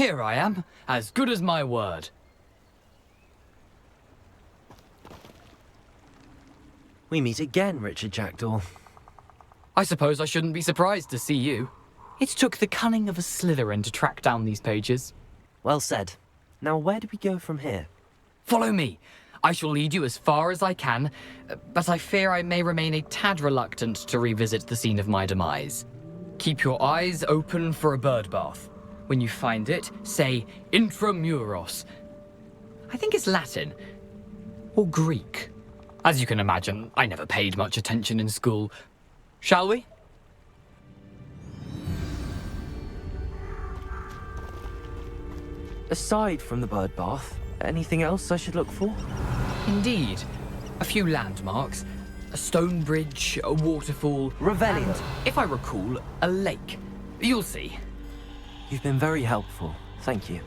Here I am, as good as my word. We meet again, Richard Jackdaw. I suppose I shouldn't be surprised to see you. It took the cunning of a Slytherin to track down these pages. Well said. Now where do we go from here? Follow me. I shall lead you as far as I can, but I fear I may remain a tad reluctant to revisit the scene of my demise. Keep your eyes open for a bird bath. When you find it, say intramuros. I think it's Latin. Or Greek. As you can imagine, I never paid much attention in school. Shall we? Aside from the bird bath, anything else I should look for? Indeed. A few landmarks. A stone bridge, a waterfall... Revelio. And, if I recall, a lake. You'll see. You've been very helpful. Thank you.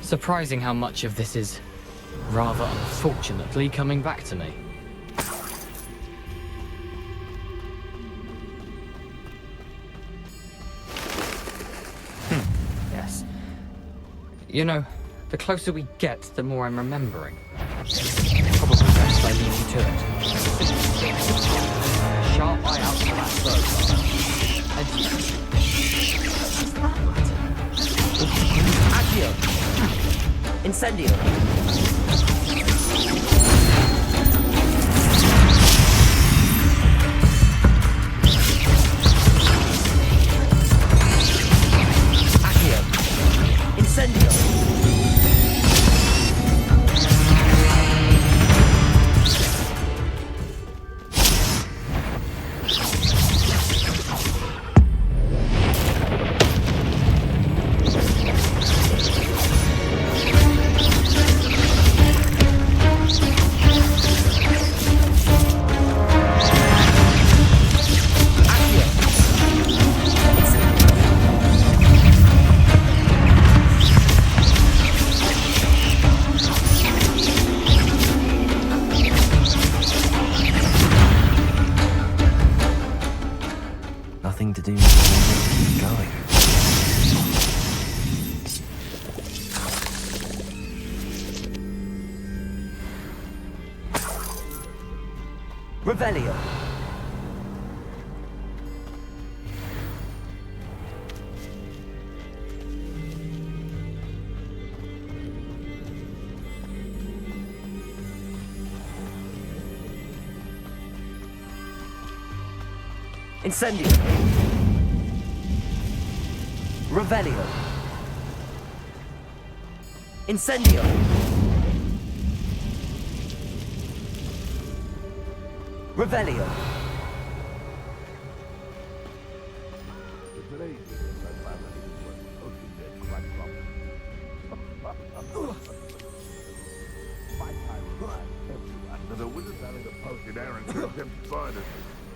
Surprising how much of this is, rather unfortunately, coming back to me. Yes. You know, the closer we get, the more I'm remembering. Probably best I leave you to it. Sharp eye out for that bird. Accio! Incendio! Accio! Incendio! Nothing to do with keep going. Revelio. Incendio. Revelio. Incendio. Revelio.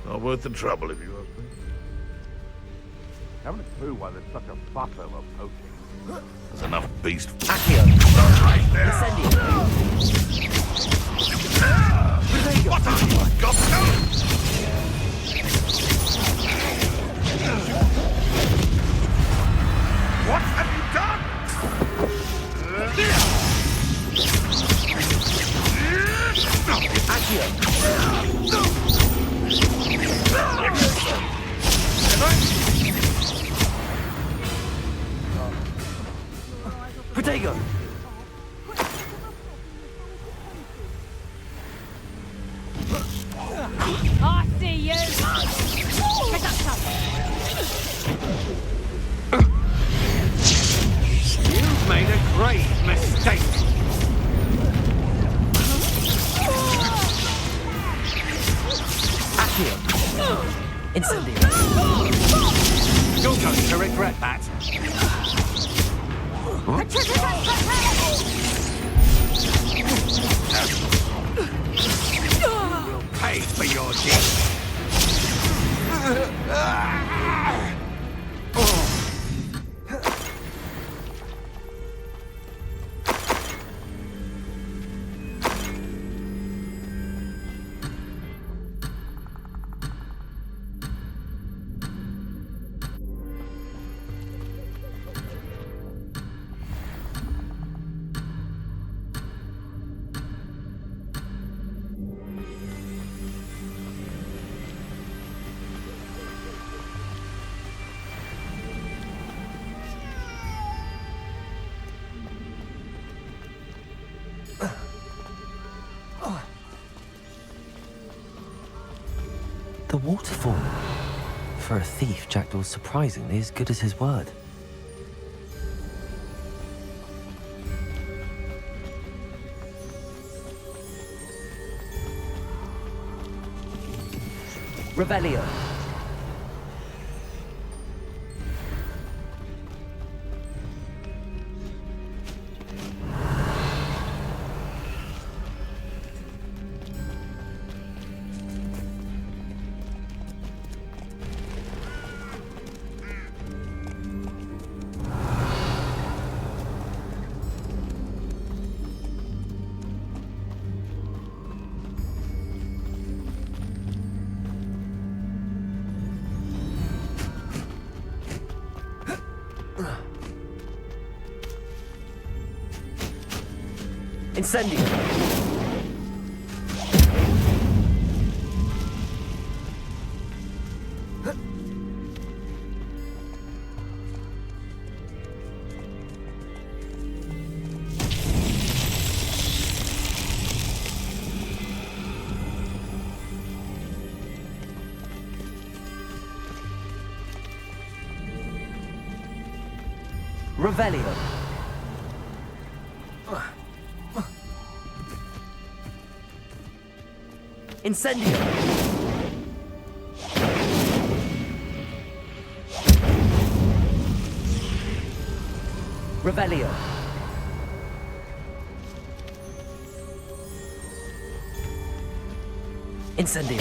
Not worth the trouble, if you ask me. Haven't a clue why there's such a fuss over poaching. There's enough beast. Accio. Right there. Incendio. What have you got? What have you done? Accio. Protego. I see you! You've made a great mistake. Accio. Incendio. You're going to regret that. You'll pay for your deeds. The waterfall. For a thief, Jackdaw's surprisingly as good as his word. Revelio. Incendio. Revelio. Incendio. Revelio. Incendio.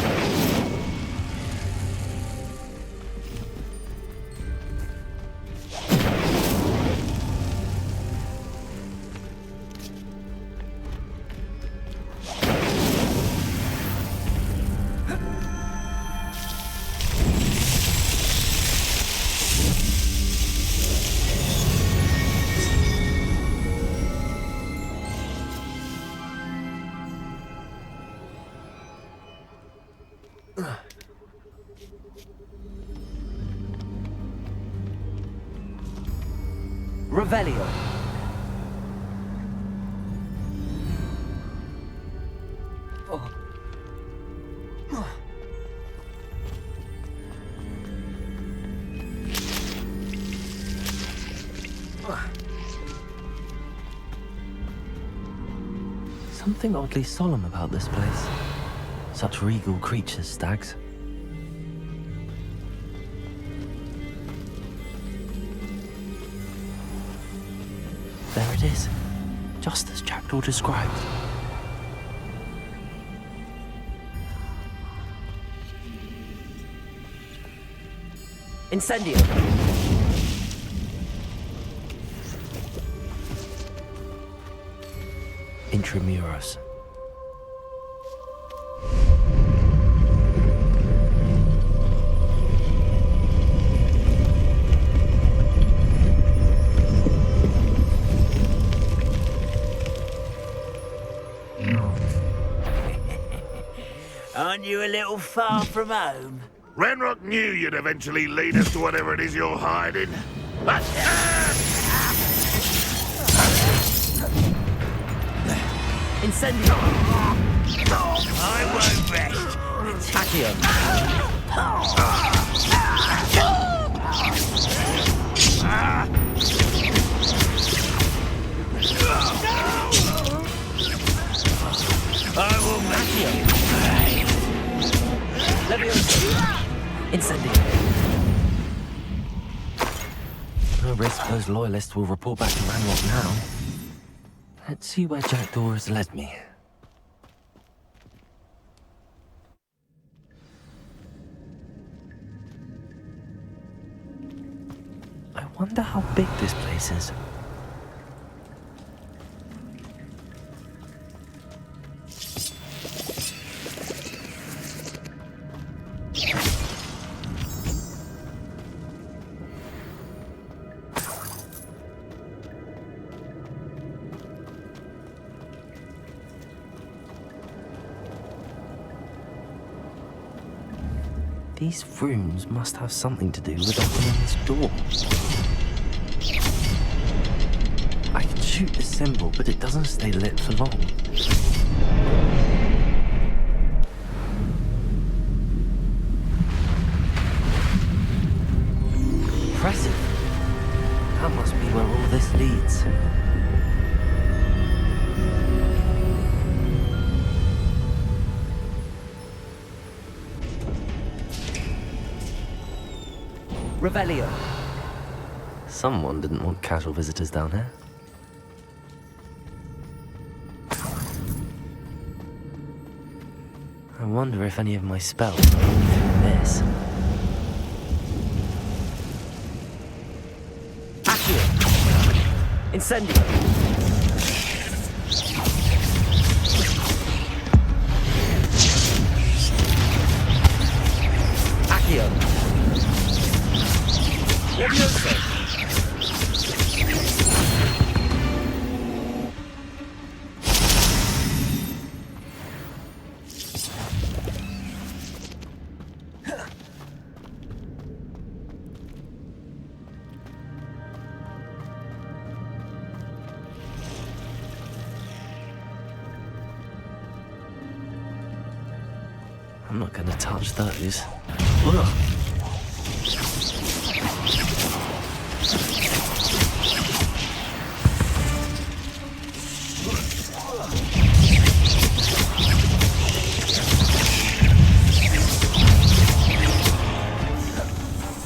Revelio. Something oddly solemn about this place. Such regal creatures, stags. There it is, just as Jackdaw described. Incendio. Intramuros. Aren't you a little far from home? Renrock knew you'd eventually lead us to whatever it is you're hiding. But Incendio. I won't rest. Accio. I will make you. Incendio. No risk those loyalists will report back to Ranrock now. Let's see where Jackdaw has led me. I wonder how big this place is. These runes must have something to do with opening this door. I can shoot the symbol, but it doesn't stay lit for long. Impressive. That must be where all this leads. Revelio. Someone didn't want casual visitors down here. I wonder if any of my spells are through this. Accio. Incendio. Accio. Levioso. I'm not gonna touch those. Ugh.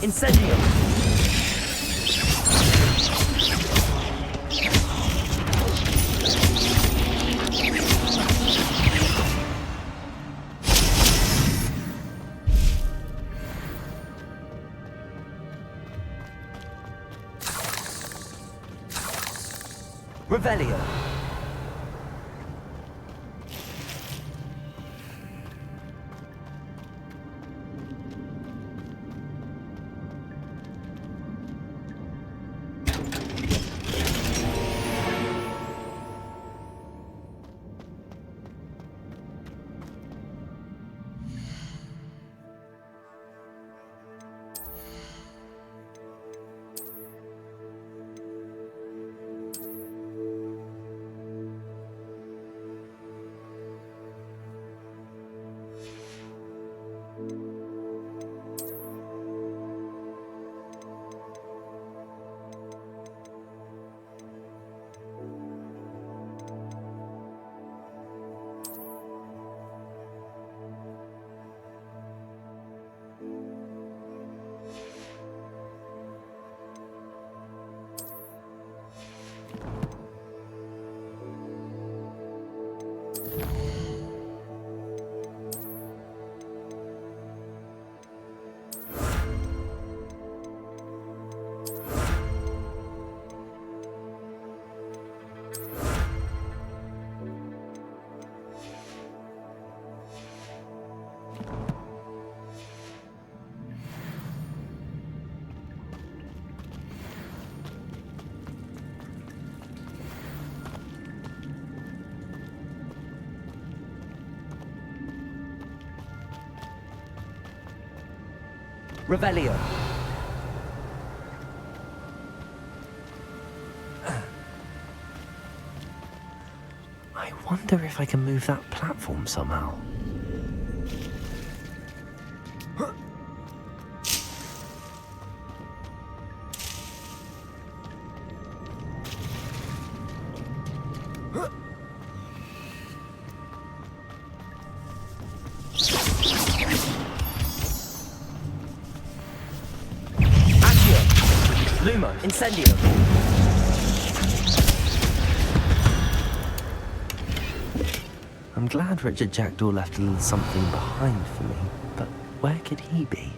Incendio. Revelio. Revelio. I wonder if I can move that platform somehow. Lumo. Incendio. I'm glad Richard Jackdaw left a little something behind for me, but where could he be?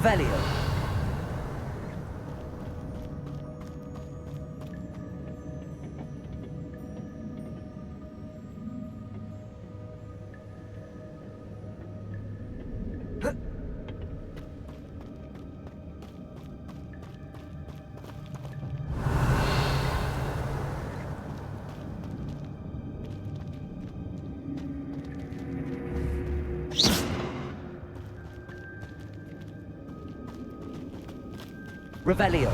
Revelio. Revelio.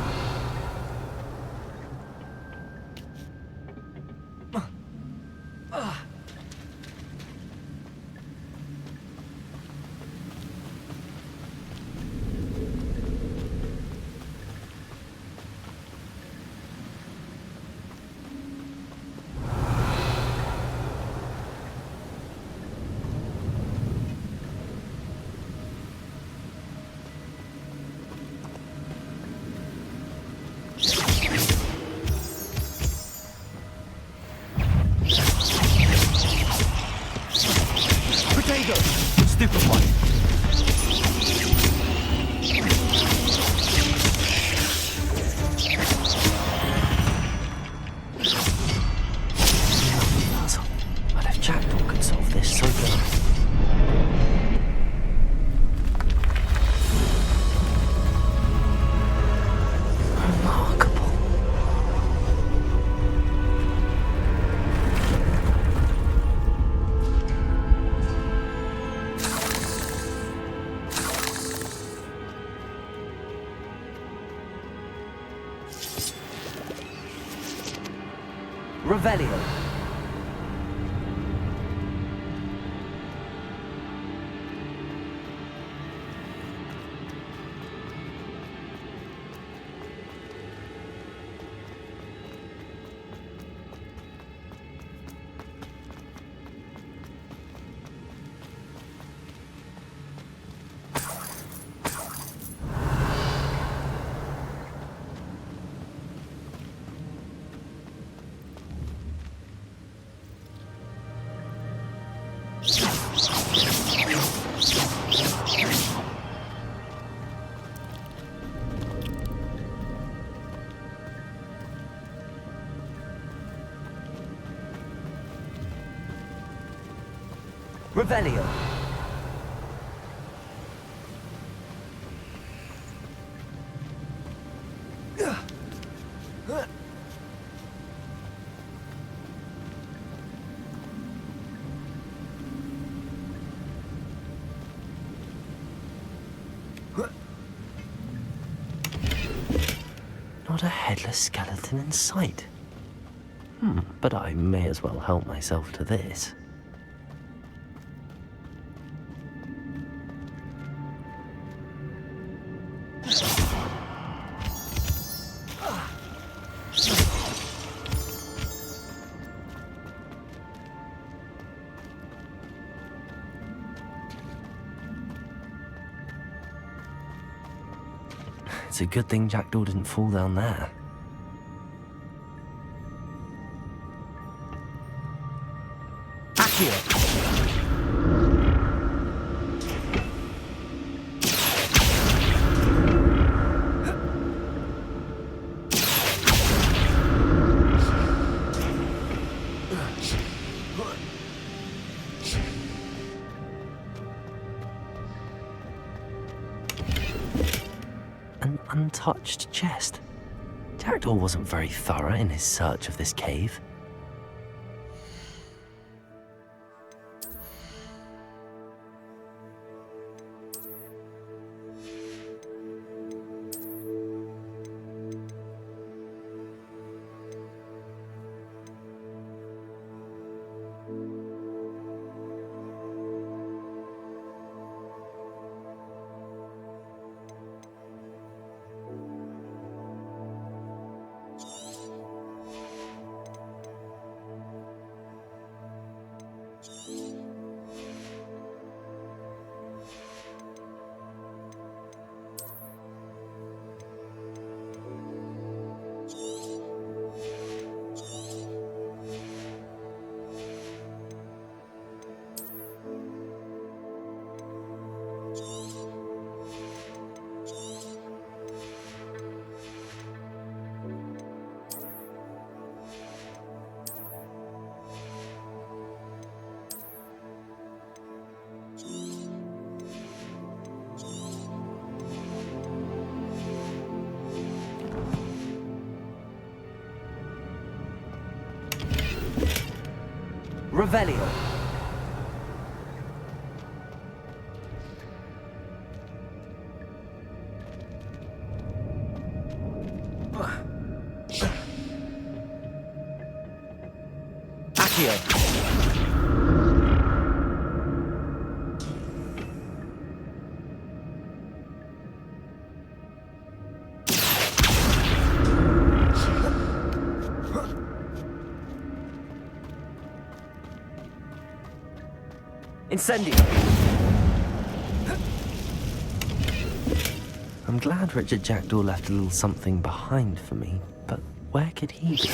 Stupefy. But if Jackdaw could solve this, so could I. Remarkable. Revelio. Revelio. Not a headless skeleton in sight. But I may as well help myself to this. It's a good thing Jackdaw didn't fall down there. Accio. An untouched chest. Jackdaw wasn't very thorough in his search of this cave. Revelio. Accio. Incendio. I'm glad Richard Jackdaw left a little something behind for me, but where could he be?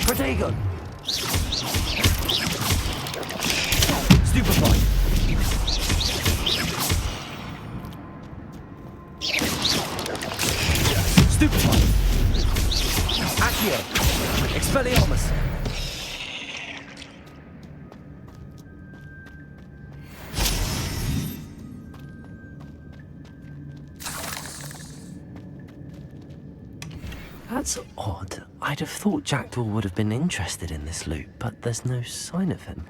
Protego. Stupefy. Stupefy. Accio. Expelliarmus. That's odd. I'd have thought Jackdaw would have been interested in this loot, but there's no sign of him.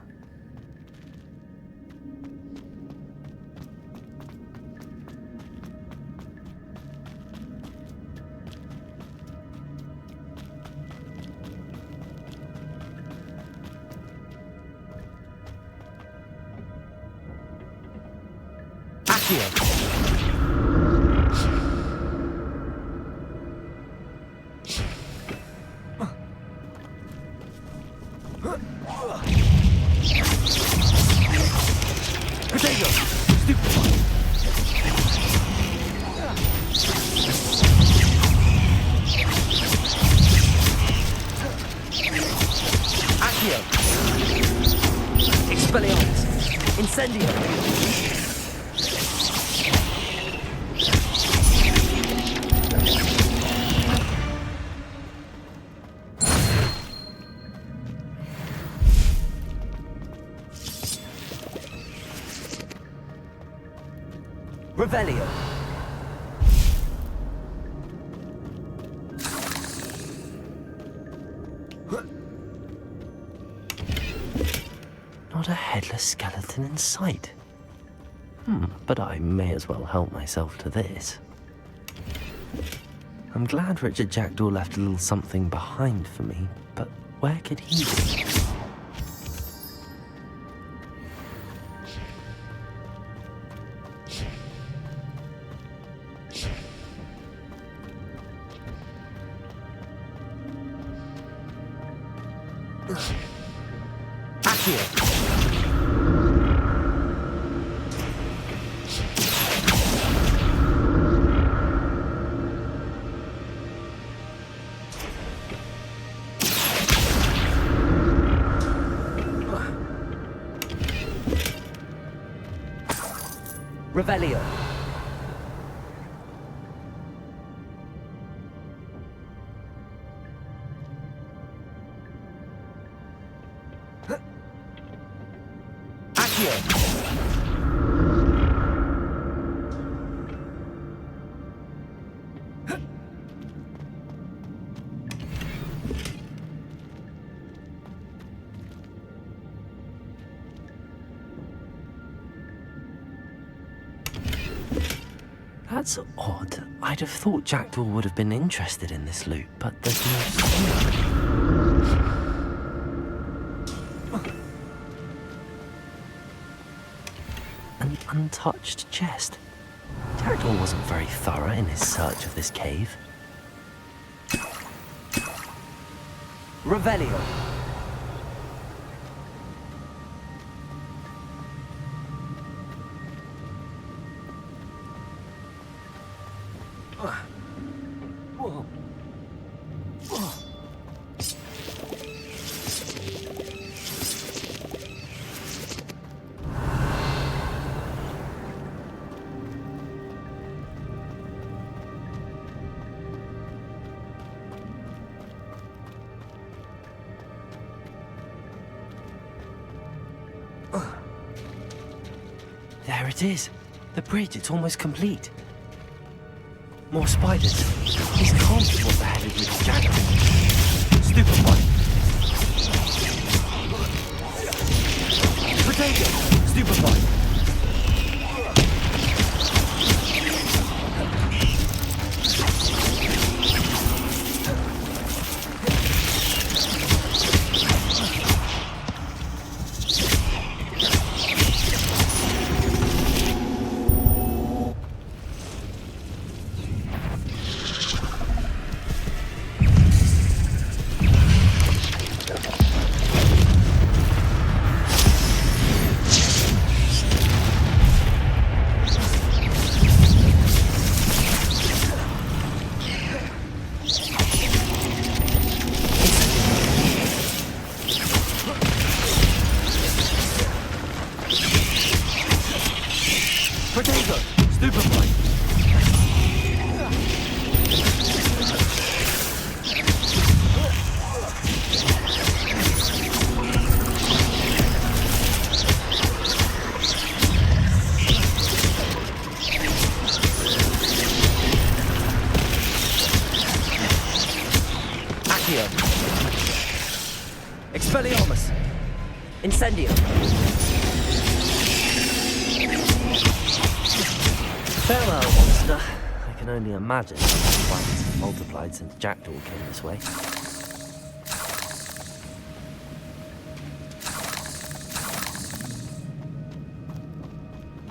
Accio. Protego. Stupefy. Accio. Expelliarmus. Incendio. Revelio. Not a headless skeleton in sight. But I may as well help myself to this. I'm glad Richard Jackdaw left a little something behind for me, but where could he be? Accio. Revelio. Accio. That's odd. I'd have thought Jackdaw would have been interested in this loot, but there's no sign. An untouched chest. Jackdaw wasn't very thorough in his search of this cave. Revelio. Whoa. There it is. The bridge, it's almost complete. More spiders. These can't be what the hell is with Jack. Stupid one. Potato! Stupid one. Potato! Stupid boy! Accio. Expelliarmus. Incendio. Farewell, monster. I can only imagine how the fights have multiplied since Jackdaw came this way.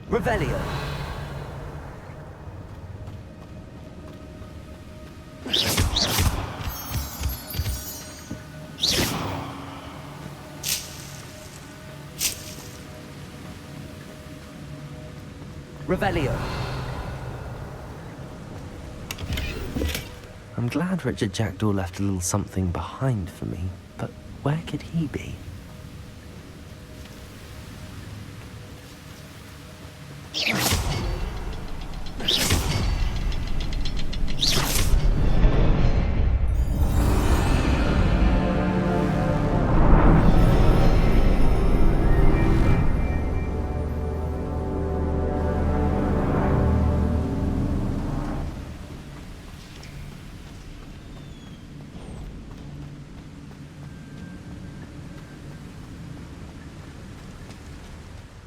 Revelio. Revelio. I'm glad Richard Jackdaw left a little something behind for me, but where could he be?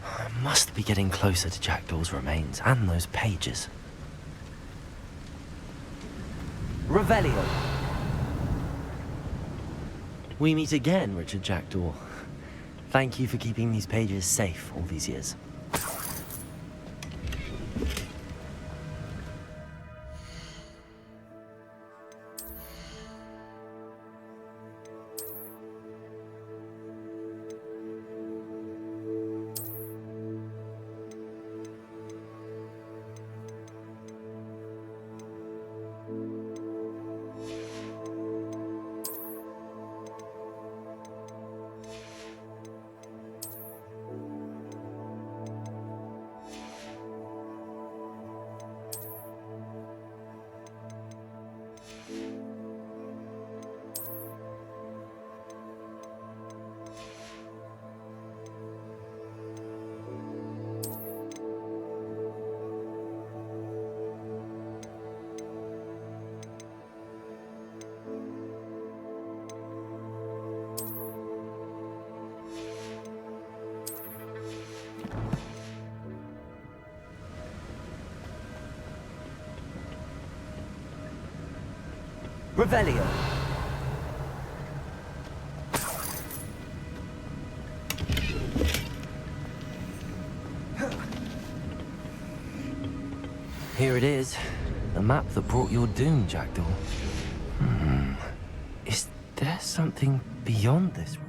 I must be getting closer to Jackdaw's remains and those pages. Revelio. We meet again, Richard Jackdaw. Thank you for keeping these pages safe all these years. Revelio. Here it is, the map that brought your doom, Jackdaw. Is there something beyond this room?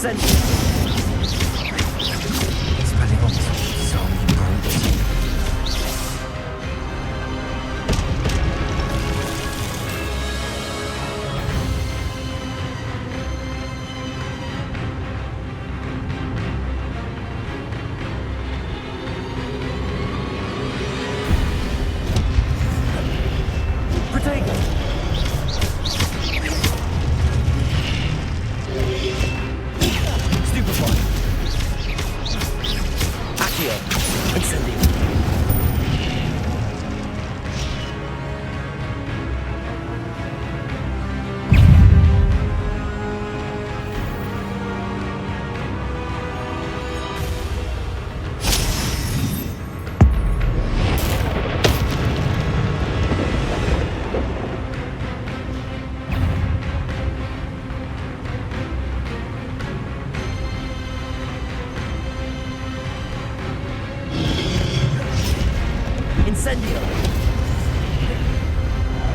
Incendio! Expelliarmus, zombie branded. Incendio!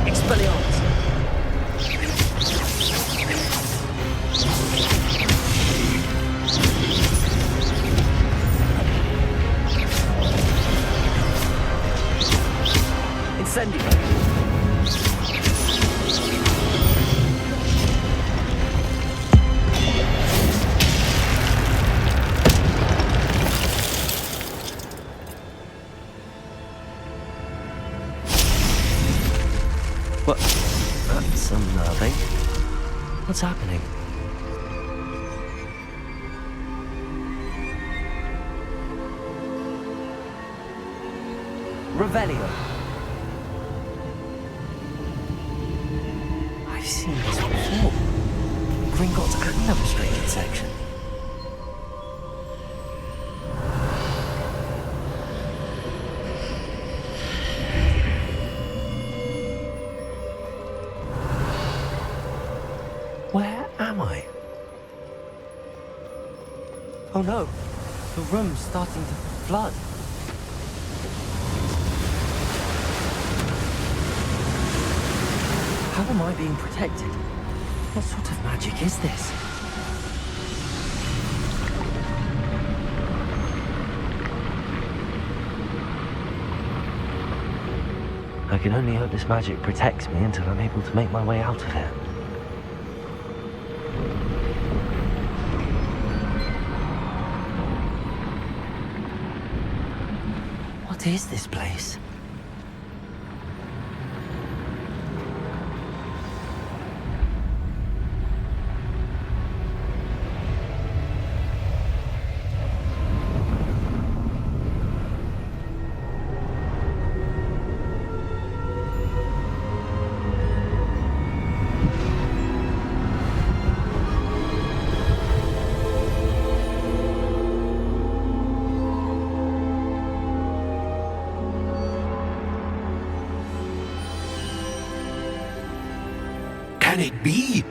Expelliarmus! Incendio! What? That's unnerving. What's happening? Revelio. I've seen this before. Gringotts and the restricted section. Where am I? Oh no, the room's starting to flood. How am I being protected? What sort of magic is this? I can only hope this magic protects me until I'm able to make my way out of here. What is this place? Can it be?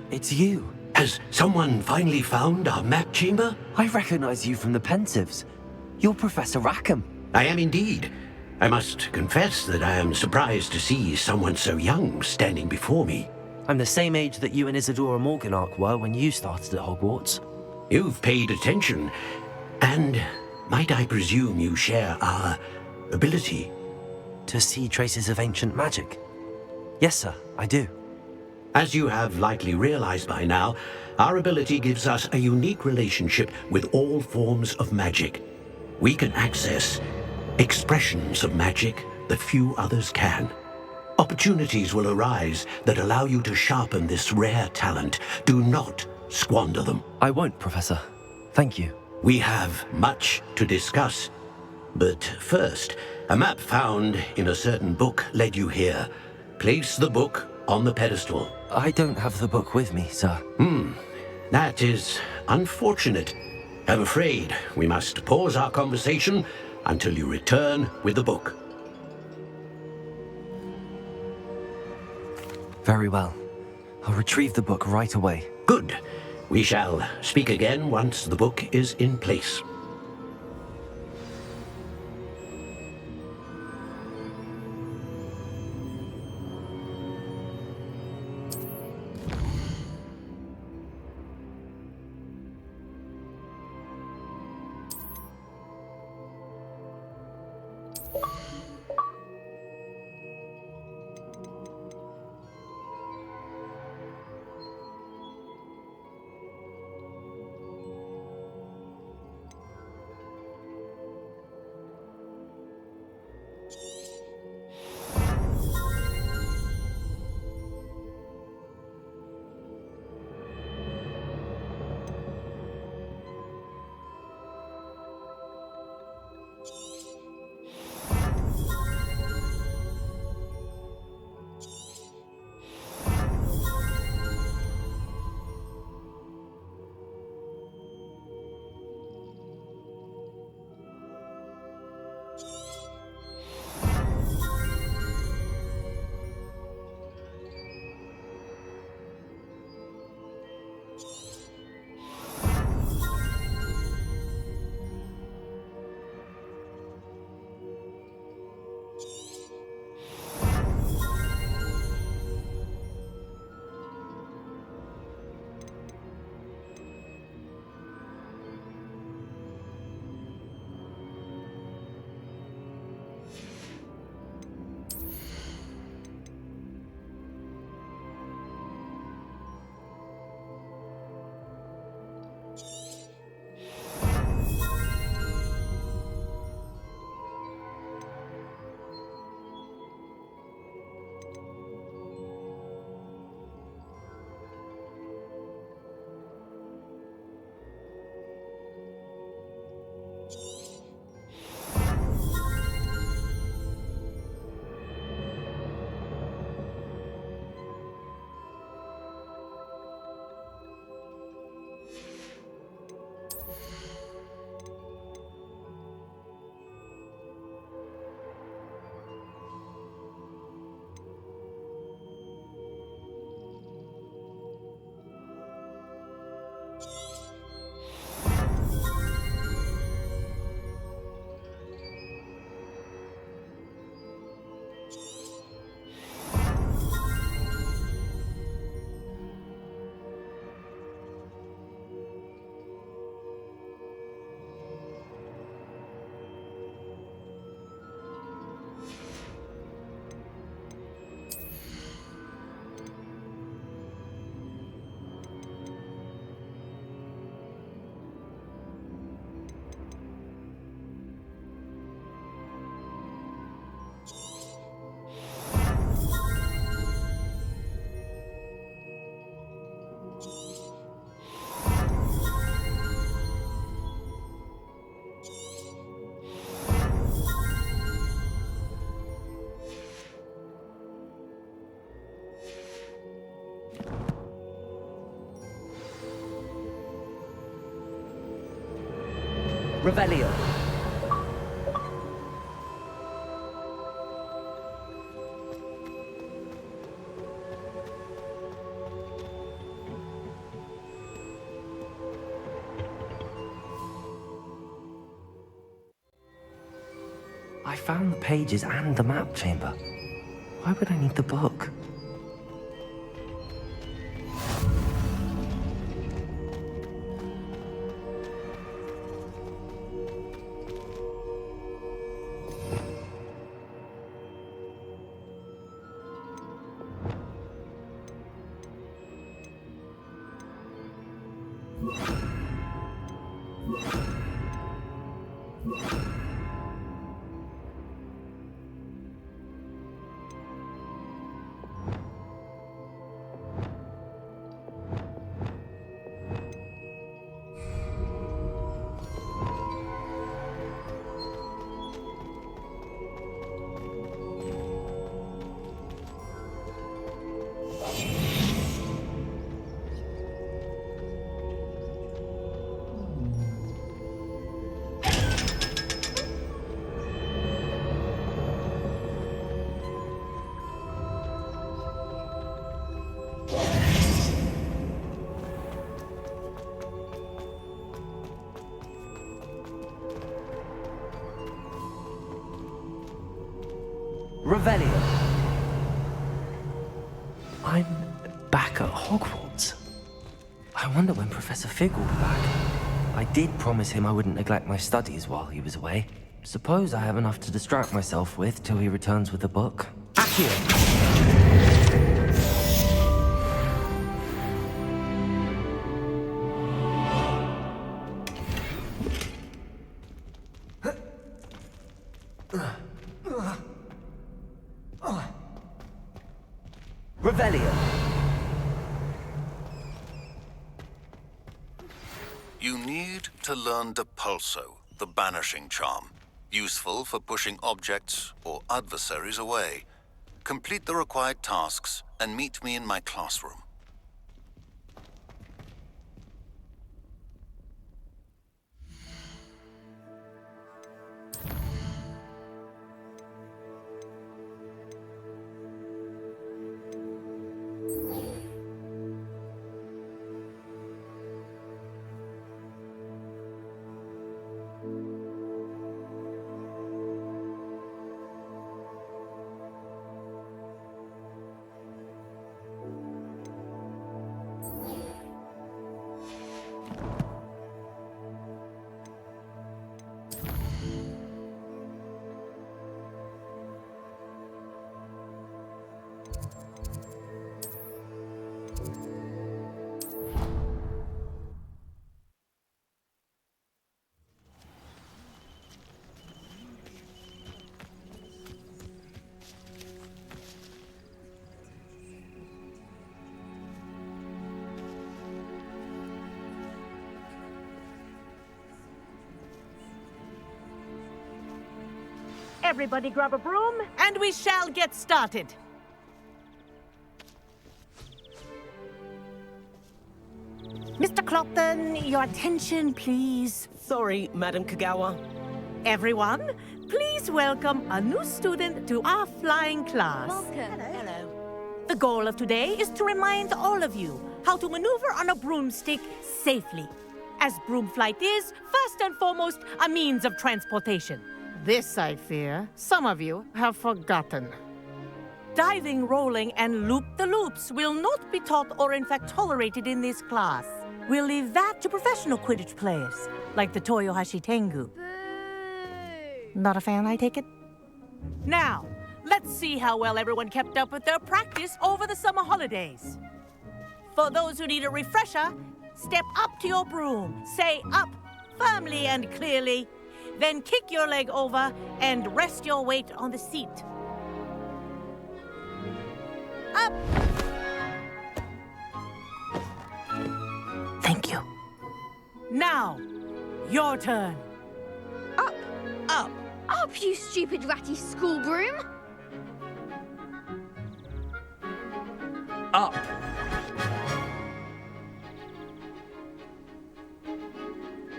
It's you. Has someone finally found our map chamber? I recognize you from the Pensives. You're Professor Rackham. I am indeed. I must confess that I am surprised to see someone so young standing before me. I'm the same age that you and Isadora Morganach were when you started at Hogwarts. You've paid attention, and might I presume you share our ability? To see traces of ancient magic? Yes, sir, I do. As you have likely realized by now, our ability gives us a unique relationship with all forms of magic. We can access expressions of magic that few others can. Opportunities will arise that allow you to sharpen this rare talent. Do not squander them. I won't, Professor. Thank you. We have much to discuss. But first, a map found in a certain book led you here. Place the book on the pedestal. I don't have the book with me, sir. That is unfortunate. I'm afraid we must pause our conversation until you return with the book. Very well. I'll retrieve the book right away. Good. We shall speak again once the book is in place. Revelio. I found the pages and the map chamber. Why would I need the book? Revelio. I'm back at Hogwarts. I wonder when Professor Fig will be back. I did promise him I wouldn't neglect my studies while he was away. Suppose I have enough to distract myself with till he returns with a book. Accio! Revelio. You need to learn Depulso, the banishing charm. Useful for pushing objects or adversaries away. Complete the required tasks and meet me in my classroom. Everybody grab a broom, and we shall get started. Mr. Clopton, your attention, please. Sorry, Madam Kagawa. Everyone, please welcome a new student to our flying class. Welcome. Hello. The goal of today is to remind all of you how to maneuver on a broomstick safely, as broom flight is, first and foremost, a means of transportation. This, I fear, some of you have forgotten. Diving, rolling, and loop-the-loops will not be taught or in fact tolerated in this class. We'll leave that to professional Quidditch players, like the Toyohashi Tengu. Boo! Not a fan, I take it? Now, let's see how well everyone kept up with their practice over the summer holidays. For those who need a refresher, step up to your broom, say up firmly and clearly, then kick your leg over and rest your weight on the seat. Up! Thank you. Now, your turn. Up! Up! Up, you stupid ratty school broom! Up.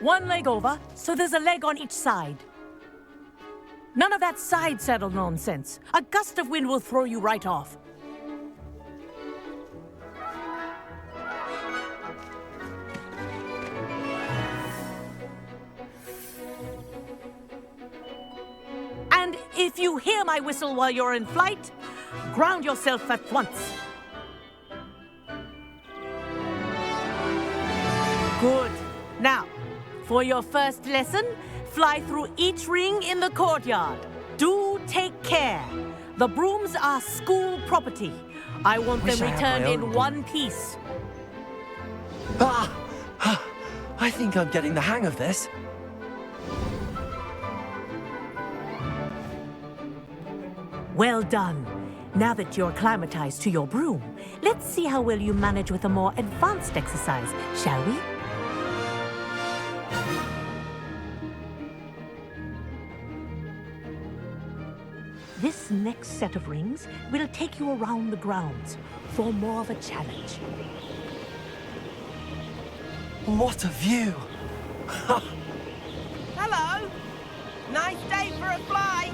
One leg over, so there's a leg on each side. None of that side saddle nonsense. A gust of wind will throw you right off. And if you hear my whistle while you're in flight, ground yourself at once. Good. Now, for your first lesson, fly through each ring in the courtyard. Do take care. The brooms are school property. I want them returned in one piece. I think I'm getting the hang of this. Well done. Now that you're acclimatized to your broom, let's see how well you manage with a more advanced exercise, shall we? This next set of rings will take you around the grounds for more of a challenge. What a view! Hello! Nice day for a flight!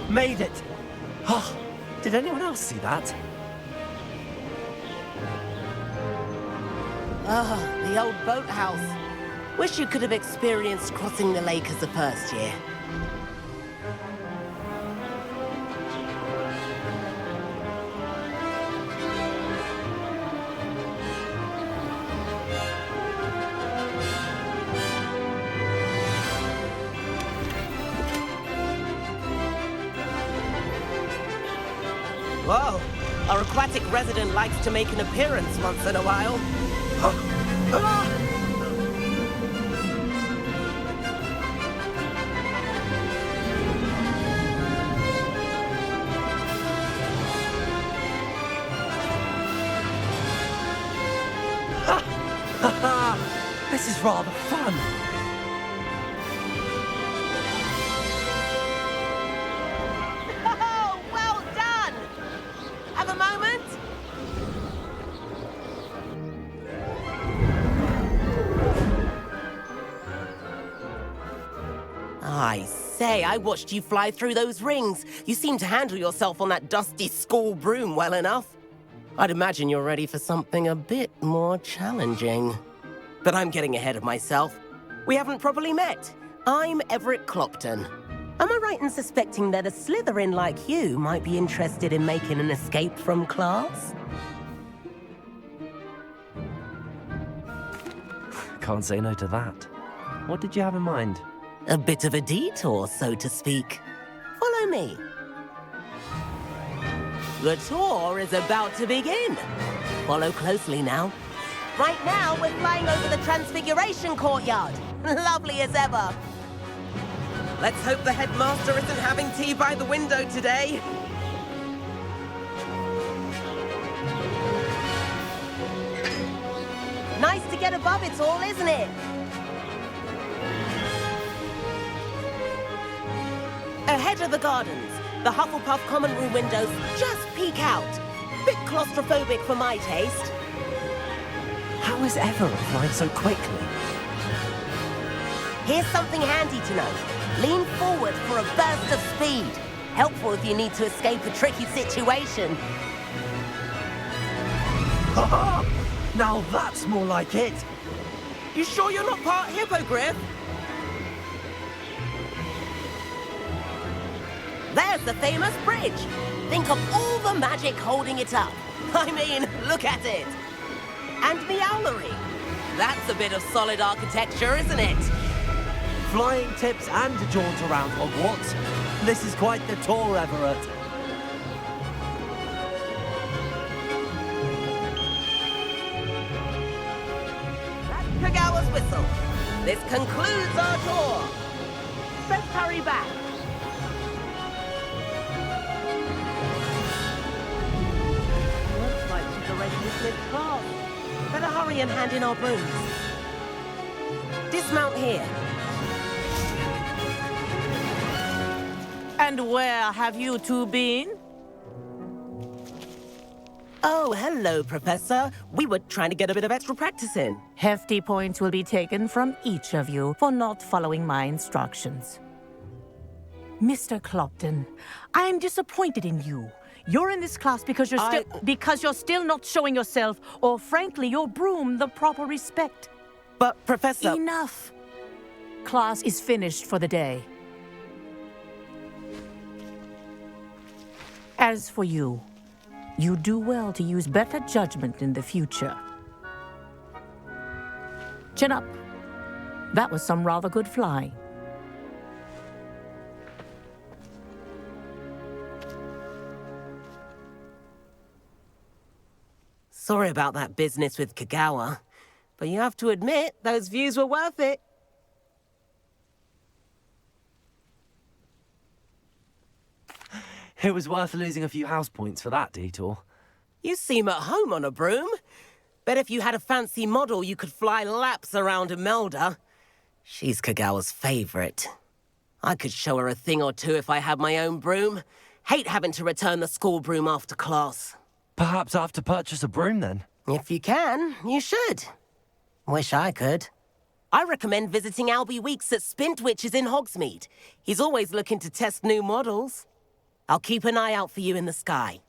Made it! Oh, did anyone else see that? Oh, the old boathouse. Wish you could have experienced crossing the lake as a first year. Whoa, our aquatic resident likes to make an appearance once in a while. This is rather fun. Oh, well done! Have a moment? I say, I watched you fly through those rings. You seem to handle yourself on that dusty school broom well enough. I'd imagine you're ready for something a bit more challenging. But I'm getting ahead of myself. We haven't properly met. I'm Everett Clopton. Am I right in suspecting that a Slytherin like you might be interested in making an escape from class? Can't say no to that. What did you have in mind? A bit of a detour, so to speak. Follow me. The tour is about to begin. Follow closely now. Right now, we're flying over the Transfiguration Courtyard. Lovely as ever. Let's hope the headmaster isn't having tea by the window today. Nice to get above it all, isn't it? Ahead of the gardens, the Hufflepuff common room windows just peek out. Bit claustrophobic for my taste. How is Everett flying so quickly? Here's something handy to know. Lean forward for a burst of speed. Helpful if you need to escape a tricky situation. Now that's more like it. You sure you're not part hippogriff? There's the famous bridge. Think of all the magic holding it up. I mean, look at it. And Meowlery. That's a bit of solid architecture, isn't it? Flying tips and a jaunt around Hogwarts. This is quite the tour, Everett. That's Kagawa's whistle. This concludes our tour. Let's hurry back. Looks like she's already dismissed class. Better hurry and hand in our brooms. Dismount here. And where have you two been? Oh, hello, Professor. We were trying to get a bit of extra practice in. Hefty points will be taken from each of you for not following my instructions. Mr. Clopton, I'm disappointed in you. You're in this class because you're still not showing yourself, or frankly, your broom, the proper respect. But, Professor... Enough. Class is finished for the day. As for you, you do well to use better judgment in the future. Chin up. That was some rather good flying. Sorry about that business with Kagawa, but you have to admit, those views were worth it. It was worth losing a few house points for that detour. You seem at home on a broom. Bet if you had a fancy model, you could fly laps around Imelda. She's Kagawa's favorite. I could show her a thing or two if I had my own broom. Hate having to return the school broom after class. Perhaps I have to purchase a broom then? If you can, you should. Wish I could. I recommend visiting Albie Weeks at Spintwitches in Hogsmeade. He's always looking to test new models. I'll keep an eye out for you in the sky.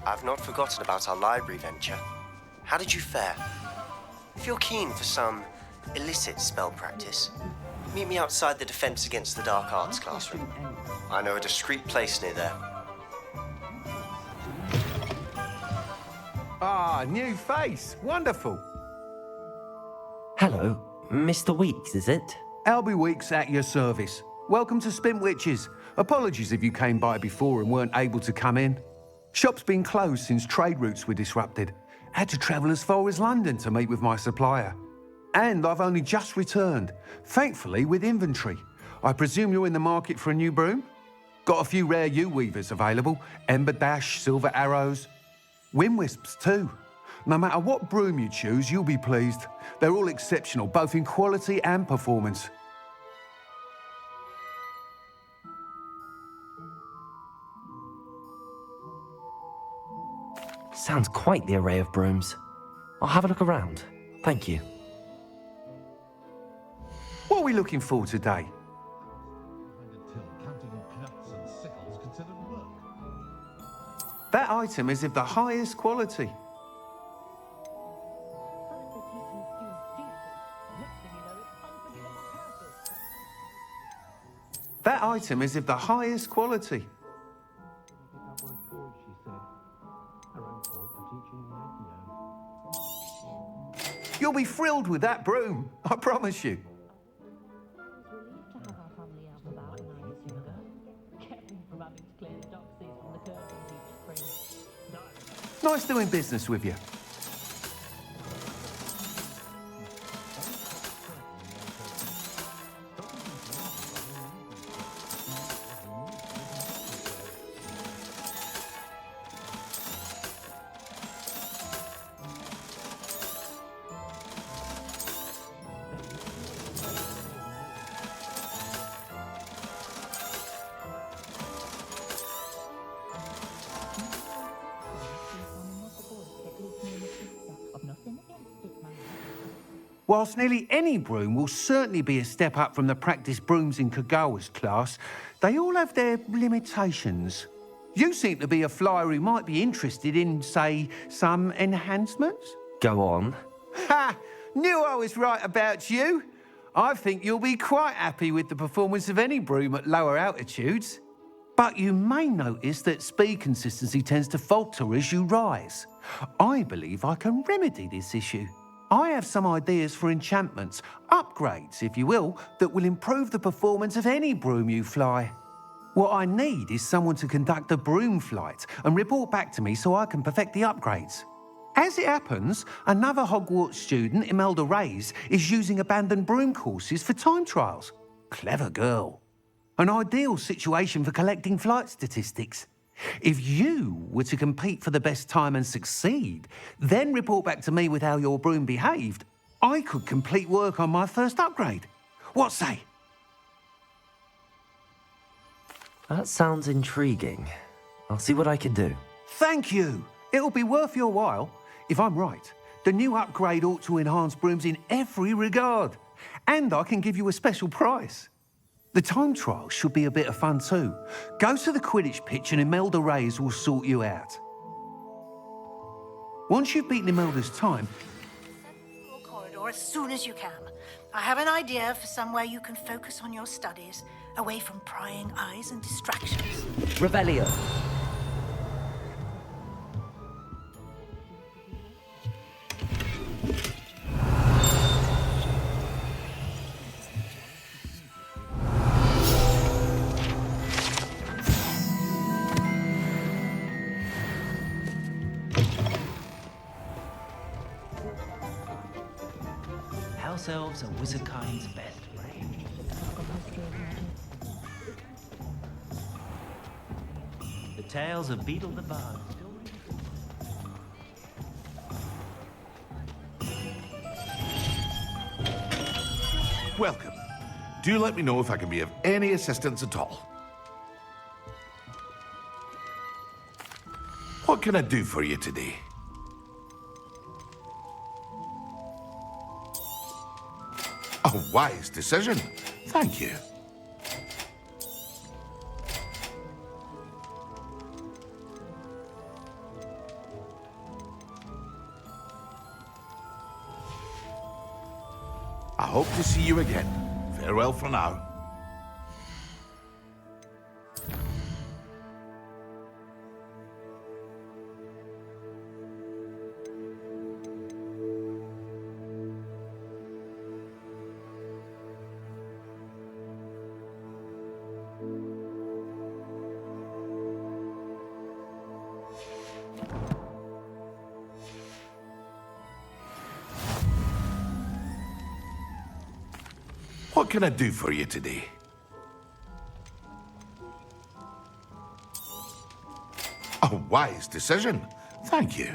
I've not forgotten about our library venture. How did you fare? If you're keen for some illicit spell practice, meet me outside the Defense Against the Dark Arts classroom. I know a discreet place near there. Ah, new face. Wonderful. Hello, Mr. Weeks, is it? Albie Weeks at your service. Welcome to Spintwitches. Apologies if you came by before and weren't able to come in. Shop's been closed since trade routes were disrupted. Had to travel as far as London to meet with my supplier. And I've only just returned, thankfully with inventory. I presume you're in the market for a new broom? Got a few rare U-weavers available, Ember Dash, Silver Arrows, Wind Wisps too. No matter what broom you choose, you'll be pleased. They're all exceptional, both in quality and performance. Sounds quite the array of brooms. I'll have a look around. Thank you. What are we looking for today? That item is of the highest quality. That item is of the highest quality. You'll be thrilled with that broom, I promise you. Nice doing business with you. Whilst nearly any broom will certainly be a step up from the practice brooms in Kagawa's class, they all have their limitations. You seem to be a flyer who might be interested in, say, some enhancements. Go on. Ha! Knew I was right about you. I think you'll be quite happy with the performance of any broom at lower altitudes. But you may notice that speed consistency tends to falter as you rise. I believe I can remedy this issue. I have some ideas for enchantments, upgrades, if you will, that will improve the performance of any broom you fly. What I need is someone to conduct a broom flight and report back to me so I can perfect the upgrades. As it happens, another Hogwarts student, Imelda Reyes, is using abandoned broom courses for time trials. Clever girl. An ideal situation for collecting flight statistics. If you were to compete for the best time and succeed, then report back to me with how your broom behaved, I could complete work on my first upgrade. What say? That sounds intriguing. I'll see what I can do. Thank you. It'll be worth your while. If I'm right, the new upgrade ought to enhance brooms in every regard. And I can give you a special price. The time trial should be a bit of fun too. Go to the Quidditch pitch and Imelda Reyes will sort you out. Once you've beaten Imelda's time... corridor as soon as you can. I have an idea for somewhere you can focus on your studies, away from prying eyes and distractions. Revelio. House elves are wizardkind's best friend. The tales of Beetle the Bard. Welcome. Do let me know if I can be of any assistance at all. What can I do for you today? A wise decision. Thank you. I hope to see you again. Farewell for now. What can I do for you today? A wise decision. Thank you.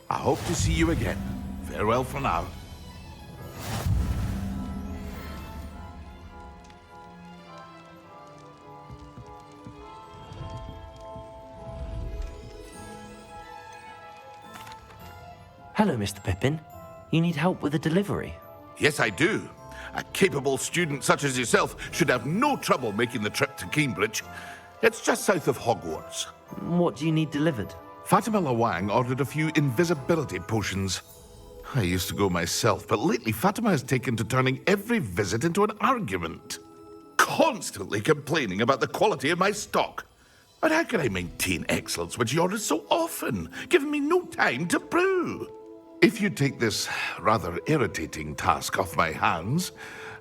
I hope to see you again. Farewell for now. Hello, Mr. Pippin. You need help with a delivery? Yes, I do. A capable student such as yourself should have no trouble making the trip to Cambridge. It's just south of Hogwarts. What do you need delivered? Fatima Lawang ordered a few invisibility potions. I used to go myself, but lately Fatima has taken to turning every visit into an argument. Constantly complaining about the quality of my stock. But how can I maintain excellence when she orders so often, giving me no time to brew? If you take this rather irritating task off my hands,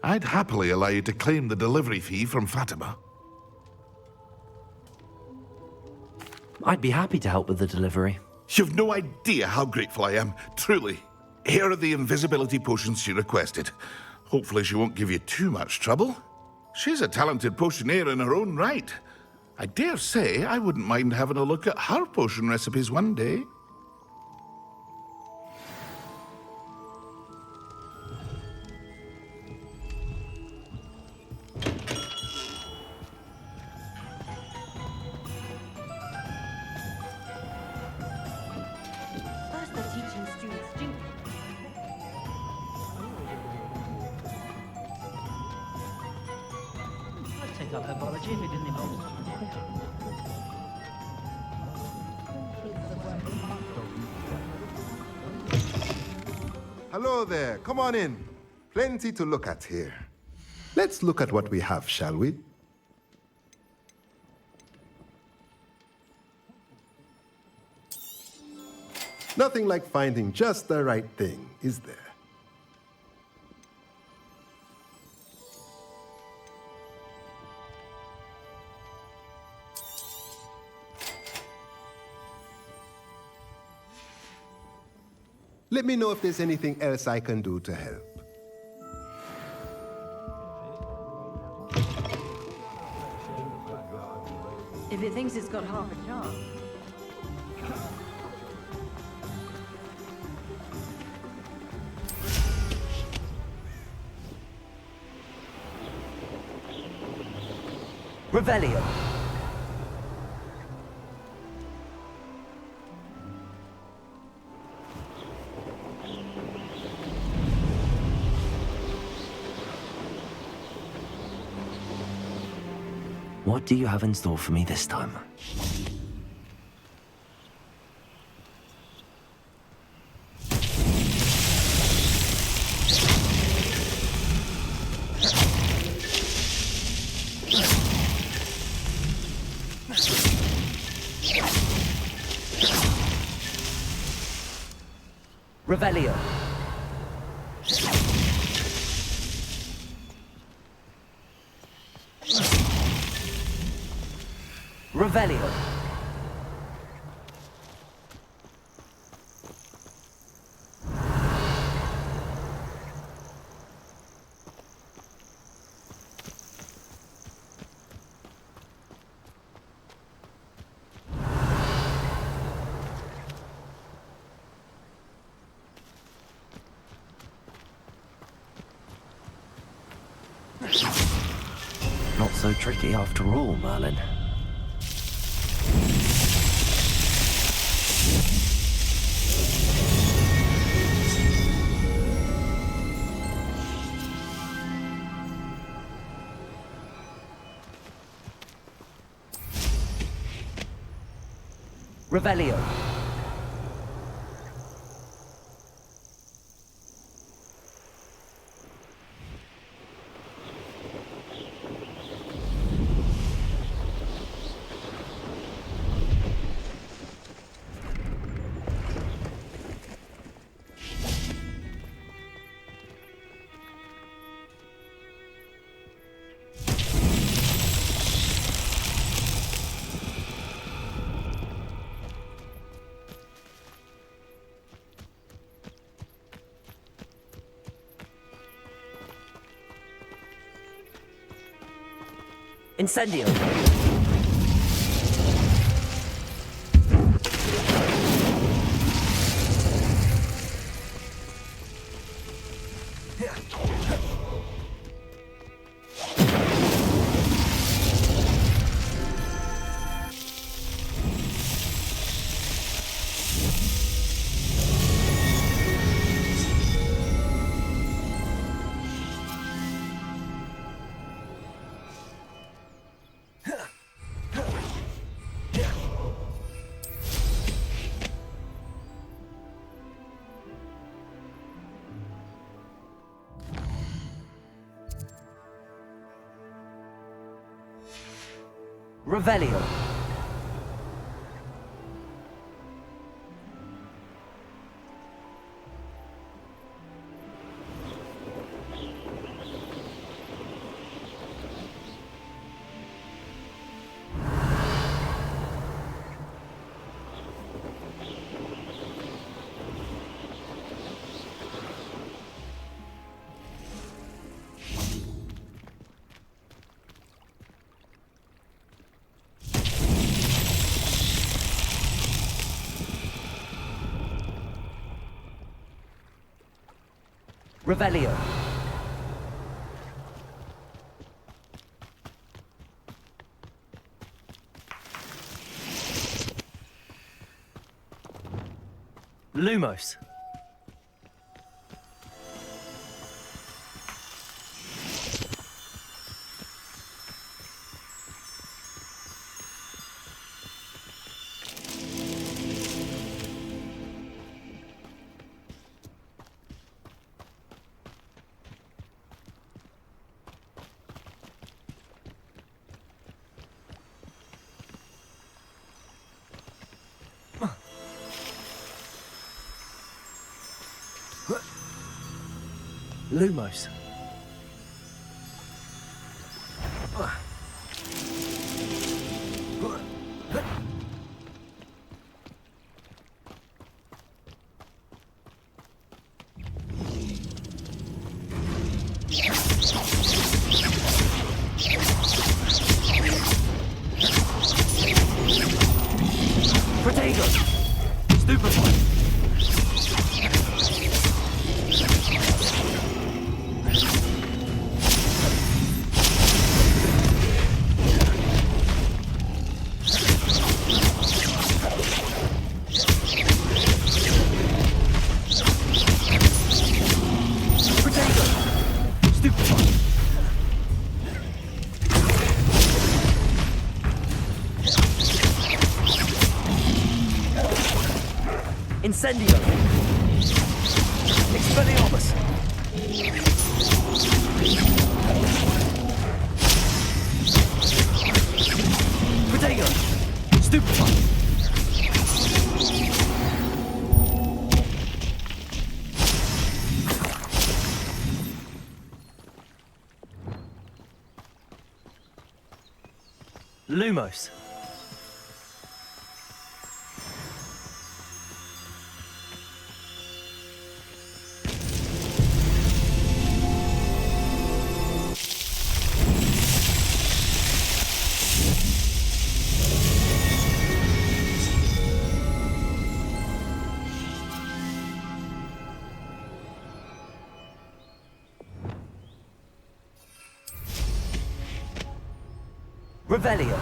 I'd happily allow you to claim the delivery fee from Fatima. I'd be happy to help with the delivery. You've no idea how grateful I am, truly. Here are the invisibility potions she requested. Hopefully she won't give you too much trouble. She's a talented potioneer in her own right. I dare say I wouldn't mind having a look at her potion recipes one day. First they're teaching students jingle pick up herbology if it didn't involve Hello there, come on in. Plenty to look at here. Let's look at what we have, shall we? Nothing like finding just the right thing, is there? Let me know if there's anything else I can do to help. If it thinks it's got half a chance. Revelio. What do you have in store for me this time? Revelio. Revelio. Not so tricky after all, Merlin. Revelio. Incendio. Revelio. Revelio. Lumos. Lumos. Protego! Stupefy! Incendio! Expelliarmus! Protego! Stupefy! Lumos. Revelio.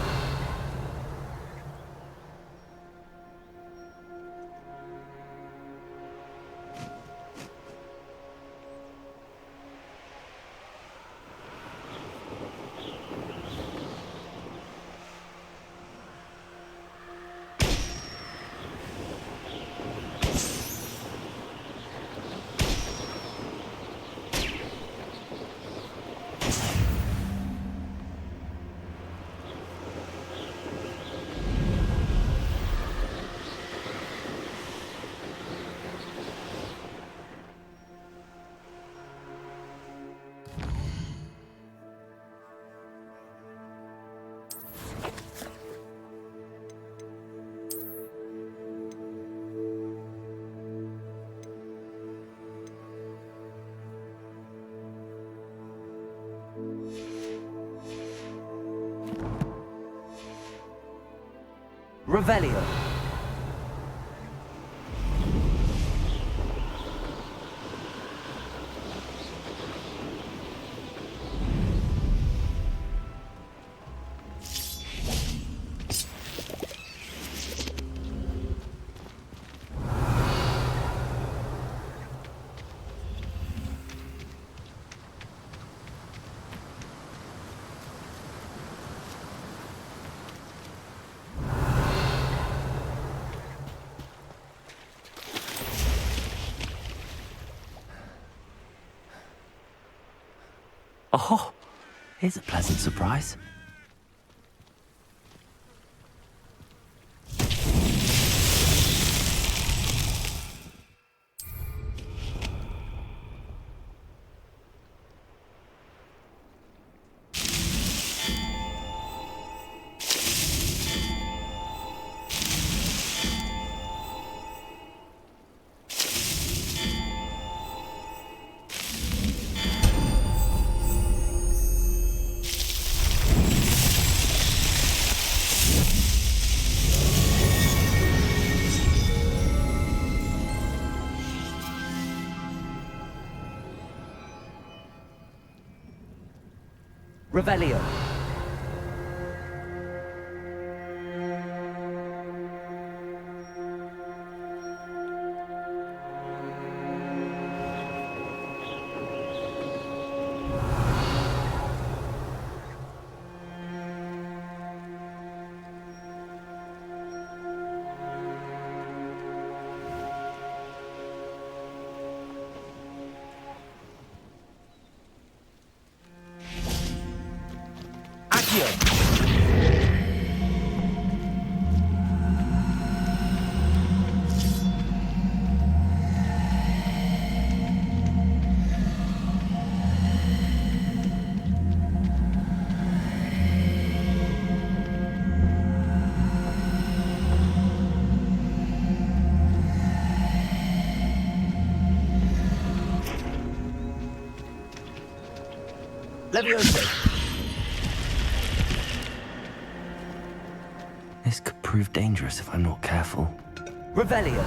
Revelio. Oh, here's a pleasant surprise. Revelio. Levioso! This could prove dangerous if I'm not careful. Revelio!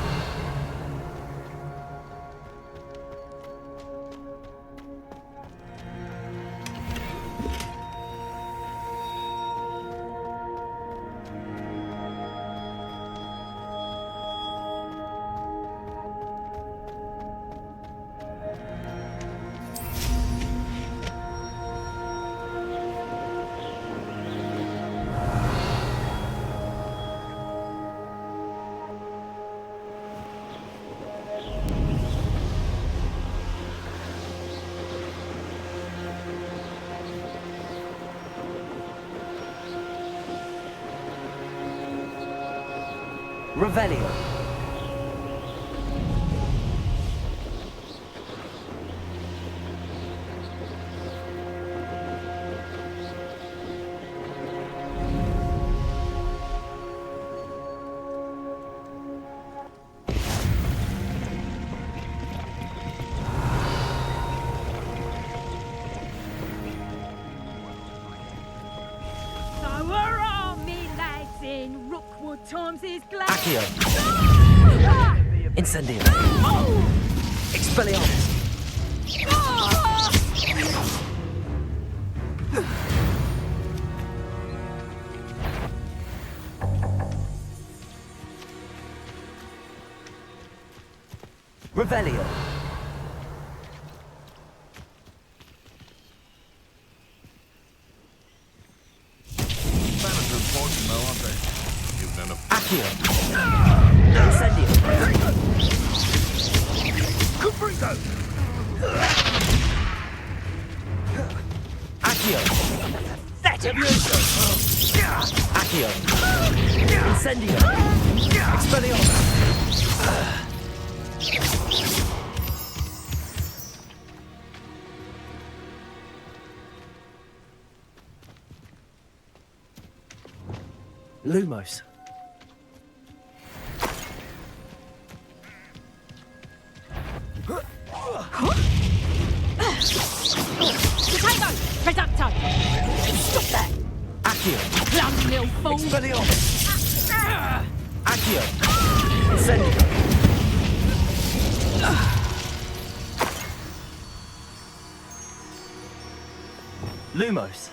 Revelio. So where are me lads in Rookwood times is glad? Accio. Incendio. Expelliarmus. Revelio. Banners are important now, aren't they? Even in a... Accio. Incendio. Cubrito! Accio. Levioso. Accio. Incendio. Expelliarmus. Lumos. Potato! Reducto! Stop that! Accio. Plum nil fool! Expelliarmus. Accio. Incendio. Lumos.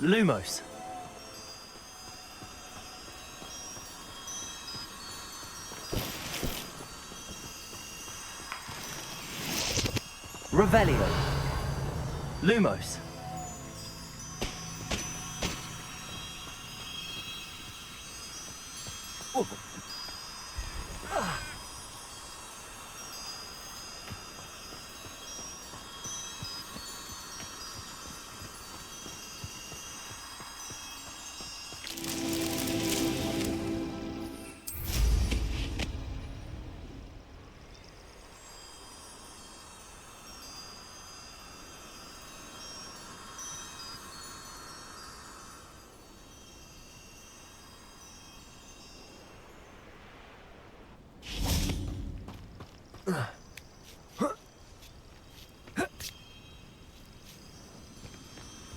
Lumos. Revelio. Lumos.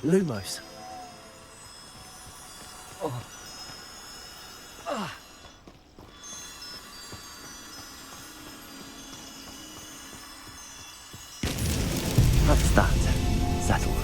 Lumos. That's that. Settled.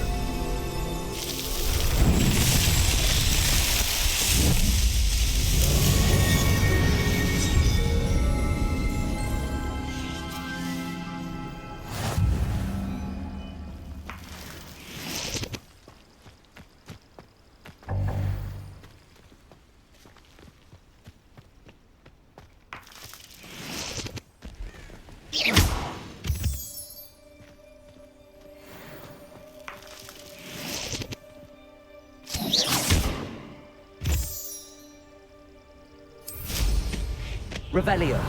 Revelio.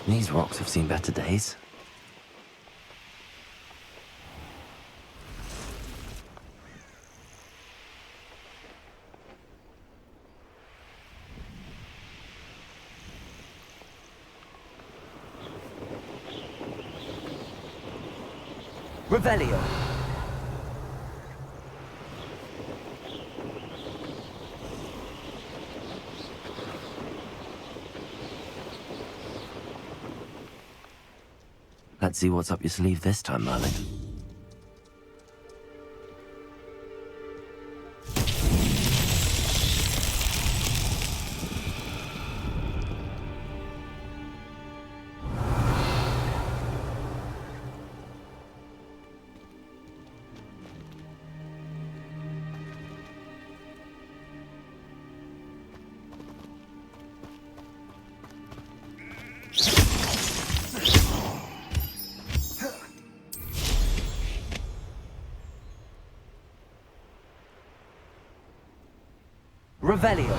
These rocks have seen better days. Revelio. Let's see what's up your sleeve this time, Merlin. Revelio.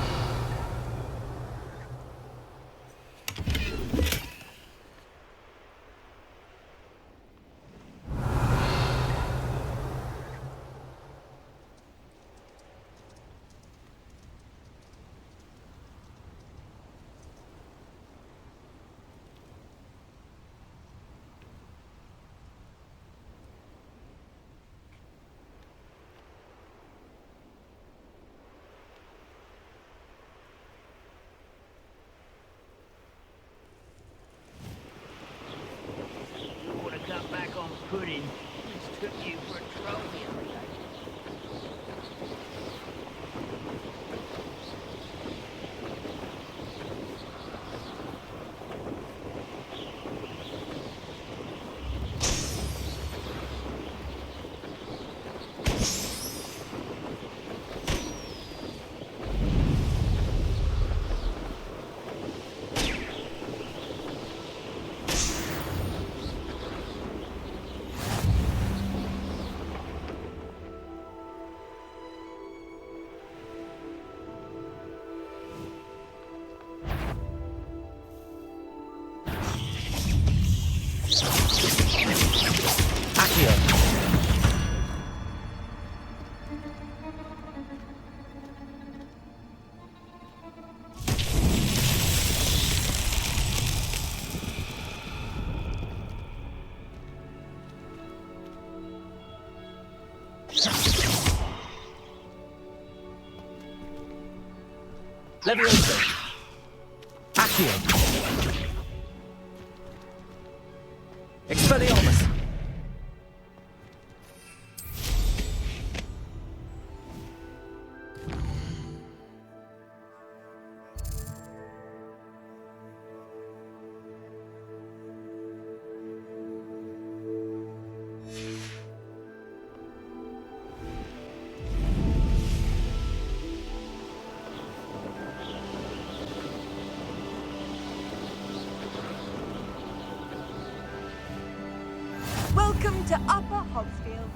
Pudding. Just took you for a trophy every day. Levioso. Accio. Expelliarmus. Welcome to Upper Hogsfield.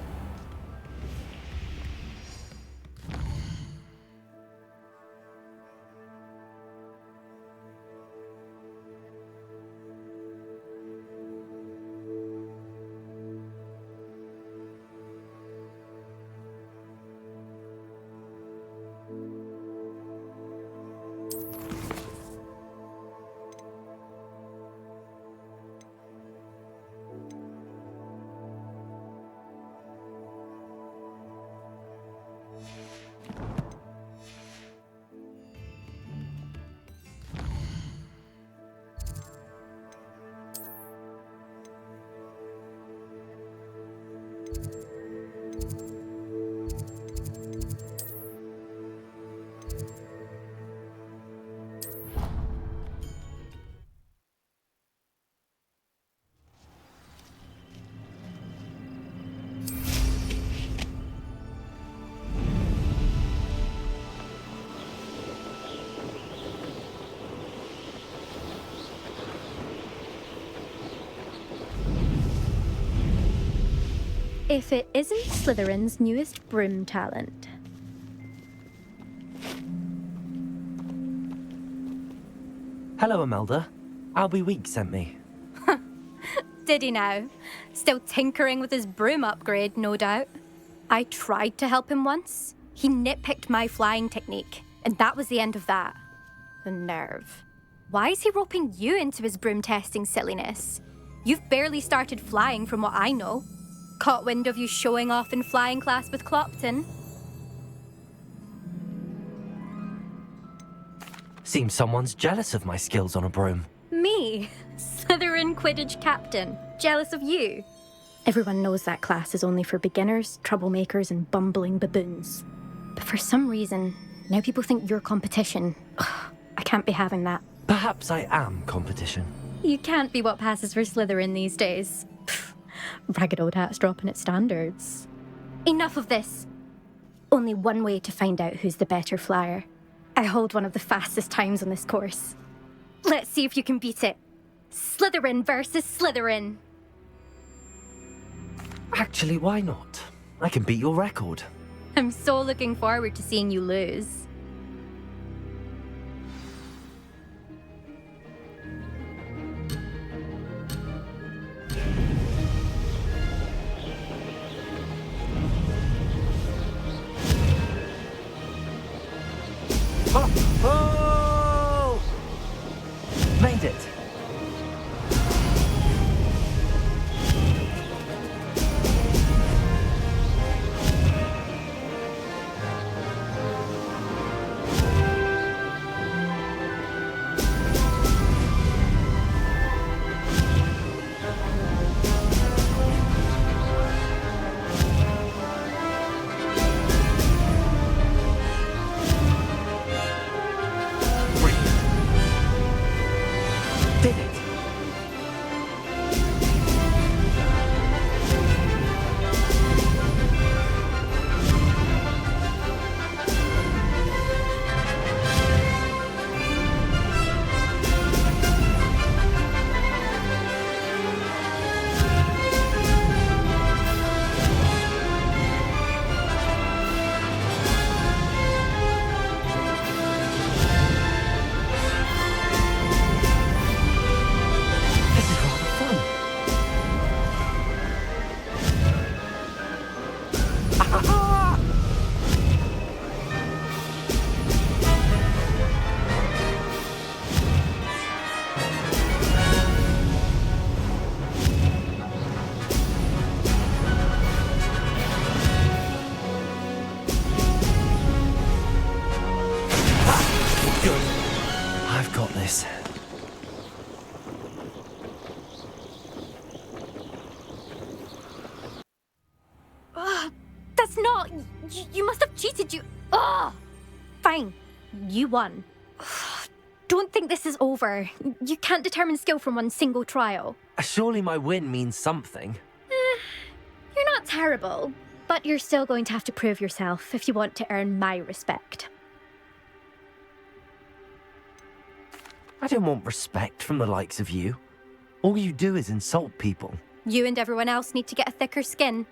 If it isn't Slytherin's newest broom talent. Hello, Imelda. Albie Weeks sent me. Did he now? Still tinkering with his broom upgrade, no doubt. I tried to help him once. He nitpicked my flying technique, and that was the end of that. The nerve. Why is he roping you into his broom testing silliness? You've barely started flying from what I know. Caught wind of you showing off in flying class with Clopton. Seems someone's jealous of my skills on a broom. Me? Slytherin Quidditch captain. Jealous of you? Everyone knows that class is only for beginners, troublemakers, and bumbling baboons. But for some reason, now people think you're competition. Ugh, I can't be having that. Perhaps I am competition. You can't be what passes for Slytherin these days. Pfft, ragged old hat's dropping its standards. Enough of this. Only one way to find out who's the better flyer. I hold one of the fastest times on this course. Let's see if you can beat it. Slytherin versus Slytherin. Actually, why not? I can beat your record. I'm so looking forward to seeing you lose. Oh! Made it. I've got this. That's not... You must have cheated, you... Ugh! Fine. You won. Don't think this is over. You can't determine skill from one single trial. Surely my win means something. You're not terrible, but you're still going to have to prove yourself if you want to earn my respect. I don't want respect from the likes of you. All you do is insult people. You and everyone else need to get a thicker skin.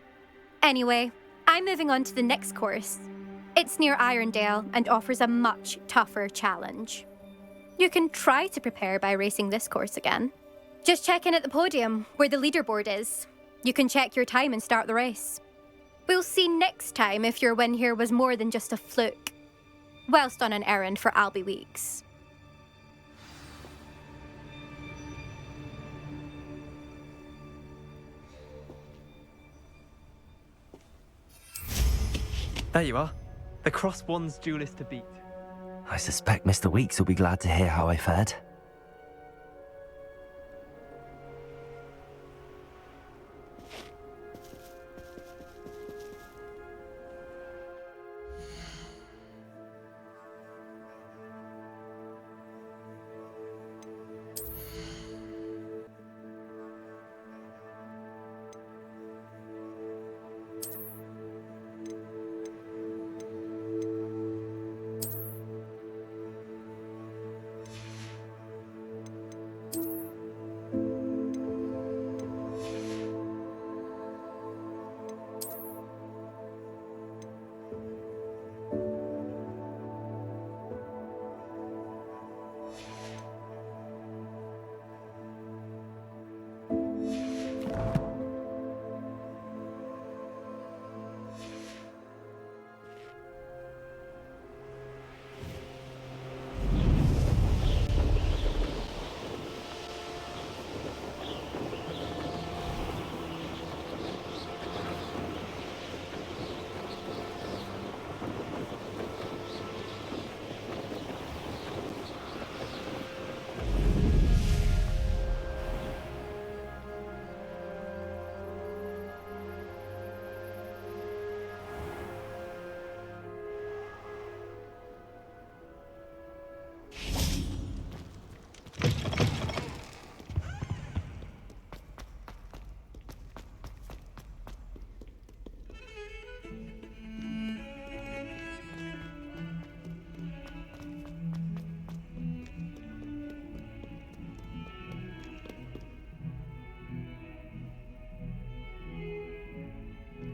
Anyway, I'm moving on to the next course. It's near Irondale and offers a much tougher challenge. You can try to prepare by racing this course again. Just check in at the podium, where the leaderboard is. You can check your time and start the race. We'll see next time if your win here was more than just a fluke. Whilst on an errand for Albie Weeks. There you are. The Cross Wands duelist to beat. I suspect Mr. Weeks will be glad to hear how I fared.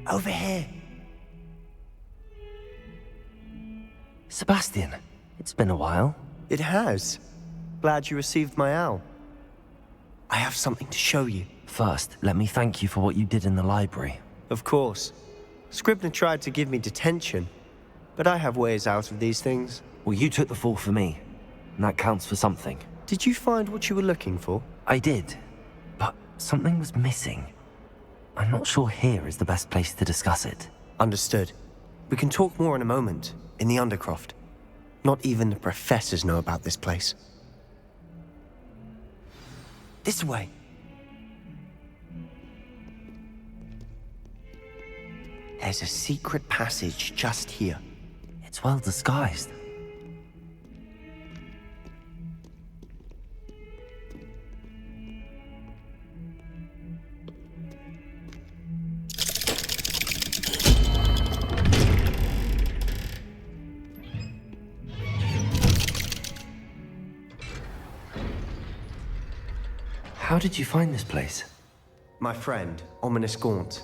Over here. Sebastian, it's been a while. It has. Glad you received my owl. I have something to show you. First, let me thank you for what you did in the library. Of course. Scribner tried to give me detention, but I have ways out of these things. Well, you took the fall for me, and that counts for something. Did you find what you were looking for? I did, but something was missing. I'm not sure here is the best place to discuss it. Understood. We can talk more in a moment, in the Undercroft. Not even the professors know about this place. This way. There's a secret passage just here. It's well disguised. How did you find this place? My friend, Ominous Gaunt.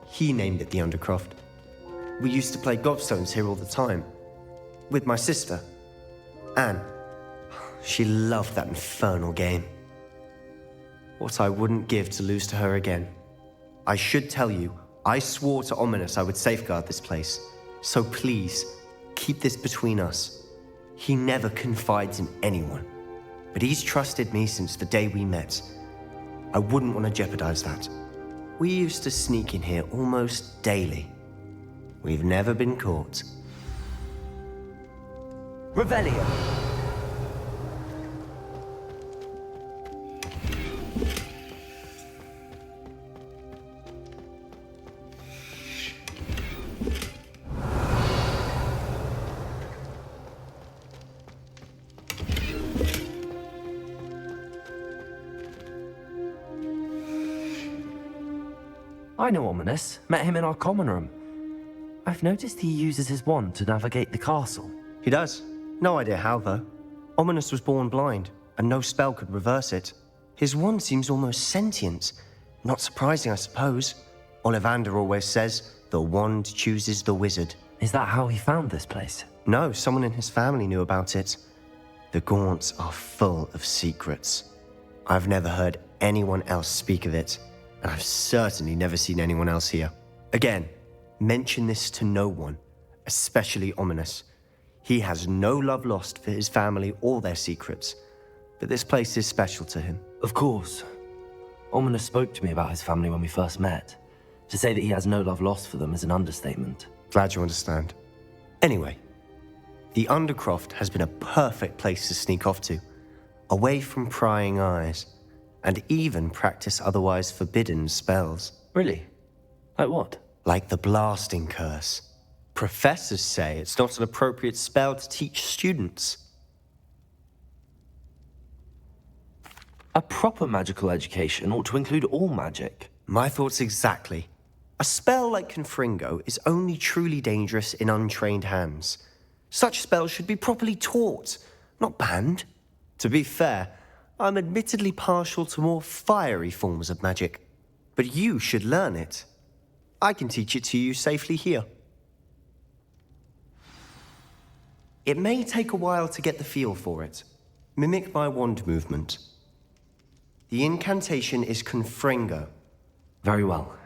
He named it the Undercroft. We used to play gobstones here all the time. With my sister, Anne. She loved that infernal game. What I wouldn't give to lose to her again. I should tell you, I swore to Ominous I would safeguard this place. So please, keep this between us. He never confides in anyone. But he's trusted me since the day we met. I wouldn't want to jeopardize that. We used to sneak in here almost daily. We've never been caught. Revelio. I know Ominous. Met him in our common room. I've noticed he uses his wand to navigate the castle. He does. No idea how, though. Ominous was born blind, and no spell could reverse it. His wand seems almost sentient. Not surprising, I suppose. Ollivander always says, the wand chooses the wizard. Is that how he found this place? No, someone in his family knew about it. The Gaunts are full of secrets. I've never heard anyone else speak of it, and I've certainly never seen anyone else here. Again, mention this to no one, especially Ominous. He has no love lost for his family or their secrets, but this place is special to him. Of course. Ominous spoke to me about his family when we first met. To say that he has no love lost for them is an understatement. Glad you understand. Anyway, the Undercroft has been a perfect place to sneak off to, away from prying eyes, and even practice otherwise forbidden spells. Really? Like what? Like the blasting curse. Professors say it's not an appropriate spell to teach students. A proper magical education ought to include all magic. My thoughts exactly. A spell like Confringo is only truly dangerous in untrained hands. Such spells should be properly taught, not banned. To be fair, I'm admittedly partial to more fiery forms of magic. But you should learn it. I can teach it to you safely here. It may take a while to get the feel for it. Mimic my wand movement. The incantation is Confringo. Very well.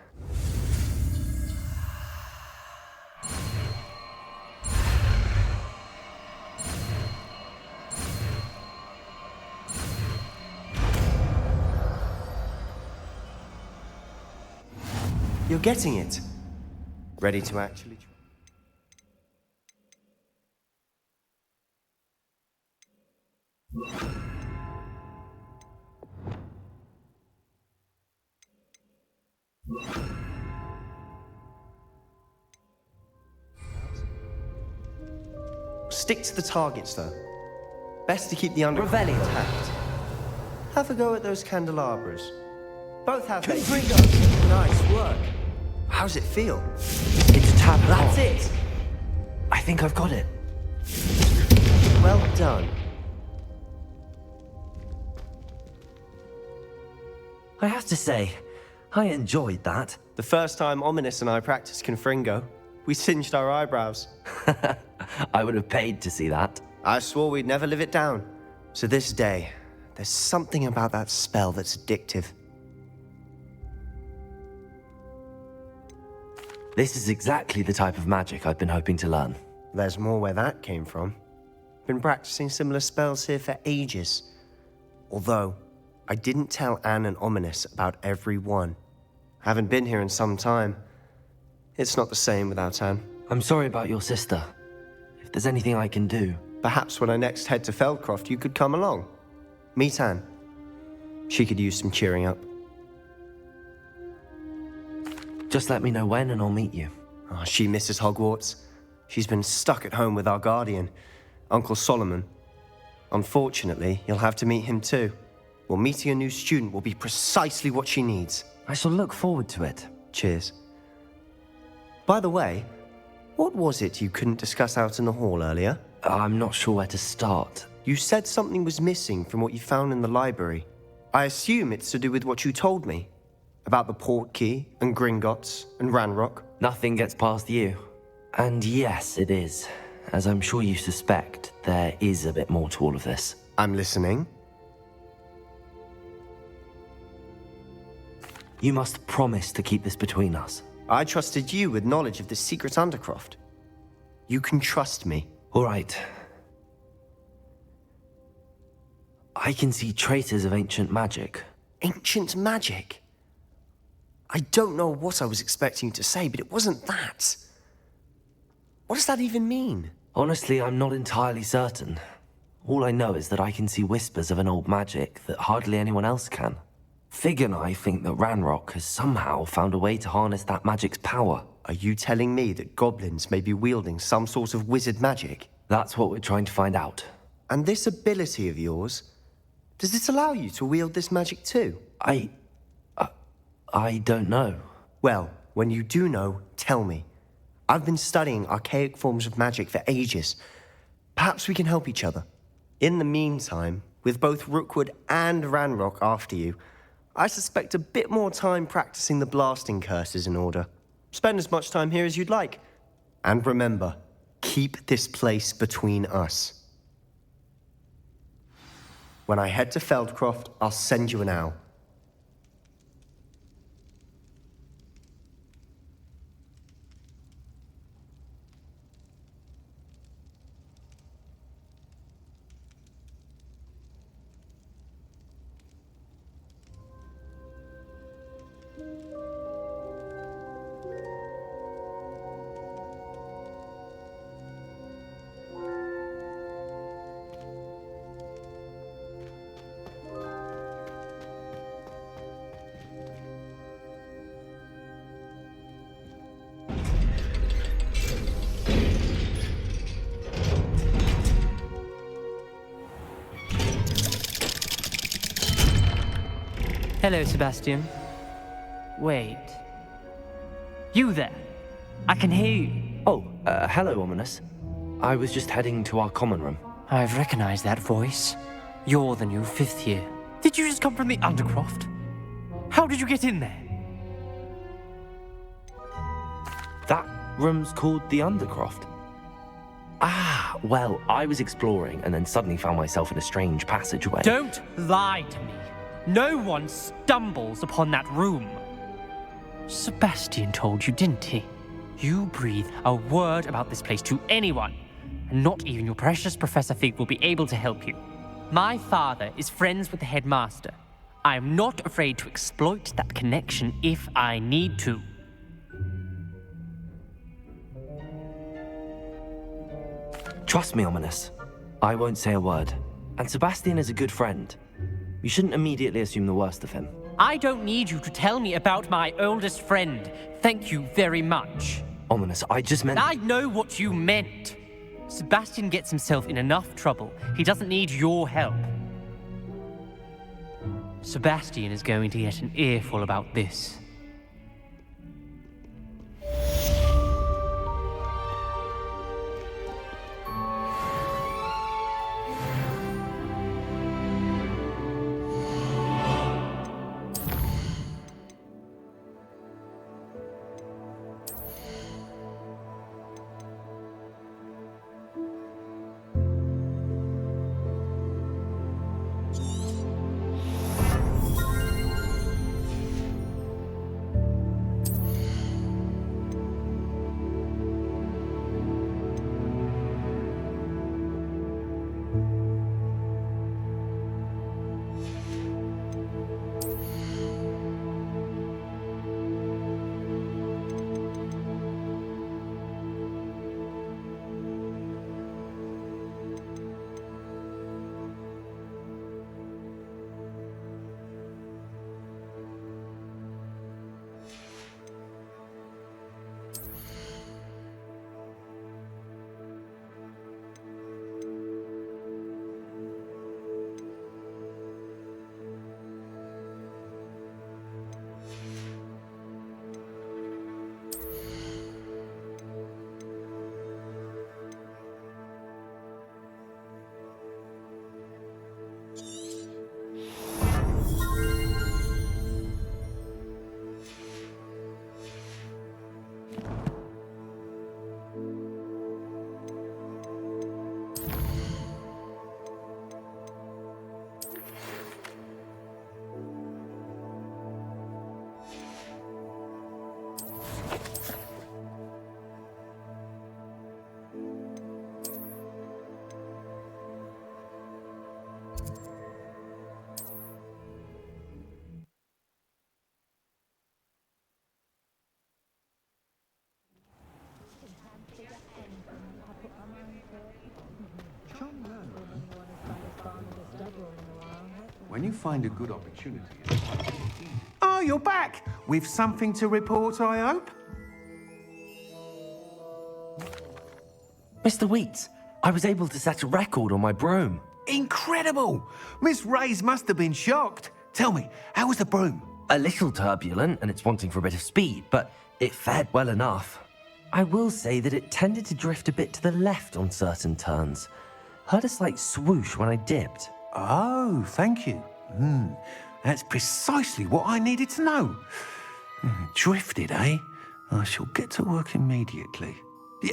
You're getting it. Ready to actually try? Stick to the targets, though. Best to keep the Undercroft intact. Have a go at those candelabras. Both have Nice work. How's it feel? It's a tab. That's it. I think I've got it. Well done. I have to say, I enjoyed that. The first time Ominous and I practiced Confringo, we singed our eyebrows. I would have paid to see that. I swore we'd never live it down. So this day, there's something about that spell that's addictive. This is exactly the type of magic I've been hoping to learn. There's more where that came from. Been practicing similar spells here for ages. Although, I didn't tell Anne and Ominous about every one. Haven't been here in some time. It's not the same without Anne. I'm sorry about your sister. If there's anything I can do... Perhaps when I next head to Feldcroft, you could come along. Meet Anne. She could use some cheering up. Just let me know when and I'll meet you. Oh, she misses Hogwarts. She's been stuck at home with our guardian, Uncle Solomon. Unfortunately, you'll have to meet him too. Well, meeting a new student will be precisely what she needs. I shall look forward to it. Cheers. By the way, what was it you couldn't discuss out in the hall earlier? I'm not sure where to start. You said something was missing from what you found in the library. I assume it's to do with what you told me. About the Portkey, and Gringotts, and Ranrock. Nothing gets past you. And yes, it is. As I'm sure you suspect, there is a bit more to all of this. I'm listening. You must promise to keep this between us. I trusted you with knowledge of the secret Undercroft. You can trust me. All right. I can see traces of ancient magic. Ancient magic? I don't know what I was expecting you to say, but it wasn't that. What does that even mean? Honestly, I'm not entirely certain. All I know is that I can see whispers of an old magic that hardly anyone else can. Fig and I think that Ranrock has somehow found a way to harness that magic's power. Are you telling me that goblins may be wielding some sort of wizard magic? That's what we're trying to find out. And this ability of yours, does it allow you to wield this magic too? I don't know. Well, when you do know, tell me. I've been studying archaic forms of magic for ages. Perhaps we can help each other. In the meantime, with both Rookwood and Ranrock after you, I suspect a bit more time practicing the blasting curse is in order. Spend as much time here as you'd like. And remember, keep this place between us. When I head to Feldcroft, I'll send you an owl. Hello, Sebastian. Wait. You there? I can hear you. Oh, hello, Ominous. I was just heading to our common room. I've recognized that voice. You're the new 5th year. Did you just come from the Undercroft? How did you get in there? That room's called the Undercroft. Ah, well, I was exploring and then suddenly found myself in a strange passageway. Don't lie to me. No one stumbles upon that room. Sebastian told you, didn't he? You breathe a word about this place to anyone, and not even your precious Professor Fig will be able to help you. My father is friends with the headmaster. I am not afraid to exploit that connection if I need to. Trust me, Ominous. I won't say a word. And Sebastian is a good friend. You shouldn't immediately assume the worst of him. I don't need you to tell me about my oldest friend. Thank you very much. Ominous, I just meant... I know what you meant. Sebastian gets himself in enough trouble. He doesn't need your help. Sebastian is going to get an earful about this. when you find a good opportunity... Oh, you're back! With something to report, I hope? Mr. Wheats, I was able to set a record on my broom. Incredible! Miss Reyes must have been shocked. Tell me, how was the broom? A little turbulent, and it's wanting for a bit of speed, but it fared well enough. I will say that it tended to drift a bit to the left on certain turns. Heard a slight swoosh when I dipped. Oh, thank you. That's precisely what I needed to know. Drifted, eh? I shall get to work immediately.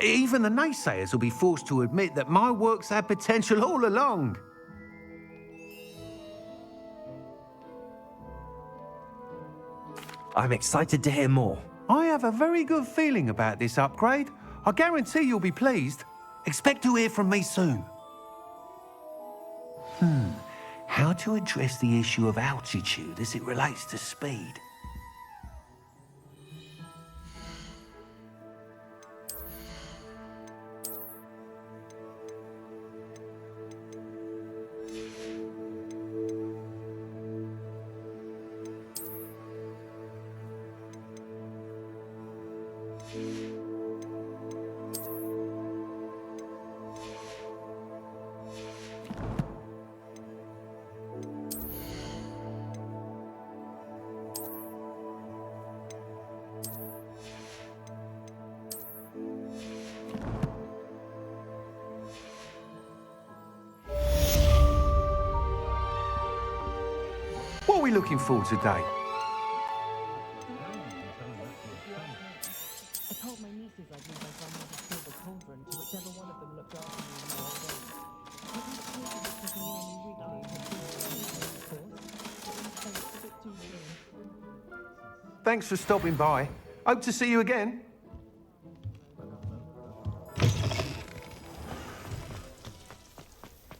Even the naysayers will be forced to admit that my work's had potential all along. I'm excited to hear more. I have a very good feeling about this upgrade. I guarantee you'll be pleased. Expect to hear from me soon. How to address the issue of altitude as it relates to speed? What are we looking for today? I told my nieces I'd leave my grandmother's silver cauldron to whichever one of them looked after me in my old age. I didn't feel like checking in on me weekly, of course. It's a bit too soon. Thanks for stopping by. Hope to see you again.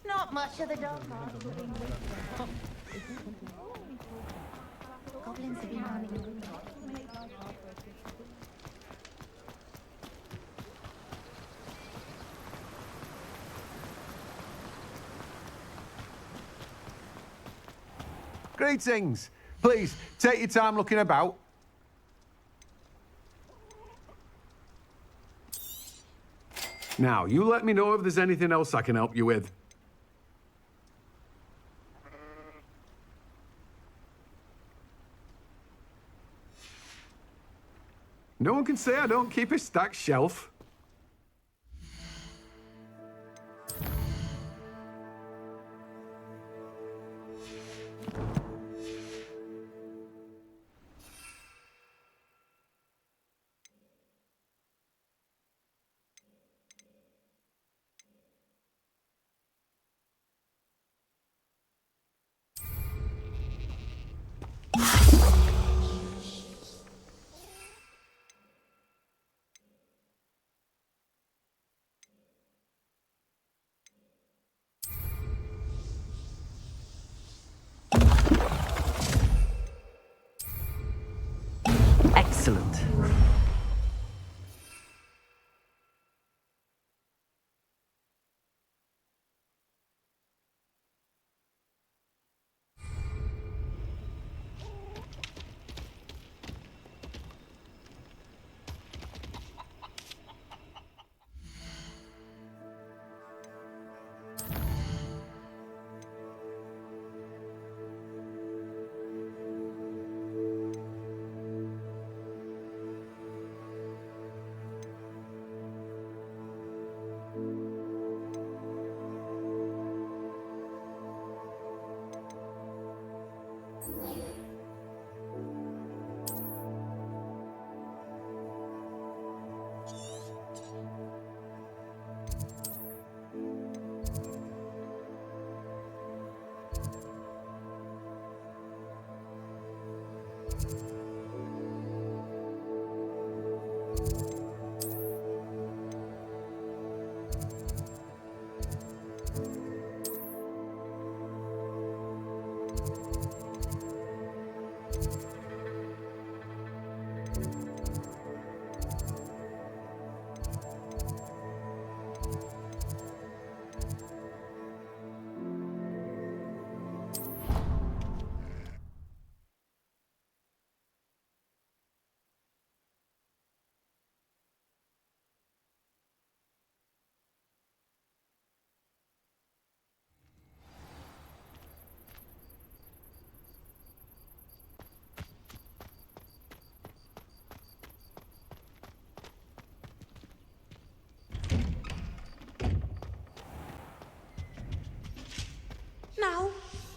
Not much of the dark arts. Goblins have been running. Greetings. Please, take your time looking about. Now, you let me know if there's anything else I can help you with. No one can say I don't keep a stacked shelf.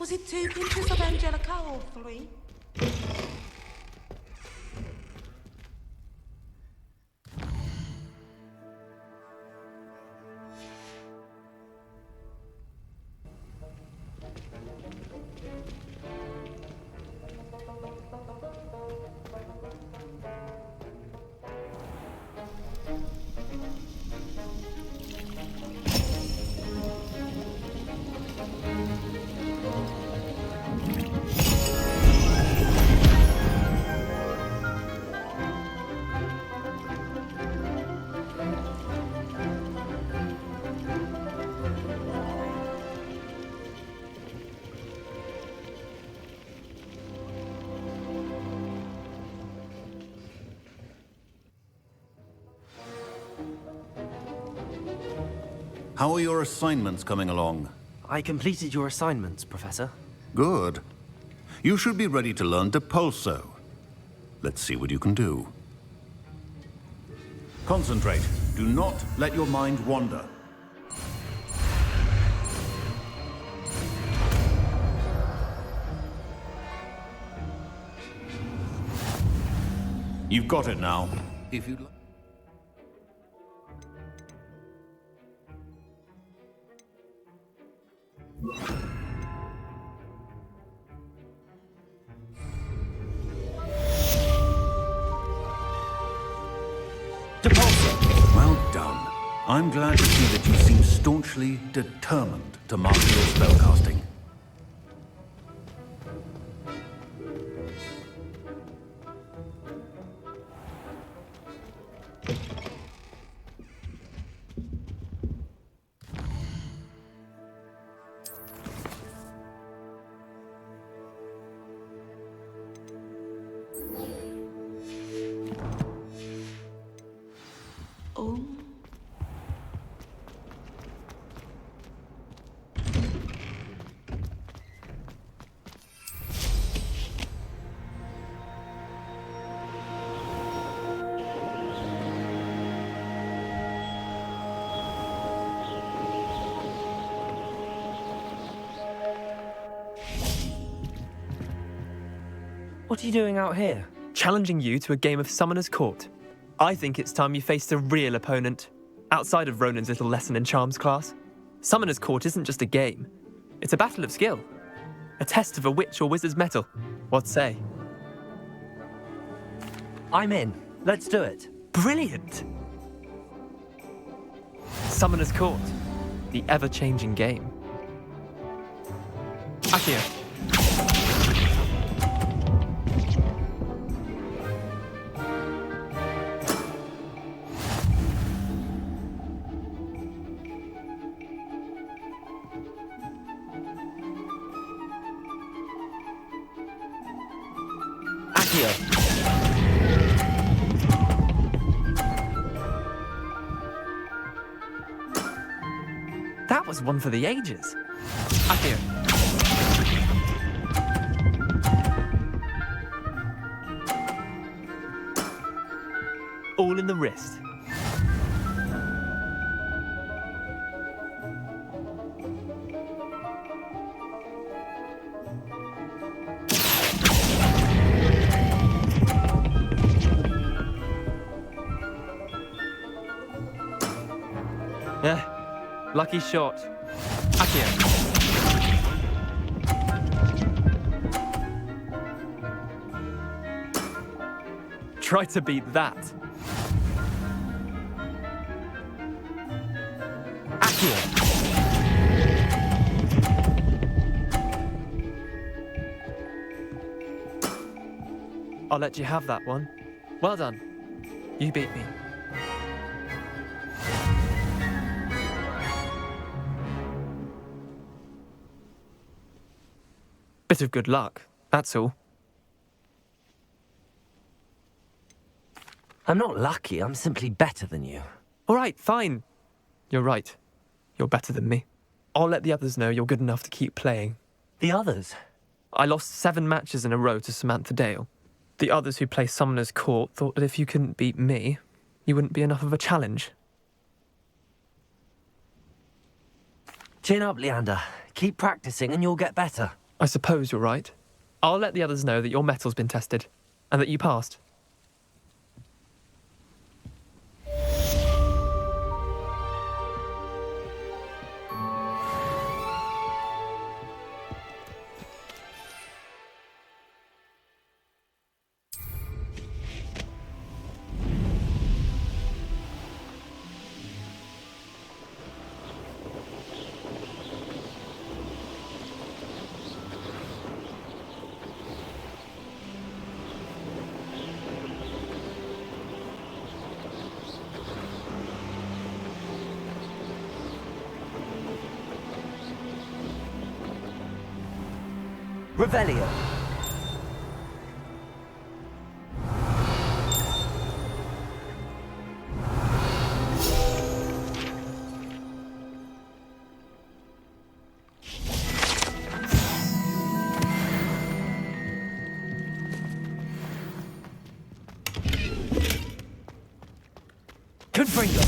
Was it 2 pinches of Angelica or 3? How are your assignments coming along? I completed your assignments, Professor. Good. You should be ready to learn Depulso. Let's see what you can do. Concentrate. Do not let your mind wander. You've got it now. If you'd like. Well done. I'm glad to see that you seem staunchly determined to master your spellcasting. What are you doing out here? Challenging you to a game of Summoner's Court. I think it's time you faced a real opponent, outside of Ronan's little lesson in charms class. Summoner's Court isn't just a game. It's a battle of skill. A test of a witch or wizard's mettle. What say? I'm in. Let's do it. Brilliant! Summoner's Court. The ever-changing game. Akio. That was one for the ages. Akio. All in the wrist. Lucky shot. Akio. Try to beat that. Akio. I'll let you have that one. Well done. You beat me. Bit of good luck, that's all. I'm not lucky, I'm simply better than you. All right, fine. You're right. You're better than me. I'll let the others know you're good enough to keep playing. The others? I lost 7 matches in a row to Samantha Dale. The others who play Summoner's Court thought that if you couldn't beat me, you wouldn't be enough of a challenge. Chin up, Leander. Keep practicing and you'll get better. I suppose you're right. I'll let the others know that your metal's been tested, and that you passed. Revelio. Confringo.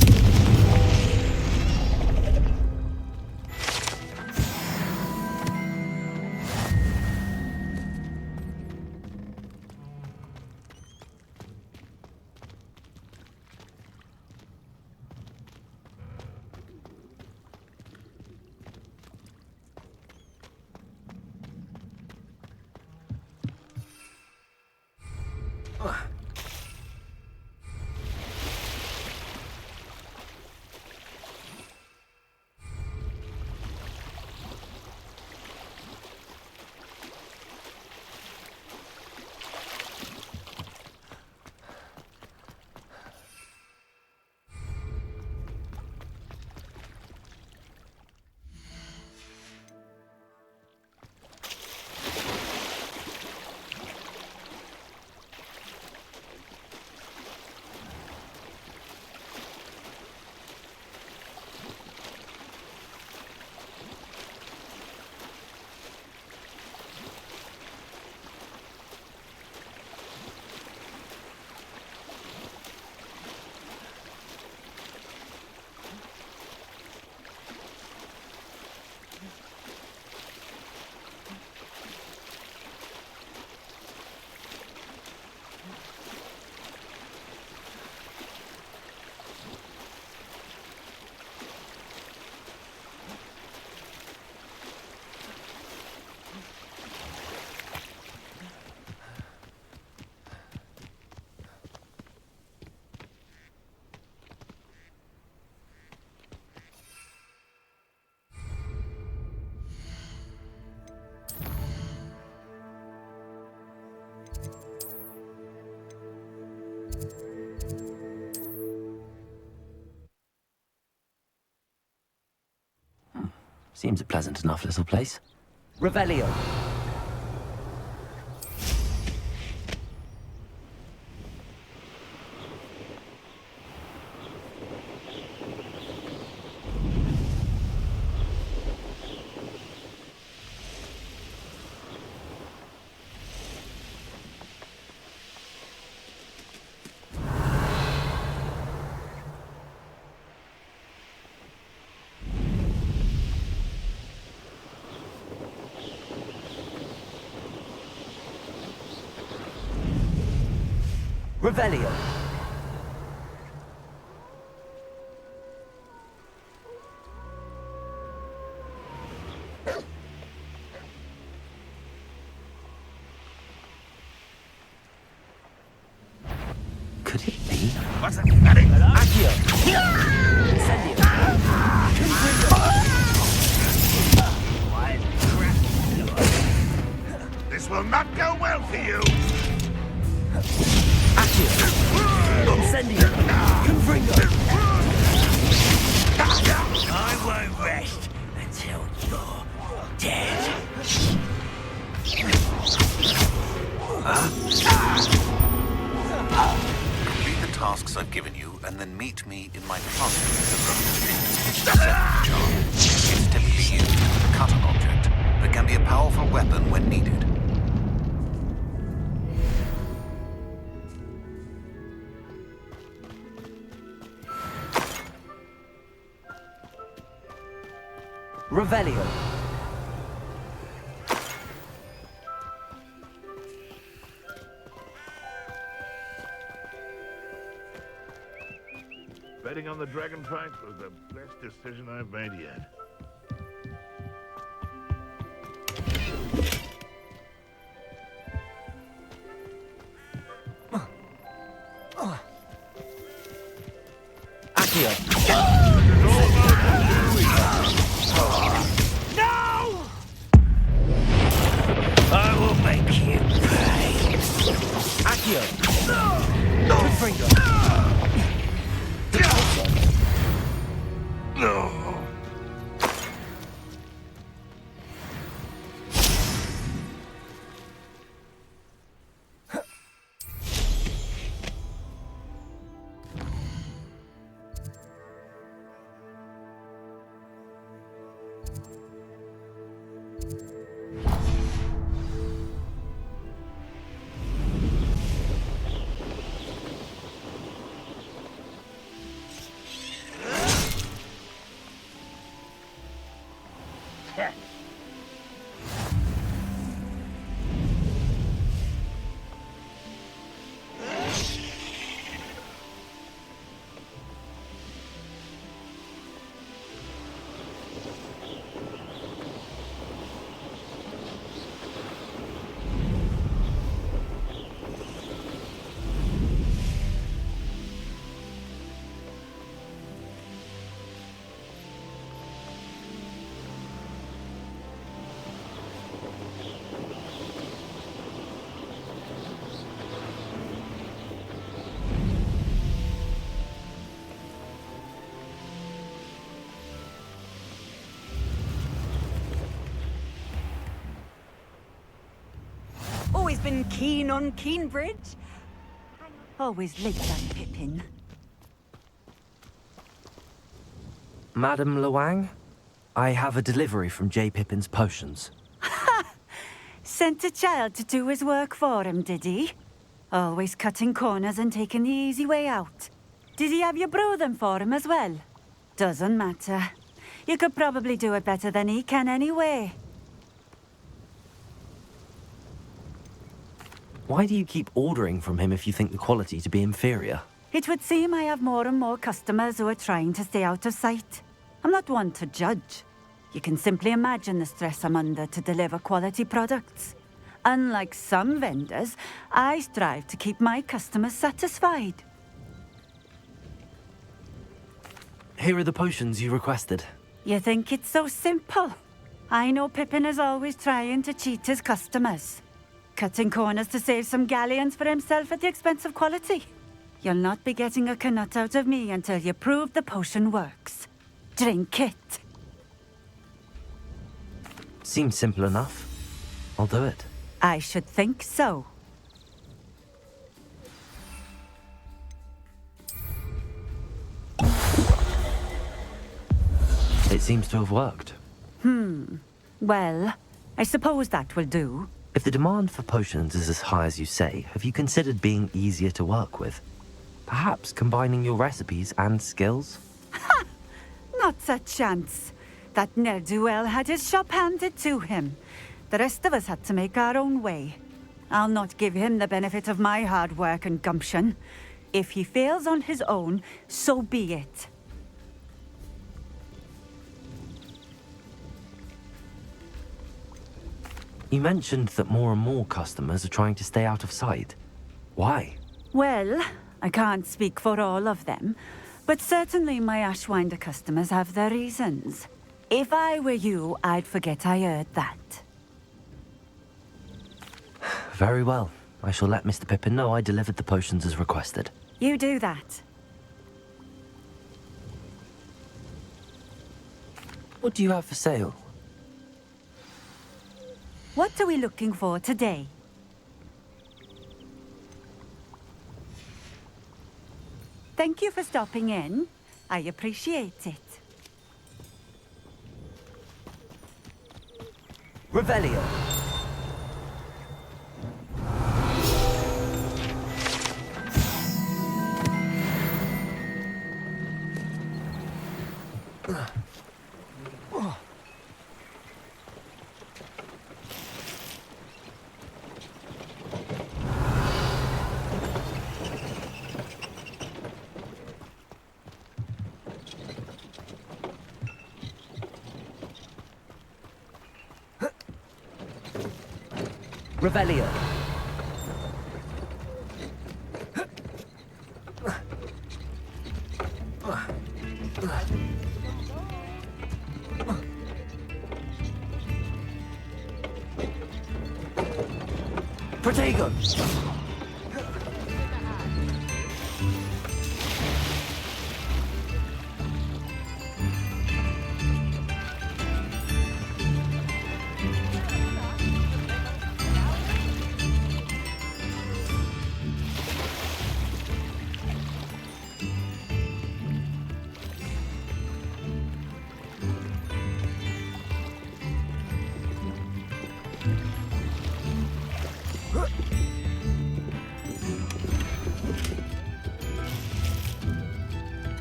Seems a pleasant enough little place. Revelio. Revelio. Could it be? What's that? Accio. Incendio. This will not go well for you. Incendio. Confringo. I won't rest until you're dead. Complete the tasks I've given you, and then meet me in my closet with the second charm. It's typically used to cut an object, but can be a powerful weapon when needed. Revelio. Betting on the dragon fight was the best decision I've made yet. No! I will make you pay. Accio! Good finger! No. Always been keen on Keenbridge. Always late that Pippin. Madam Luang, I have a delivery from J. Pippin's Potions. Sent a child to do his work for him, did he? Always cutting corners and taking the easy way out. Did he have you brew them for him as well? Doesn't matter. You could probably do it better than he can anyway. Why do you keep ordering from him if you think the quality to be inferior? It would seem I have more and more customers who are trying to stay out of sight. I'm not one to judge. You can simply imagine the stress I'm under to deliver quality products. Unlike some vendors, I strive to keep my customers satisfied. Here are the potions you requested. You think it's so simple? I know Pippin is always trying to cheat his customers. Cutting corners to save some galleons for himself at the expense of quality. You'll not be getting a canut out of me until you prove the potion works. Drink it. Seems simple enough. I'll do it. I should think so. It seems to have worked. Well, I suppose that will do. If the demand for potions is as high as you say, have you considered being easier to work with? Perhaps combining your recipes and skills? Not a chance. That ne'er-do-well had his shop handed to him. The rest of us had to make our own way. I'll not give him the benefit of my hard work and gumption. If he fails on his own, so be it. You mentioned that more and more customers are trying to stay out of sight. Why? Well, I can't speak for all of them, but certainly my Ashwinder customers have their reasons. If I were you, I'd forget I heard that. Very well. I shall let Mr. Pippin know I delivered the potions as requested. You do that. What do you have for sale? What are we looking for today? Thank you for stopping in. I appreciate it. Revelio. Revelio. Protego.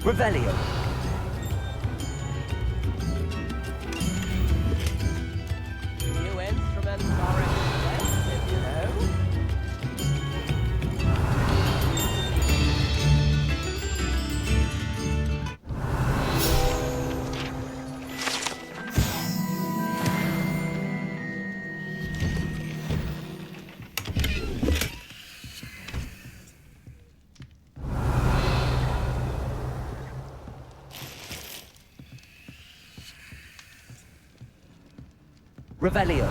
Revelio. New instruments are expensive, you know. Revelio.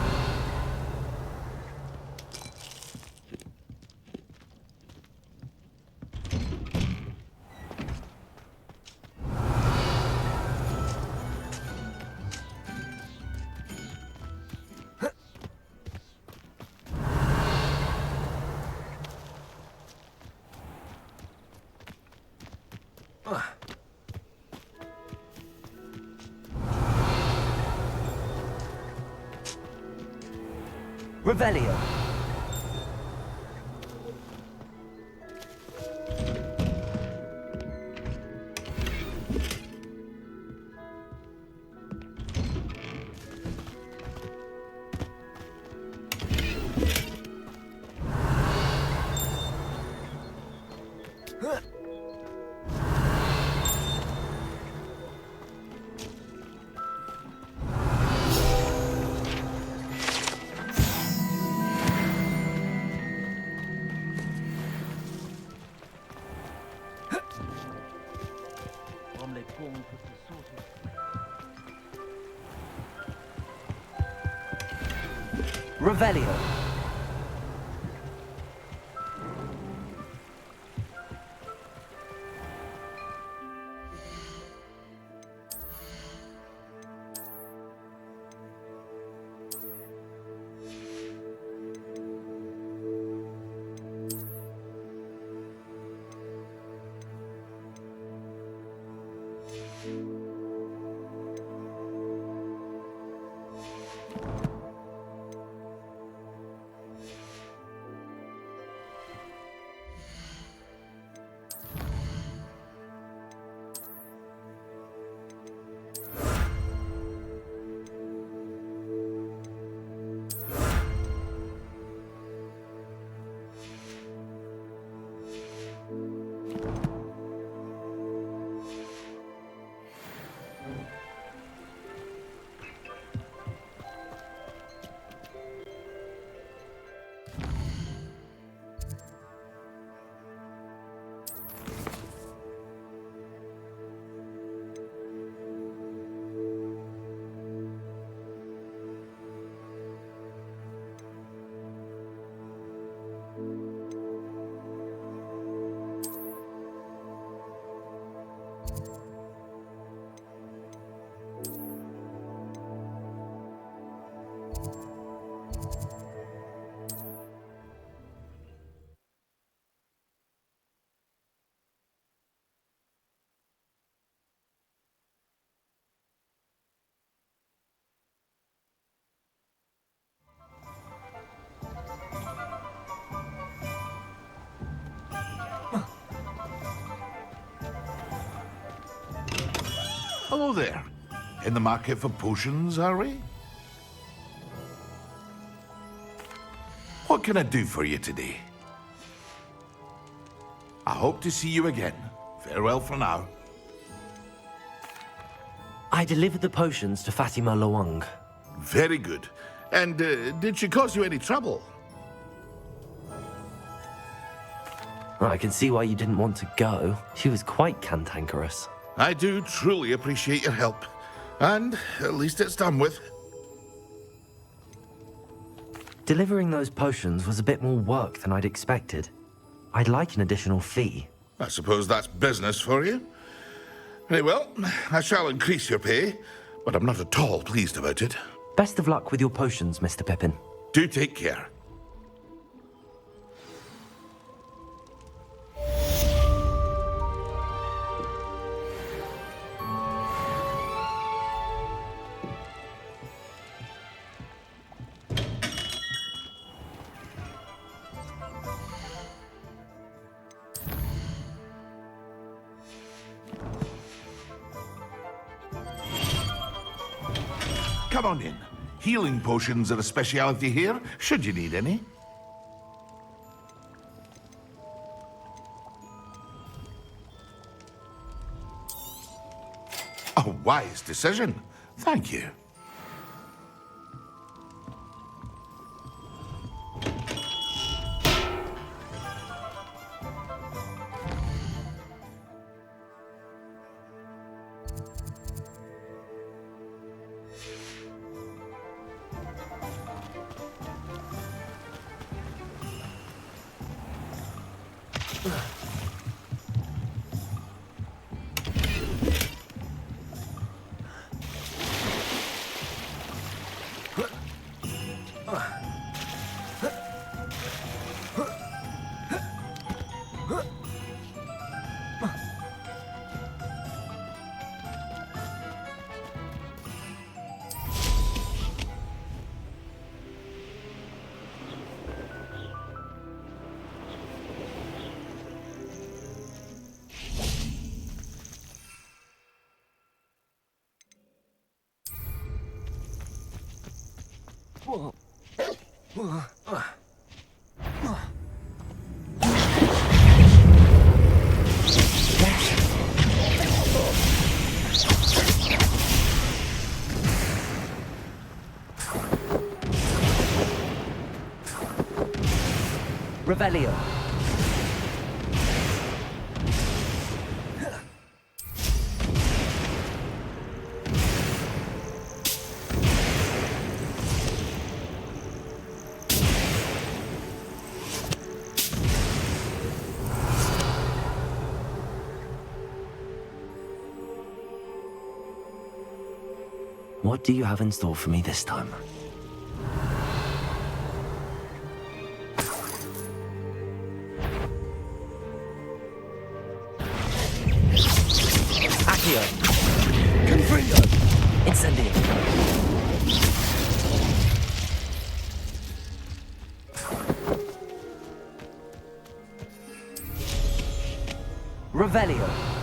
Revelio. Revelio. Hello there. In the market for potions, are we? What can I do for you today? I hope to see you again. Farewell for now. I delivered the potions to Fatima Lawang. Very good. And did she cause you any trouble? Well, I can see why you didn't want to go. She was quite cantankerous. I do truly appreciate your help. And at least it's done with. Delivering those potions was a bit more work than I'd expected. I'd like an additional fee. I suppose that's business for you. Very well, I shall increase your pay, but I'm not at all pleased about it. Best of luck with your potions, Mr. Pippin. Do take care. Come on in. Healing potions are a speciality here, should you need any. A wise decision. Thank you. Revelio. What do you have in store for me this time? Accio. Confringo. Incendio. Revelio.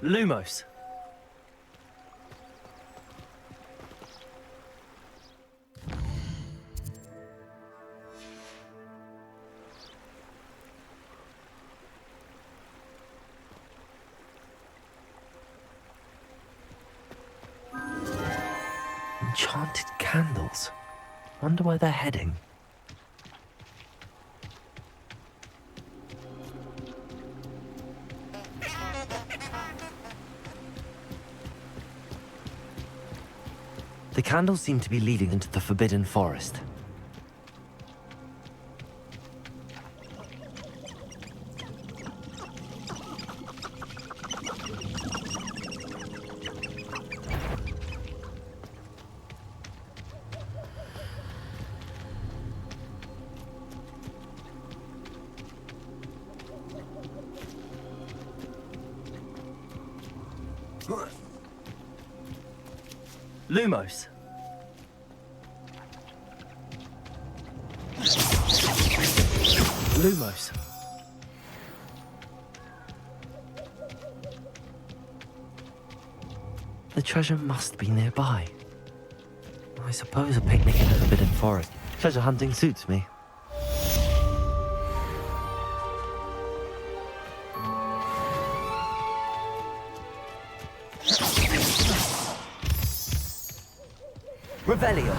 Lumos. Enchanted candles. Wonder where they're heading. The candles seem to be leading into the Forbidden Forest. Lumos. Lumos. The treasure must be nearby. I suppose a picnic in the Forbidden Forest. Treasure hunting suits me. Revelio.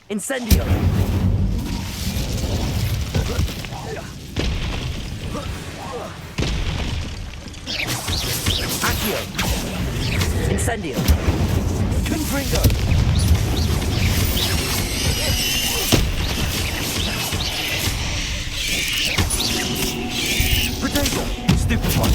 Incendio. Accio. Incendio. Confringo. Potato. Stupefy.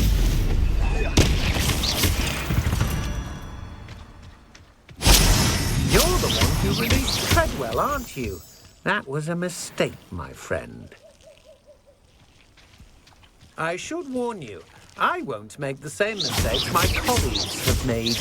You're the one who released Treadwell, aren't you? That was a mistake, my friend. I should warn you, I won't make the same mistake my colleagues have made.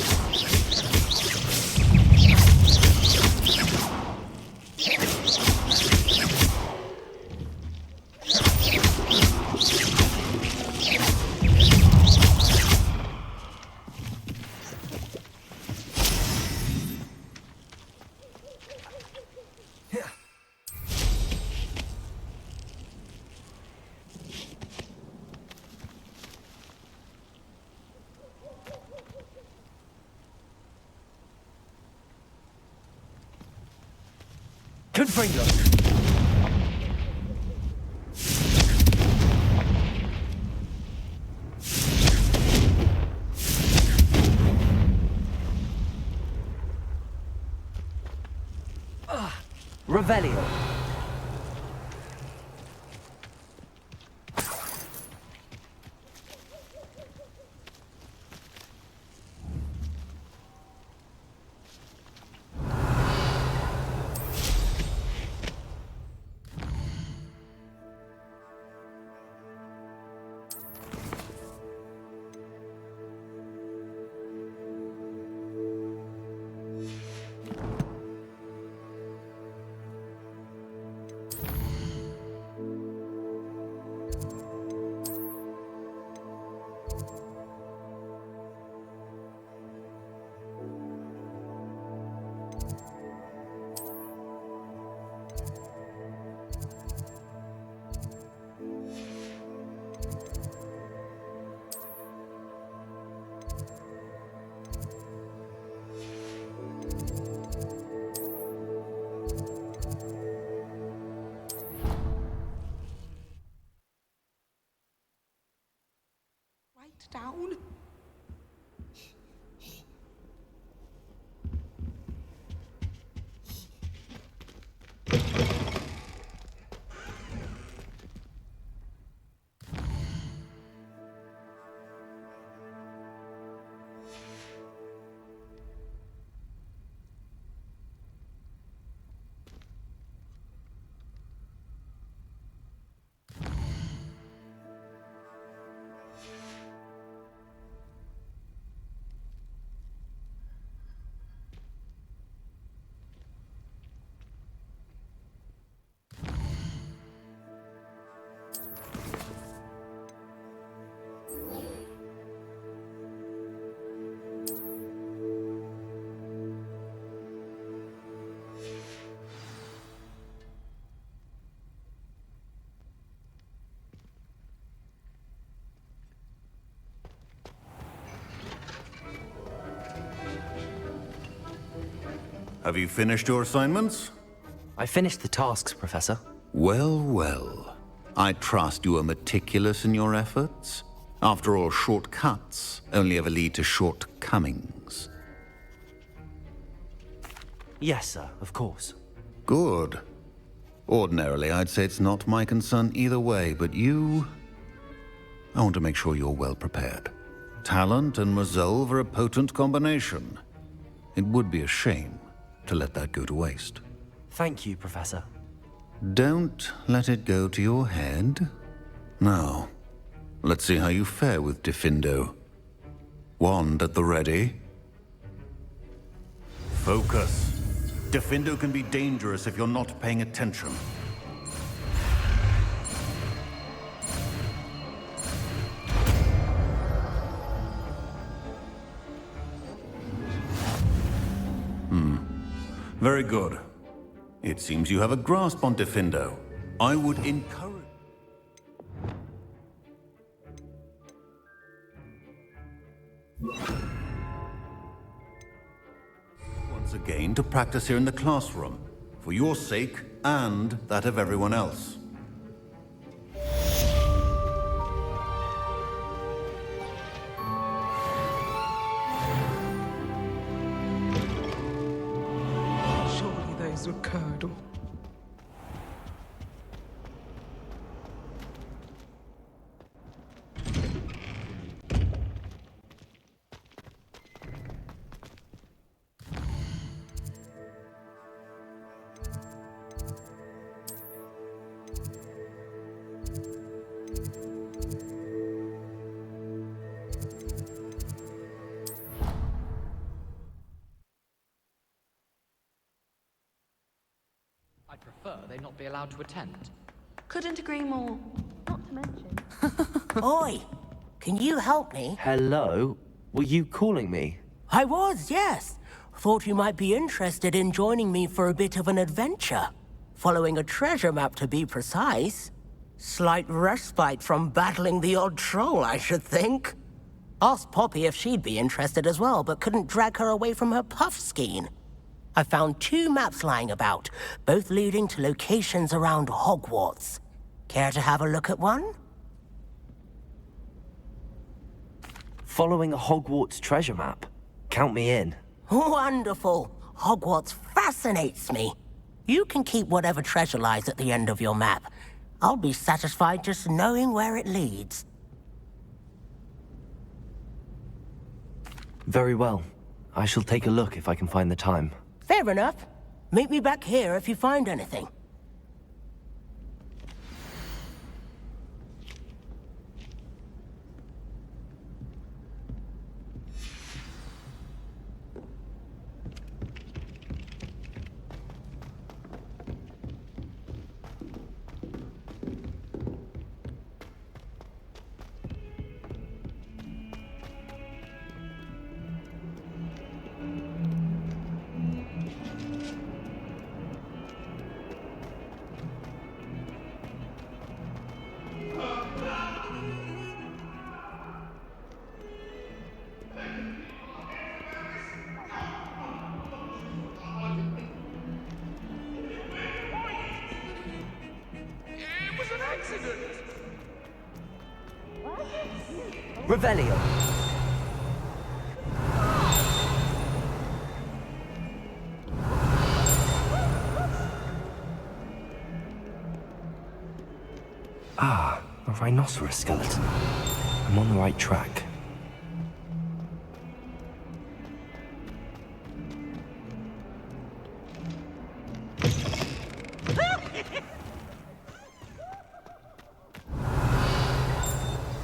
Confringo. Revelio. Down. Have you finished your assignments? I finished the tasks, Professor. Well, well. I trust you are meticulous in your efforts. After all, shortcuts only ever lead to shortcomings. Yes, sir, of course. Good. Ordinarily, I'd say it's not my concern either way, but you... I want to make sure you're well prepared. Talent and resolve are a potent combination. It would be a shame to let that go to waste. Thank you, Professor. Don't let it go to your head. Now, let's see how you fare with Diffindo. Wand at the ready. Focus. Diffindo can be dangerous if you're not paying attention. Very good. It seems you have a grasp on Diffindo. I would encourage... once again to practice here in the classroom, for your sake and that of everyone else. Surely those were curdle. I'd prefer they not be allowed to attend. Couldn't agree more. Not to mention. Oi, can you help me? Hello? Were you calling me? I was, yes. Thought you might be interested in joining me for a bit of an adventure. Following a treasure map, to be precise. Slight respite from battling the odd troll, I should think. Asked Poppy if she'd be interested as well, but couldn't drag her away from her puff skein. I found 2 maps lying about, both leading to locations around Hogwarts. Care to have a look at one? Following a Hogwarts treasure map? Count me in. Wonderful. Hogwarts fascinates me. You can keep whatever treasure lies at the end of your map. I'll be satisfied just knowing where it leads. Very well. I shall take a look if I can find the time. Fair enough. Meet me back here if you find anything. Revelio. Ah, a rhinoceros skeleton. I'm on the right track.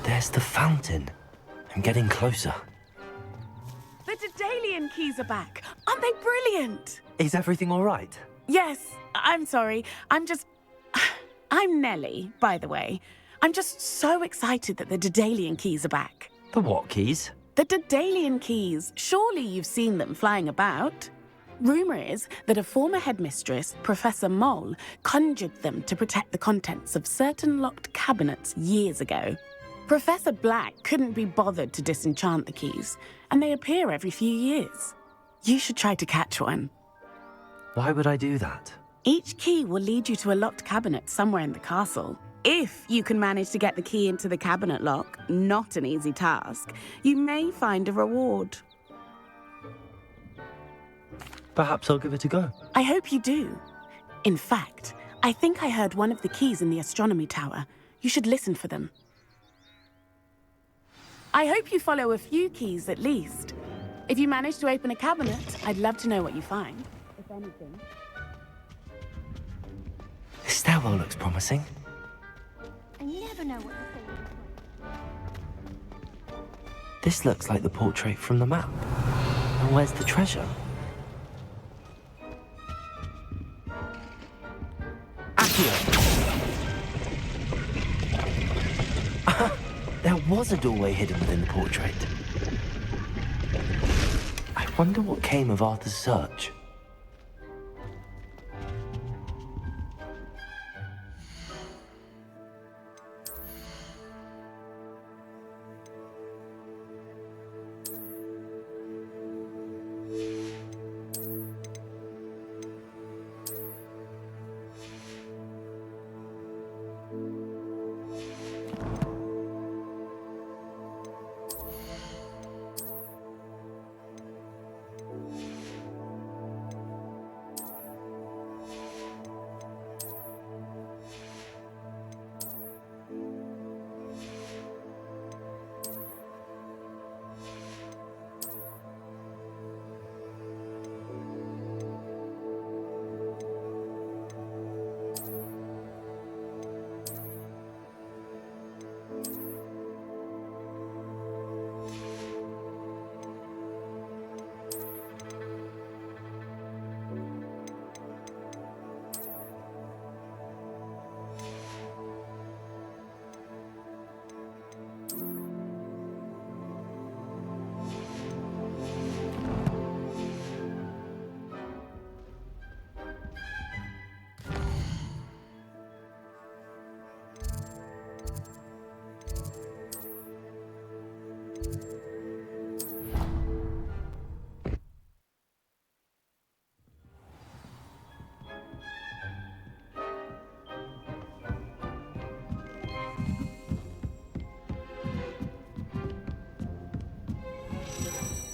There's the fountain. I'm getting closer. The Daedalian keys are back. Aren't they brilliant? Is everything all right? Yes, I'm sorry. I'm Nellie, by the way. I'm just so excited that the Daedalian keys are back. The what keys? The Daedalian keys. Surely you've seen them flying about. Rumour is that a former headmistress, Professor Moll, conjured them to protect the contents of certain locked cabinets years ago. Professor Black couldn't be bothered to disenchant the keys, and they appear every few years. You should try to catch one. Why would I do that? Each key will lead you to a locked cabinet somewhere in the castle. If you can manage to get the key into the cabinet lock, not an easy task, you may find a reward. Perhaps I'll give it a go. I hope you do. In fact, I think I heard one of the keys in the astronomy tower. You should listen for them. I hope you follow a few keys at least. If you manage to open a cabinet, I'd love to know what you find, if anything. This stairwell looks promising. I never know what to say. This looks like the portrait from the map. And where's the treasure? There was a doorway hidden within the portrait. I wonder what came of Arthur's search.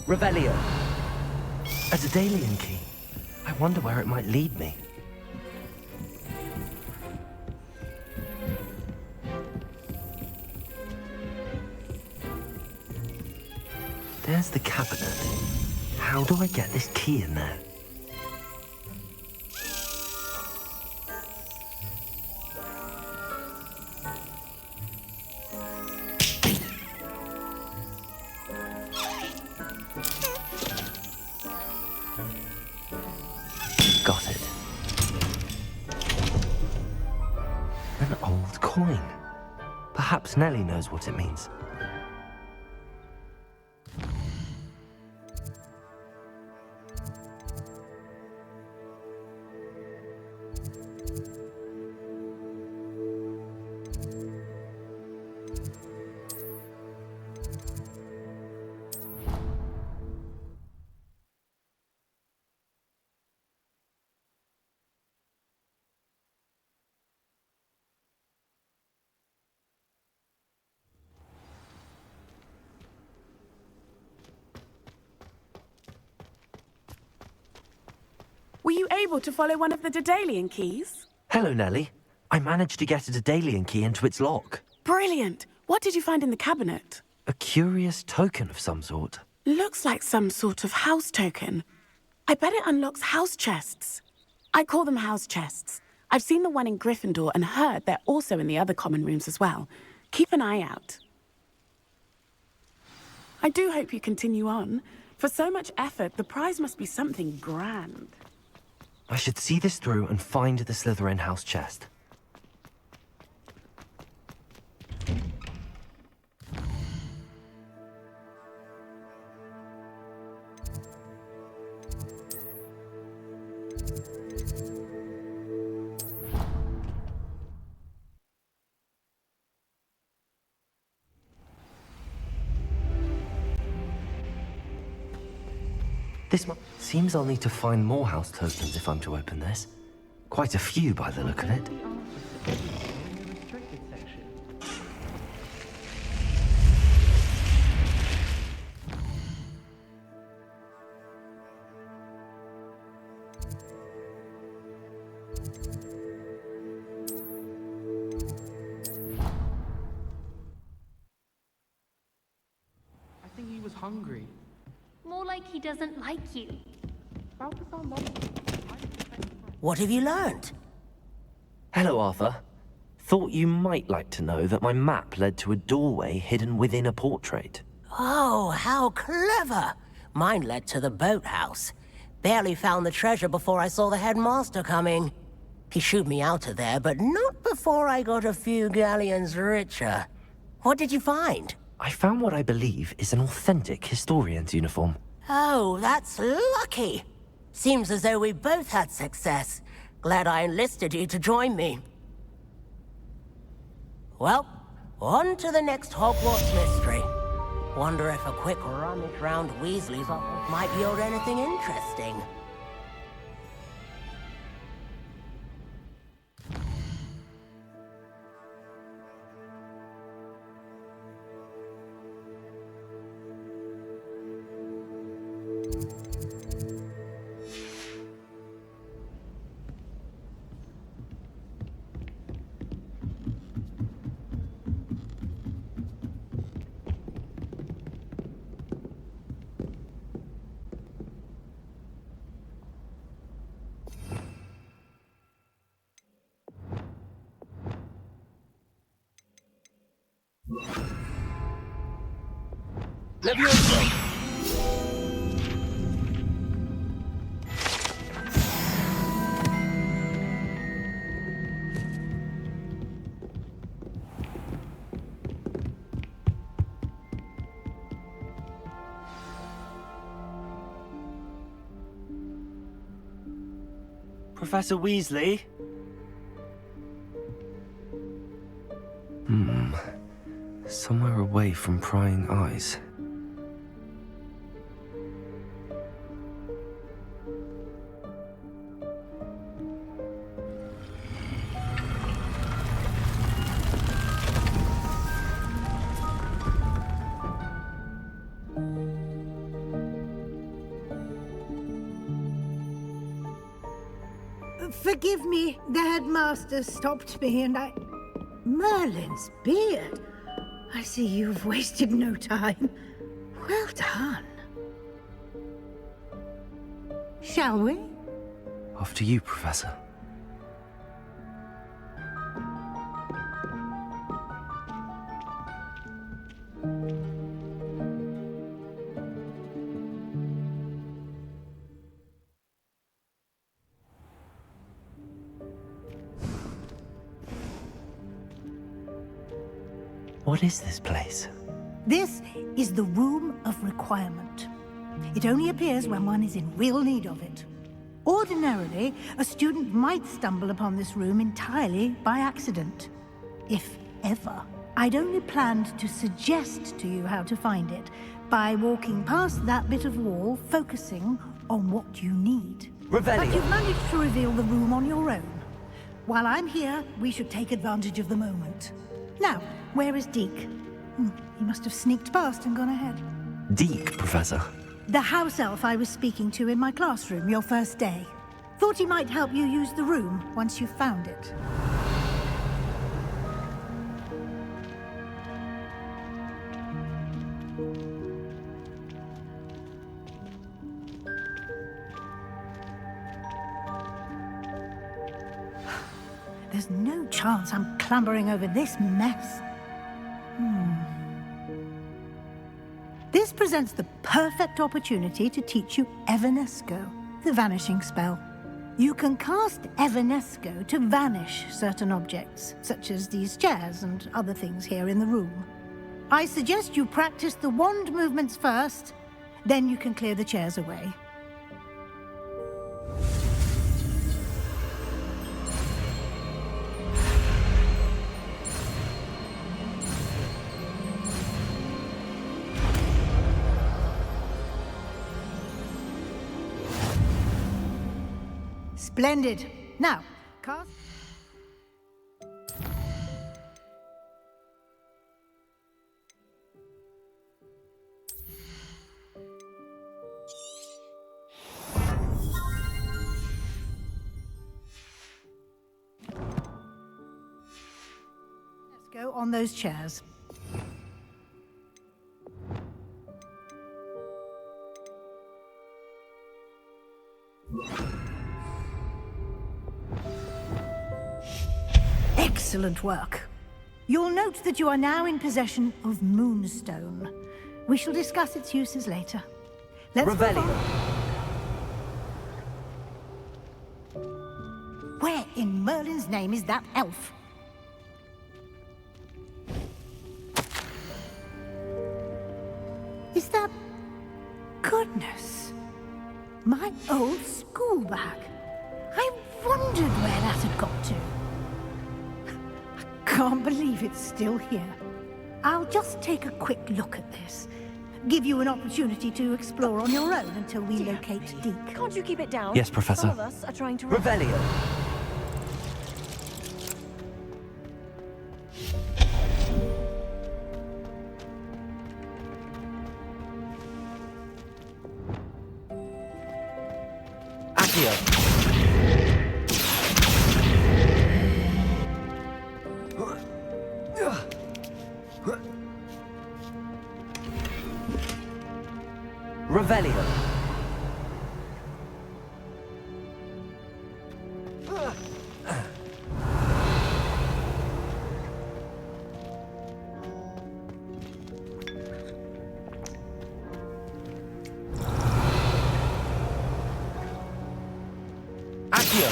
Revelio. A Daedalian key. I wonder where it might lead me. There's the cabinet. How do I get this key in there? Got it. An old coin. Perhaps Nellie knows what it means. Were you able to follow one of the Daedalian keys? Hello, Nellie. I managed to get a Daedalian key into its lock. Brilliant! What did you find in the cabinet? A curious token of some sort. Looks like some sort of house token. I bet it unlocks house chests. I call them house chests. I've seen the one in Gryffindor and heard they're also in the other common rooms as well. Keep an eye out. I do hope you continue on. For so much effort, the prize must be something grand. I should see this through and find the Slytherin house chest. Seems I'll need to find more house tokens if I'm to open this. Quite a few by the look of it. I think he was hungry. More like he doesn't like you. What have you learned? Hello, Arthur. Thought you might like to know that my map led to a doorway hidden within a portrait. Oh, how clever! Mine led to the boathouse. Barely found the treasure before I saw the headmaster coming. He shooed me out of there, but not before I got a few galleons richer. What did you find? I found what I believe is an authentic historian's uniform. Oh, that's lucky. Seems as though we both had success. Glad I enlisted you to join me. Well, on to the next Hogwarts mystery. Wonder if a quick rummage round Weasley's office might yield anything interesting. Levioso! Professor Weasley? Somewhere away from prying eyes. Forgive me, the headmaster stopped me and I... Merlin's beard. I see you've wasted no time. Well done. Shall we? Off to you, Professor. What is this place? This is the Room of Requirement. It only appears when one is in real need of it. Ordinarily, a student might stumble upon this room entirely by accident. If ever. I'd only planned to suggest to you how to find it by walking past that bit of wall, focusing on what you need. Revelio. But you've managed to reveal the room on your own. While I'm here, we should take advantage of the moment. Now, where is Deke? He must have sneaked past and gone ahead. Deke, Professor. The house elf I was speaking to in my classroom your first day. Thought he might help you use the room once you found it. There's no chance I'm clambering over this mess. This presents the perfect opportunity to teach you Evanesco, the vanishing spell. You can cast Evanesco to vanish certain objects, such as these chairs and other things here in the room. I suggest you practice the wand movements first, then you can clear the chairs away. Splendid. Now, cast... Let's go on those chairs. Excellent work. You'll note that you are now in possession of Moonstone. We shall discuss its uses later. Let's move on. Where in Merlin's name is that elf? Is that... Goodness. My old school bag. I wondered where that had got to. Can't believe it's still here. I'll just take a quick look at this. Give you an opportunity to explore on your own until we locate Deke. Can't you keep it down? Yes, Professor. Some of us are trying to... Revelio. Accio. Revelio. Accio.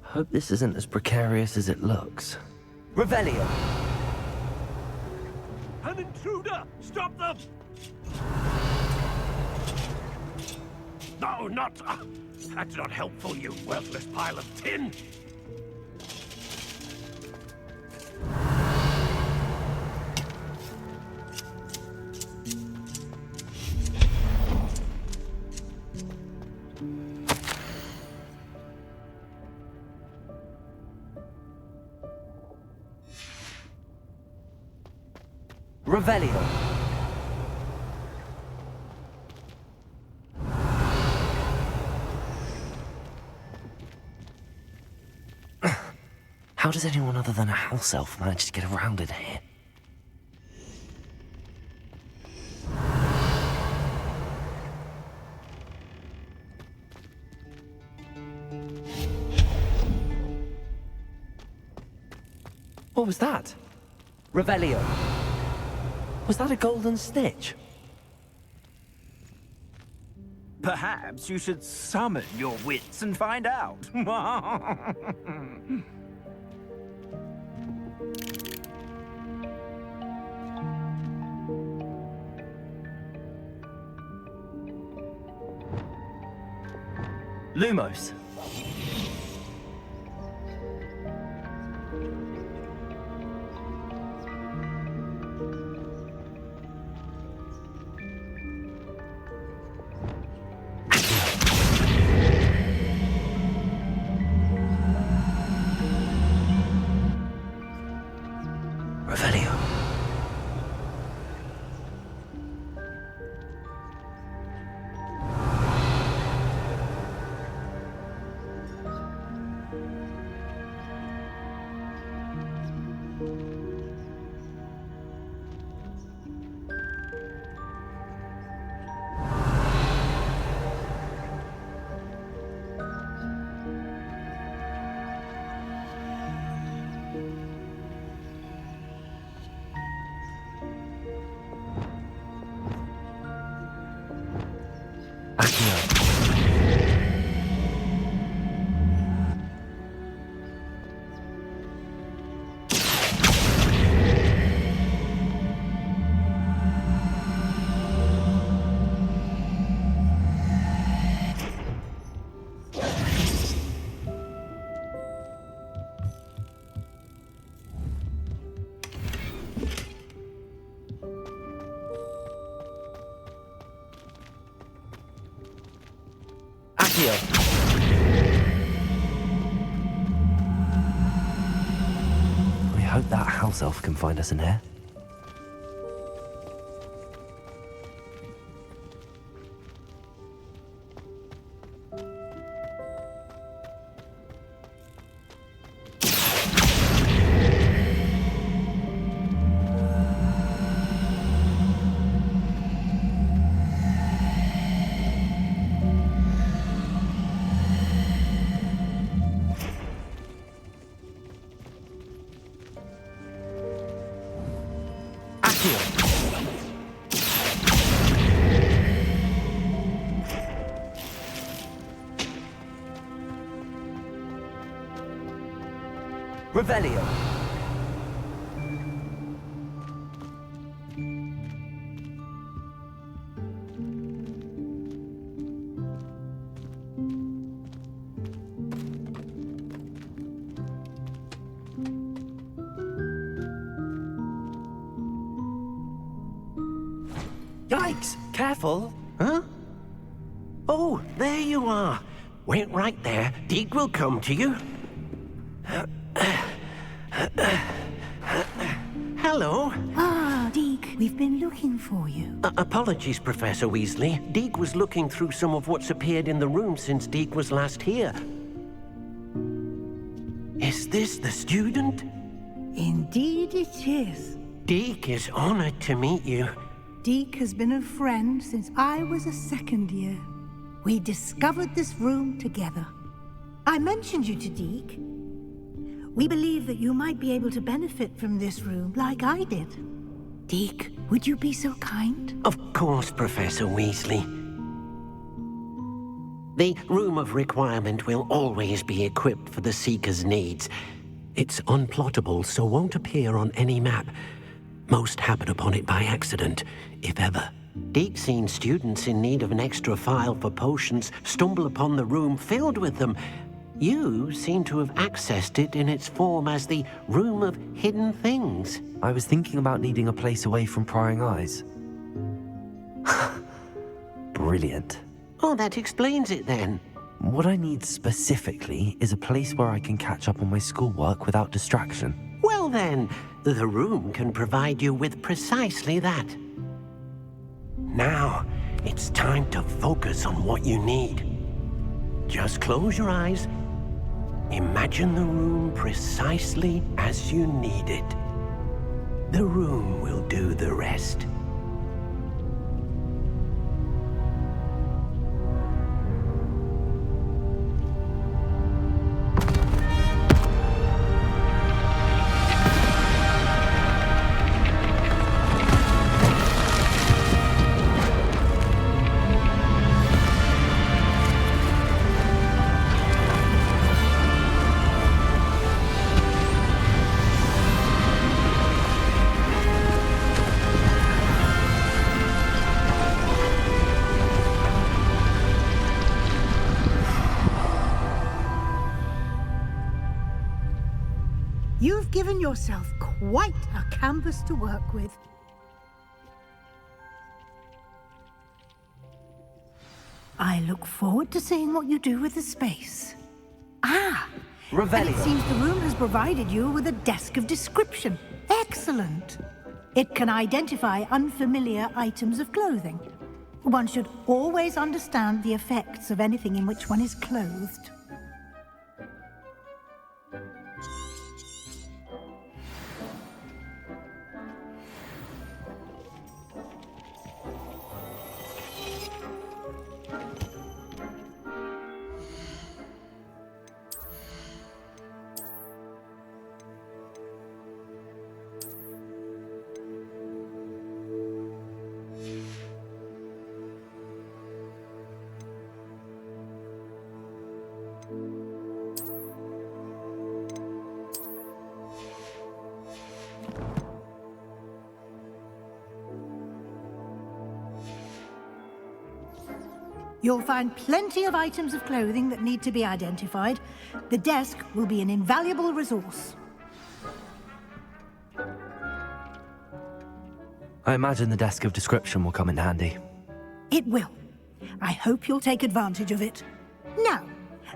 Hope this isn't as precarious as it looks. Revelio! An intruder! Stop them! No, not... that's not helpful, you worthless pile of tin! Revelio. How does anyone other than a house elf manage to get around in here? What was that? Revelio. Was that a golden snitch? Perhaps you should summon your wits and find out. Lumos. Revelio. Accio. I hope that house elf can find us in here. Revelio. Yikes! Careful! Huh? Oh, there you are. Wait right there. Deke will come to you. Hello. Ah, Deke, we've been looking for you. Apologies, Professor Weasley. Deke was looking through some of what's appeared in the room since Deke was last here. Is this the student? Indeed it is. Deke is honored to meet you. Deke has been a friend since I was a second year. We discovered this room together. I mentioned you to Deke. We believe that you might be able to benefit from this room like I did. Deke, would you be so kind? Of course, Professor Weasley. The Room of Requirement will always be equipped for the Seeker's needs. It's unplottable, so won't appear on any map. Most happen upon it by accident, if ever. Deke's seen students in need of an extra file for potions stumble upon the room filled with them. You seem to have accessed it in its form as the Room of Hidden Things. I was thinking about needing a place away from prying eyes. Brilliant. Oh, that explains it then. What I need specifically is a place where I can catch up on my schoolwork without distraction. Well then, the room can provide you with precisely that. Now, it's time to focus on what you need. Just close your eyes. Imagine the room precisely as you need it. The room will do the rest. You've given yourself quite a canvas to work with. I look forward to seeing what you do with the space. Ah! And it seems the room has provided you with a desk of description. Excellent! It can identify unfamiliar items of clothing. One should always understand the effects of anything in which one is clothed. You'll find plenty of items of clothing that need to be identified. The desk will be an invaluable resource. I imagine the desk of description will come in handy. It will. I hope you'll take advantage of it. Now,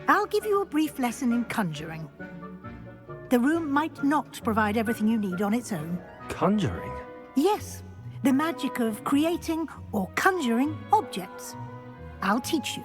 I'll give you a brief lesson in conjuring. The room might not provide everything you need on its own. Conjuring? Yes, the magic of creating or conjuring objects. I'll teach you.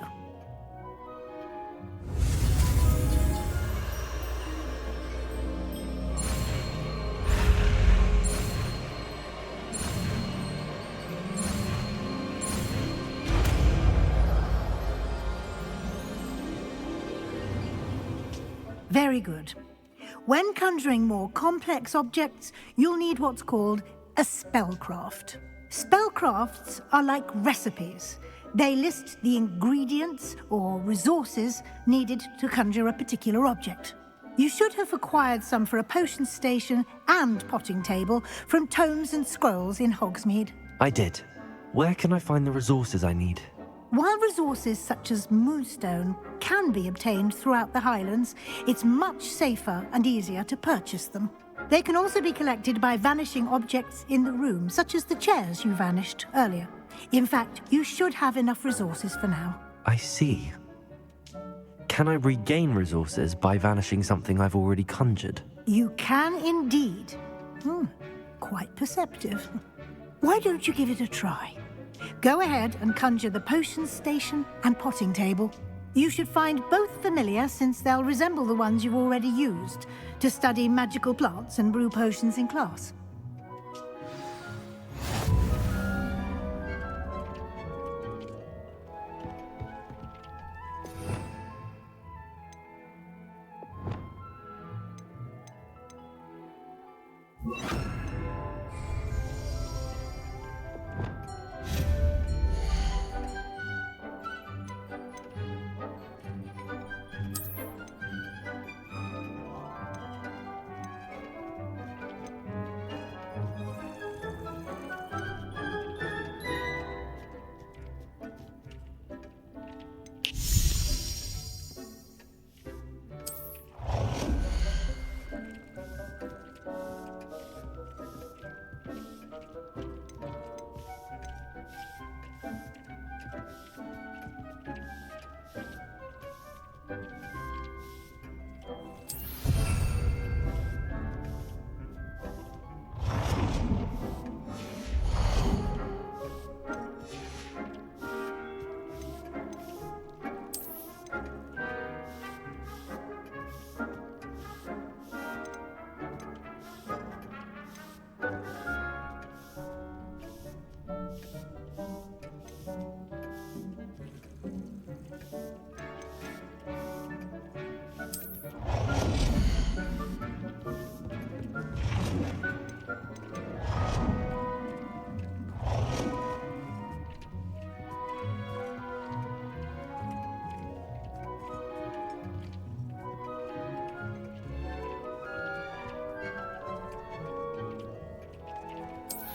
Very good. When conjuring more complex objects, you'll need what's called a spellcraft. Spellcrafts are like recipes. They list the ingredients or resources needed to conjure a particular object. You should have acquired some for a potion station and potting table from tomes and scrolls in Hogsmeade. I did. Where can I find the resources I need? While resources such as moonstone can be obtained throughout the Highlands, it's much safer and easier to purchase them. They can also be collected by vanishing objects in the room, such as the chairs you vanished earlier. In fact, you should have enough resources for now. I see. Can I regain resources by vanishing something I've already conjured? You can indeed. Quite perceptive. Why don't you give it a try? Go ahead and conjure the potion station and potting table. You should find both familiar, since they'll resemble the ones you've already used to study magical plants and brew potions in class.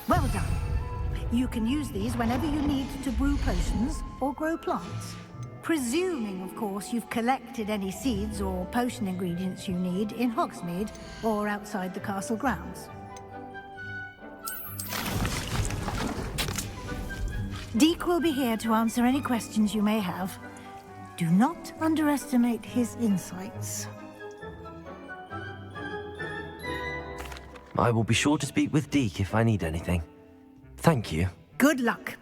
Well done. You can use these whenever you need to brew potions or grow plants. Presuming, of course, you've collected any seeds or potion ingredients you need in Hogsmeade or outside the castle grounds. Deke will be here to answer any questions you may have. Do not underestimate his insights. I will be sure to speak with Deke if I need anything. Thank you. Good luck.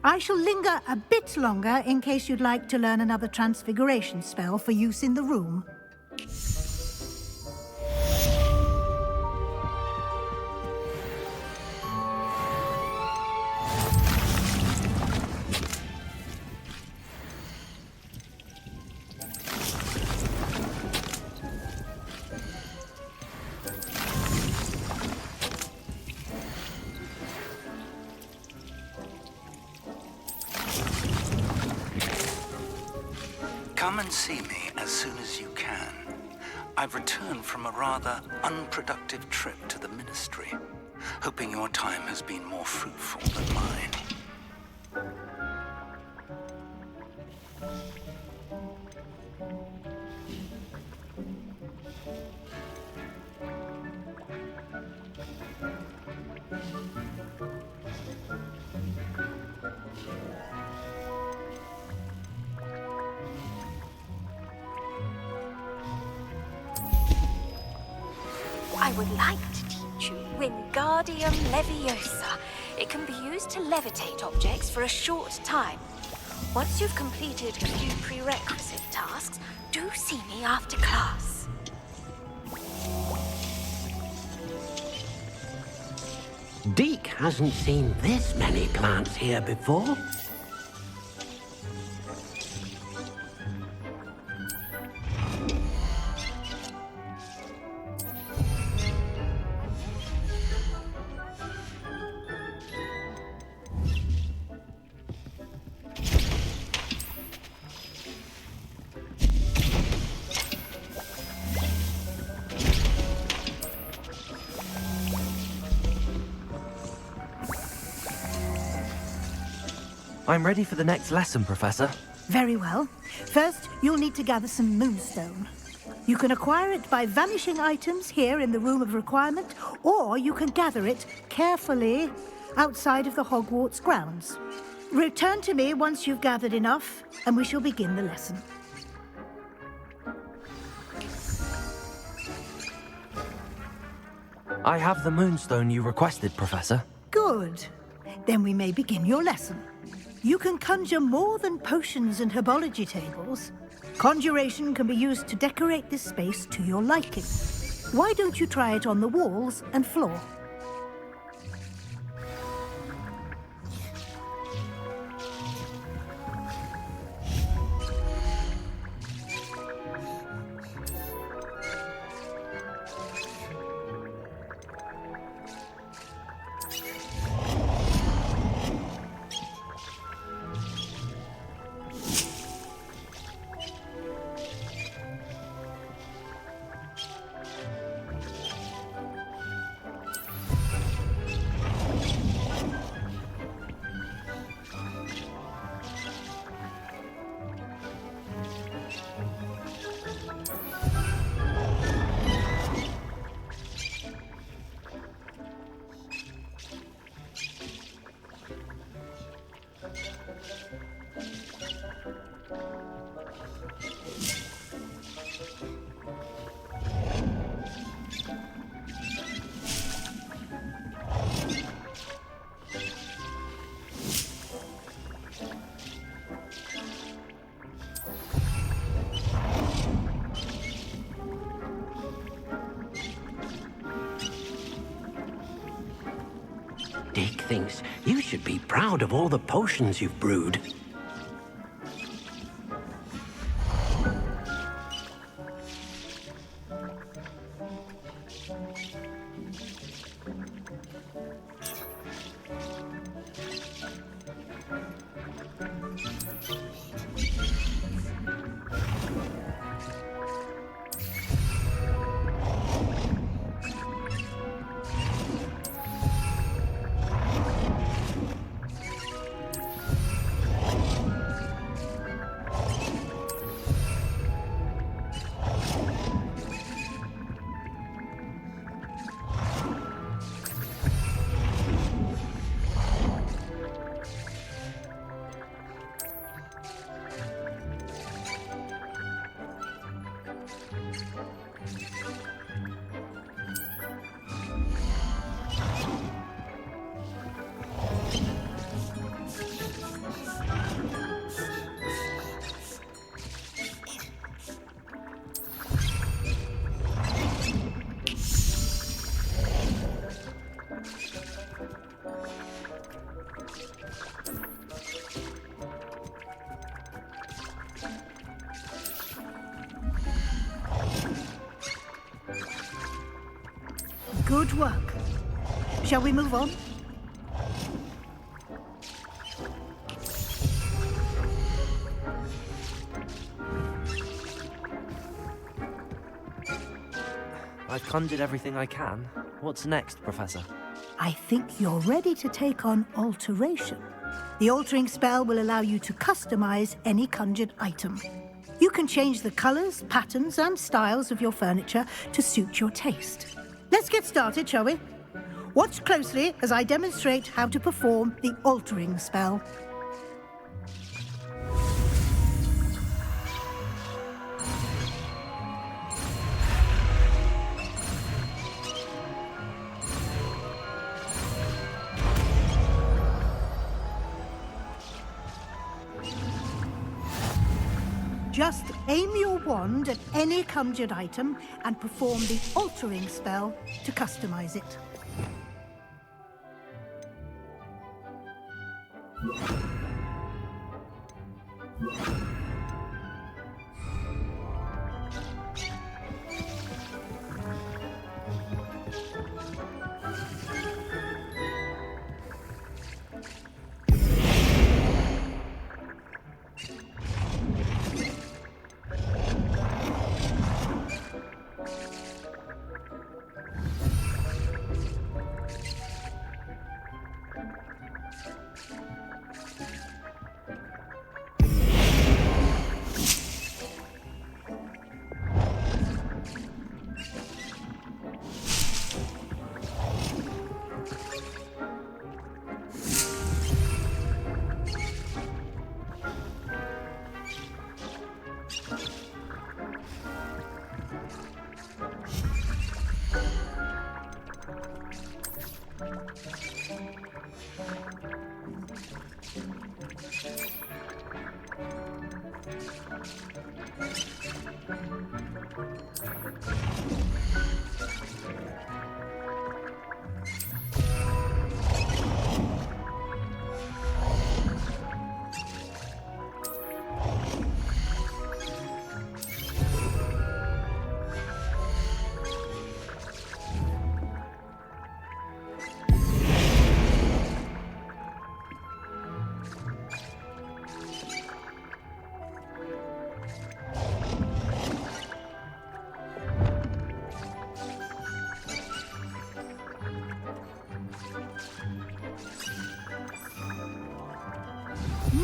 I shall linger a bit longer in case you'd like to learn another transfiguration spell for use in the room. Come and see me as soon as you can. I've returned from a rather unproductive trip to the Ministry, hoping your time has been more fruitful than mine. would like to teach you Wingardium Leviosa. It can be used to levitate objects for a short time. Once you've completed a few prerequisite tasks, do see me after class. Deke hasn't seen this many plants here before. I'm ready for the next lesson, Professor. Very well. First, you'll need to gather some moonstone. You can acquire it by vanishing items here in the Room of Requirement, or you can gather it carefully outside of the Hogwarts grounds. Return to me once you've gathered enough, and we shall begin the lesson. I have the moonstone you requested, Professor. Good. Then we may begin your lesson. You can conjure more than potions and herbology tables. Conjuration can be used to decorate this space to your liking. Why don't you try it on the walls and floor? Deke thinks you should be proud of all the potions you've brewed. Good work. Shall we move on? I've conjured everything I can. What's next, Professor? I think you're ready to take on alteration. The altering spell will allow you to customize any conjured item. You can change the colors, patterns, and styles of your furniture to suit your taste. Let's get started, shall we? Watch closely as I demonstrate how to perform the altering spell. Just aim your wand at any conjured item and perform the altering spell to customize it.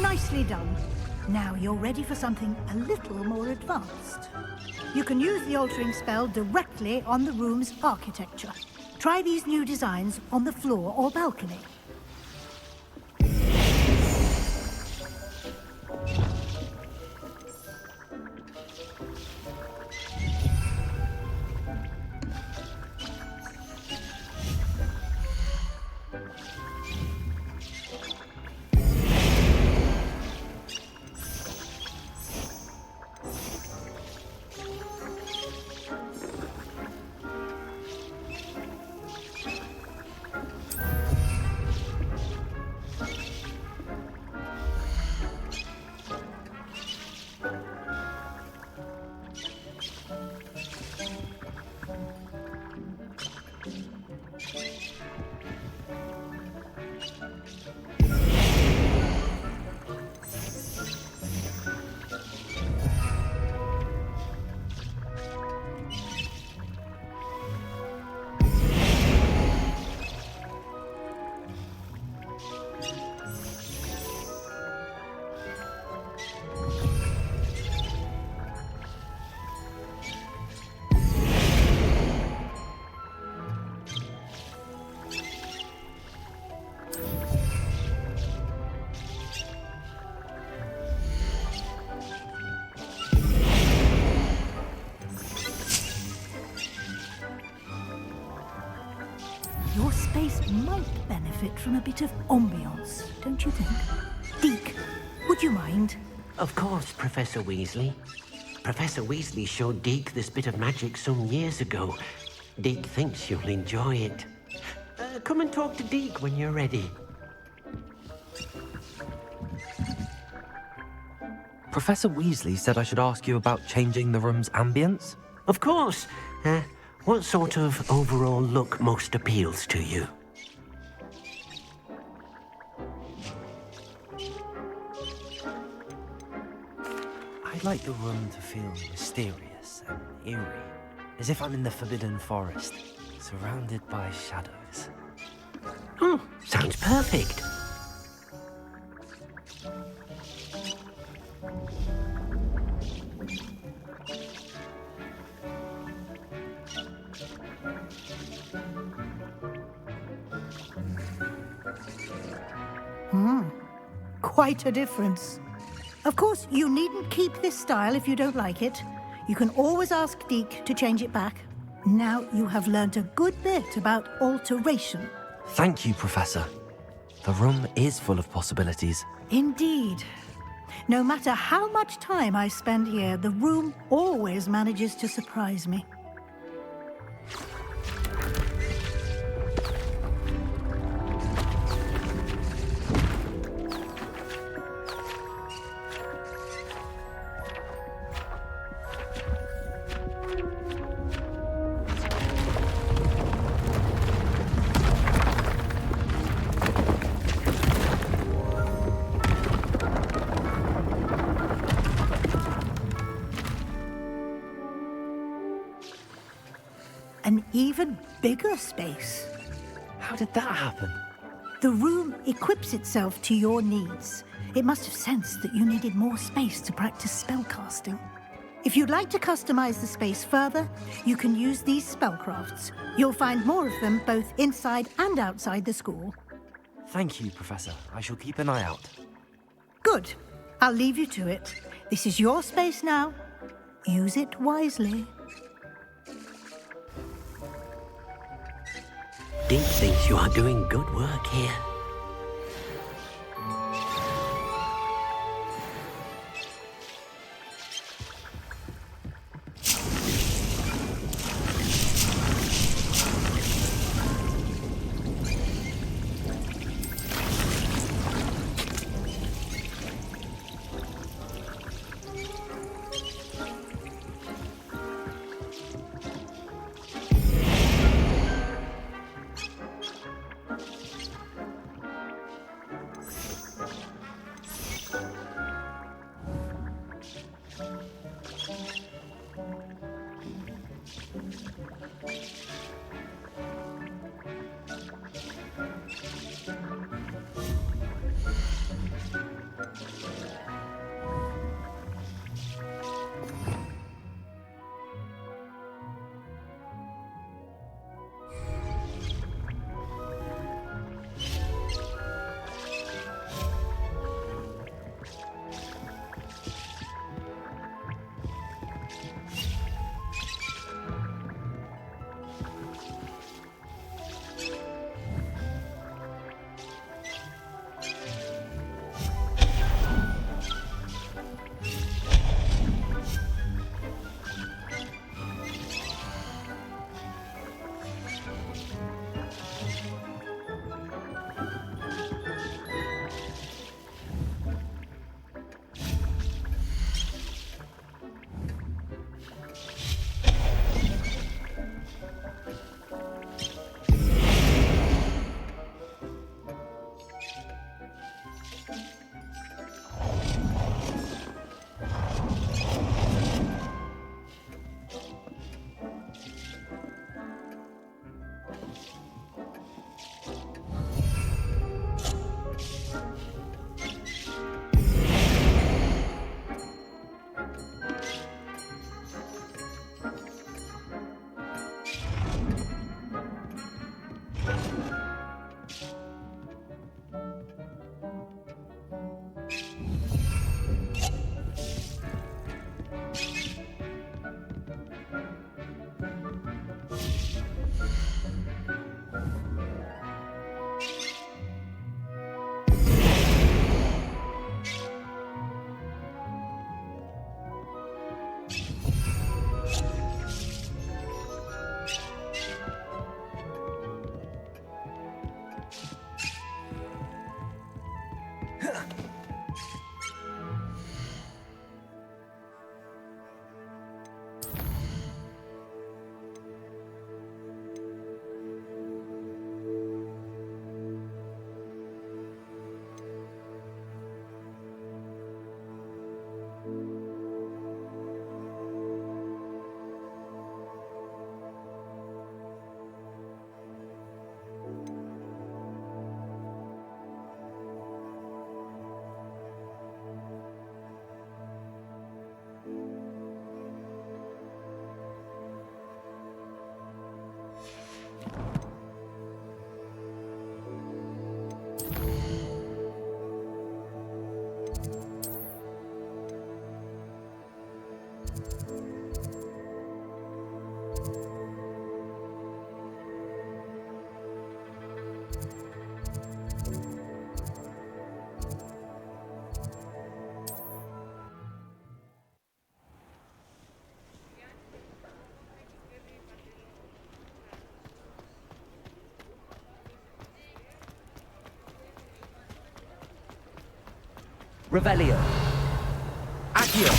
Nicely done. Now you're ready for something a little more advanced. You can use the altering spell directly on the room's architecture. Try these new designs on the floor or balcony. Your space might benefit from a bit of ambiance, don't you think? Deke, would you mind? Of course, Professor Weasley. Professor Weasley showed Deke this bit of magic some years ago. Deke thinks you'll enjoy it. Come and talk to Deke when you're ready. Professor Weasley said I should ask you about changing the room's ambience? Of course. What sort of overall look most appeals to you? I'd like the room to feel mysterious and eerie, as if I'm in the Forbidden Forest, surrounded by shadows. Oh, sounds perfect. Quite a difference. Of course, you needn't keep this style if you don't like it. You can always ask Deke to change it back. Now you have learnt a good bit about alteration. Thank you, Professor. The room is full of possibilities. Indeed. No matter how much time I spend here, the room always manages to surprise me. An even bigger space. How did that happen? The room equips itself to your needs. It must have sensed that you needed more space to practice spellcasting. If you'd like to customize the space further, you can use these spellcrafts. You'll find more of them both inside and outside the school. Thank you, Professor. I shall keep an eye out. Good. I'll leave you to it. This is your space now. Use it wisely. Deep thinks you are doing good work here. Revelio. Accio.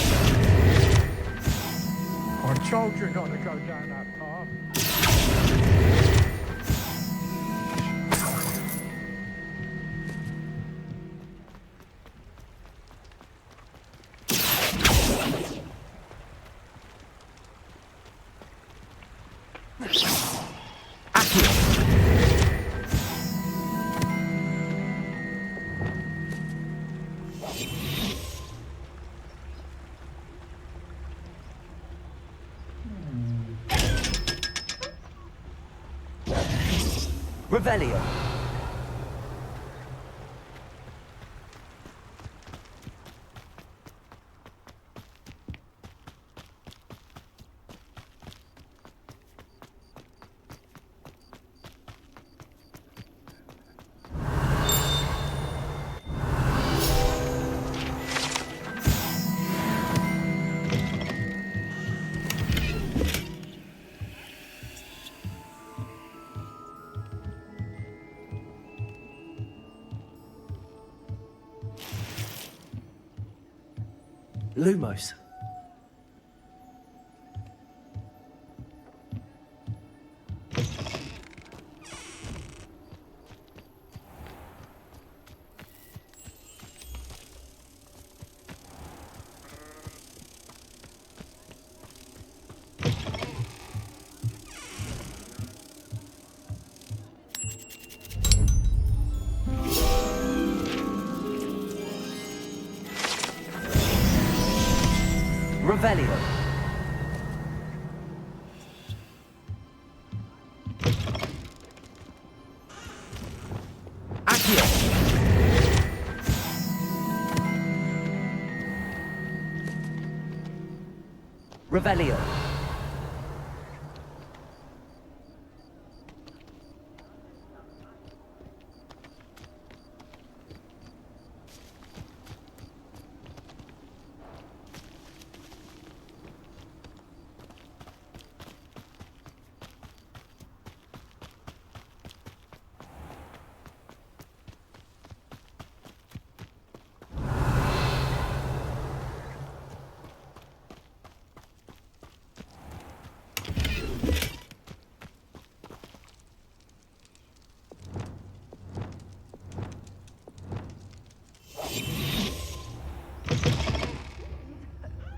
I told you not to go down that path. Revelio. Lumos. Revelio. Accio. Revelio.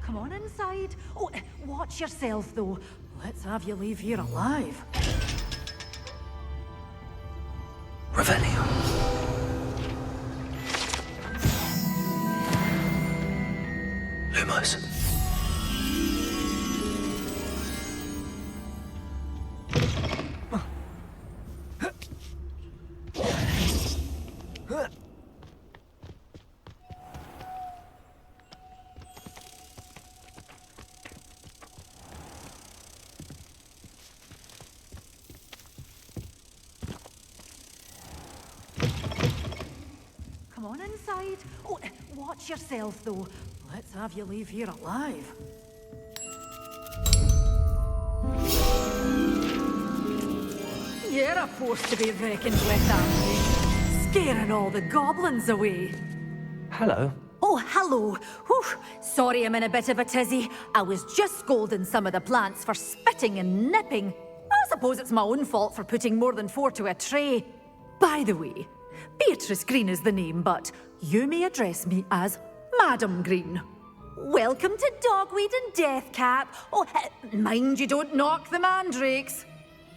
Come on inside. Oh, watch yourself, though. Let's have you leave here alive. Revelio. Lumos. Come on inside. Oh, watch yourself, though. Let's have you leave here alive. You're a force to be reckoned with, aren't you? Scaring all the goblins away. Hello. Oh, hello. Whew. Sorry I'm in a bit of a tizzy. I was just scolding some of the plants for spitting and nipping. I suppose it's my own fault for putting more than 4 to a tray. By the way, Beatrice Green is the name, but you may address me as Madam Green. Welcome to Dogweed and Deathcap. Oh, mind you don't knock the mandrakes.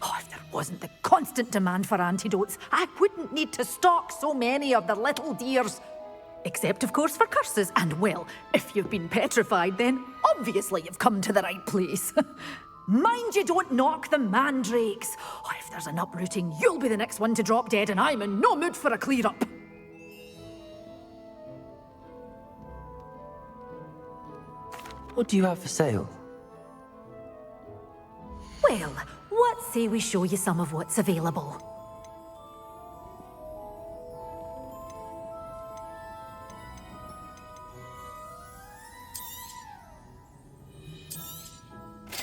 Oh, if there wasn't the constant demand for antidotes, I wouldn't need to stock so many of the little dears. Except, of course, for curses. And, well, if you've been petrified, then obviously you've come to the right place. Mind you don't knock the mandrakes. Oh, if there's an uprooting, you'll be the next one to drop dead, and I'm in no mood for a clear-up. What do you have for sale? Well, what say we show you some of what's available?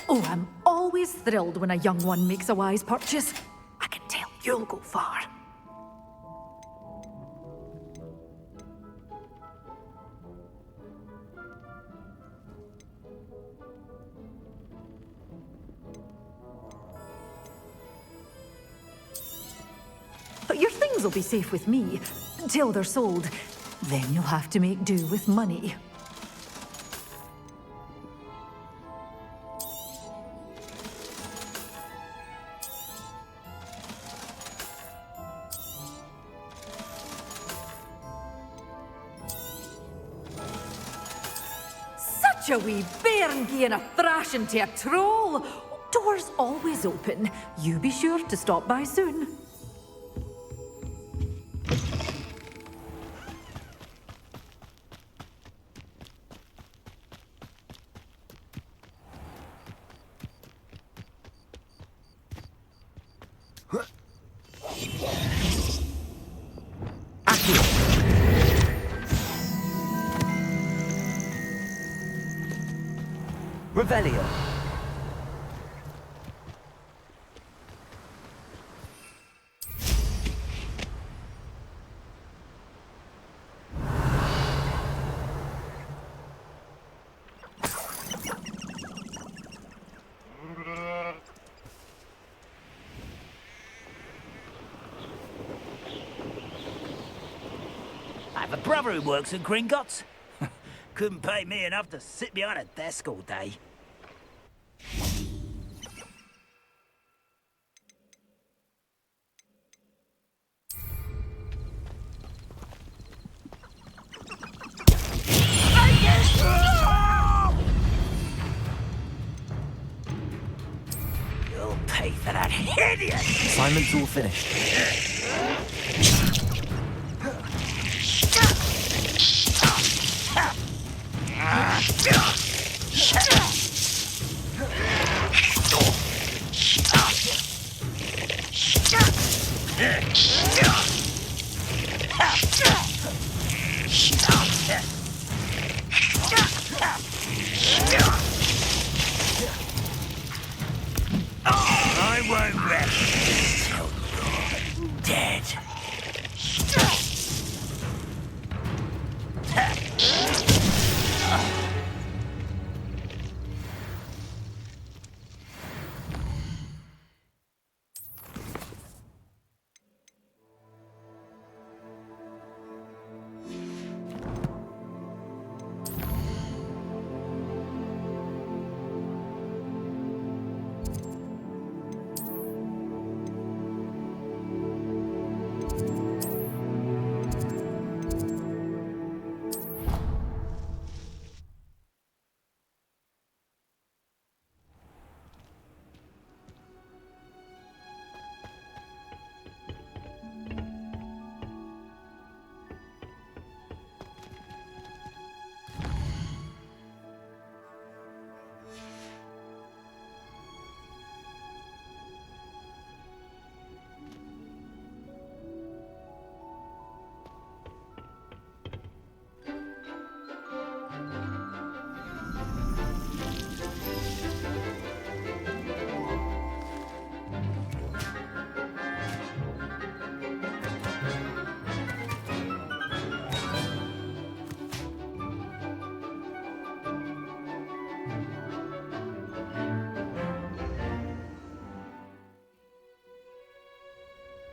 Oh, I'm always thrilled when a young one makes a wise purchase. I can tell you'll go far. will be safe with me, till they're sold. Then you'll have to make do with money. Such a wee bairn gieing a thrashing to a troll! Doors always open. You be sure to stop by soon. Revelio. I have a brother who works in Gringotts. Couldn't pay me enough to sit behind a desk all day. You'll pay for that hideous! Assignment's all finished. I won't rest till you're dead.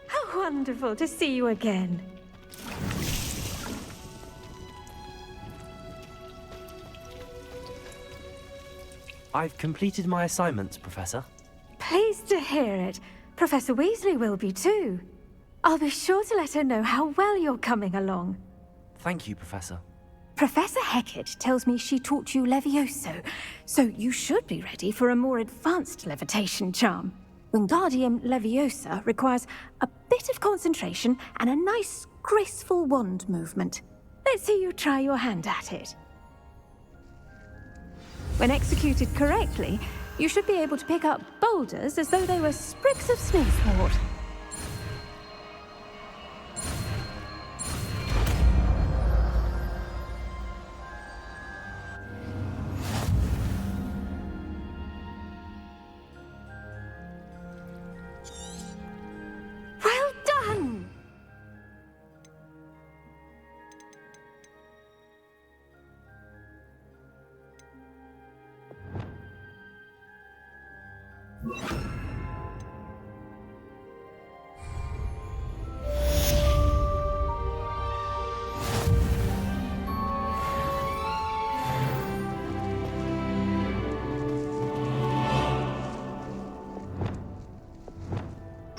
How wonderful to see you again. I've completed my assignments, Professor. Pleased to hear it. Professor Weasley will be too. I'll be sure to let her know how well you're coming along. Thank you, Professor. Professor Hecat tells me she taught you Levioso, so you should be ready for a more advanced levitation charm. Wingardium Leviosa requires a bit of concentration and a nice, graceful wand movement. Let's see you try your hand at it. When executed correctly, you should be able to pick up boulders as though they were sprigs of sneezewort. Well done!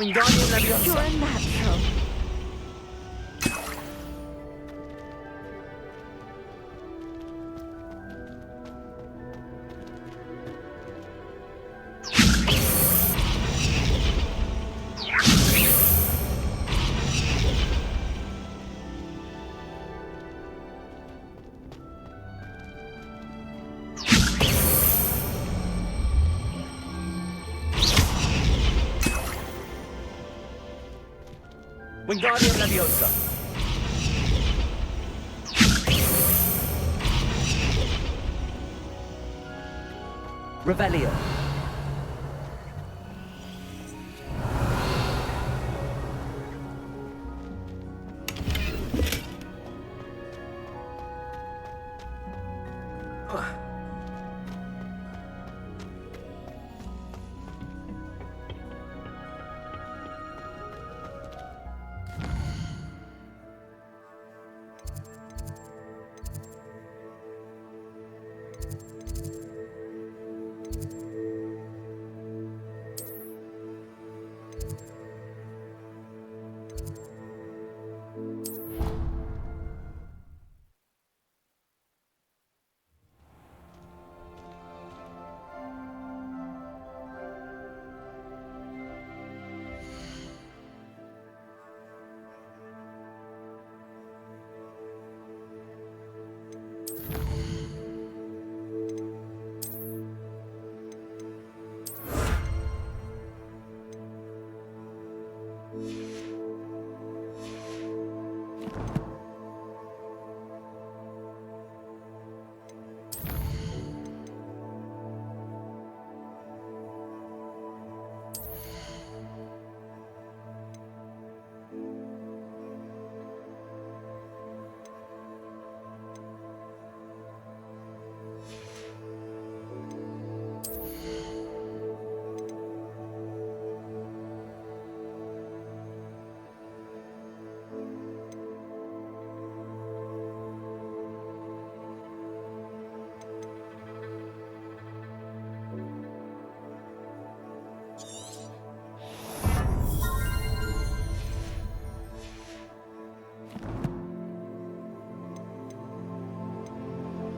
Wingardium Leviosa. You're a natural. Wingardium Leviosa. Revelio.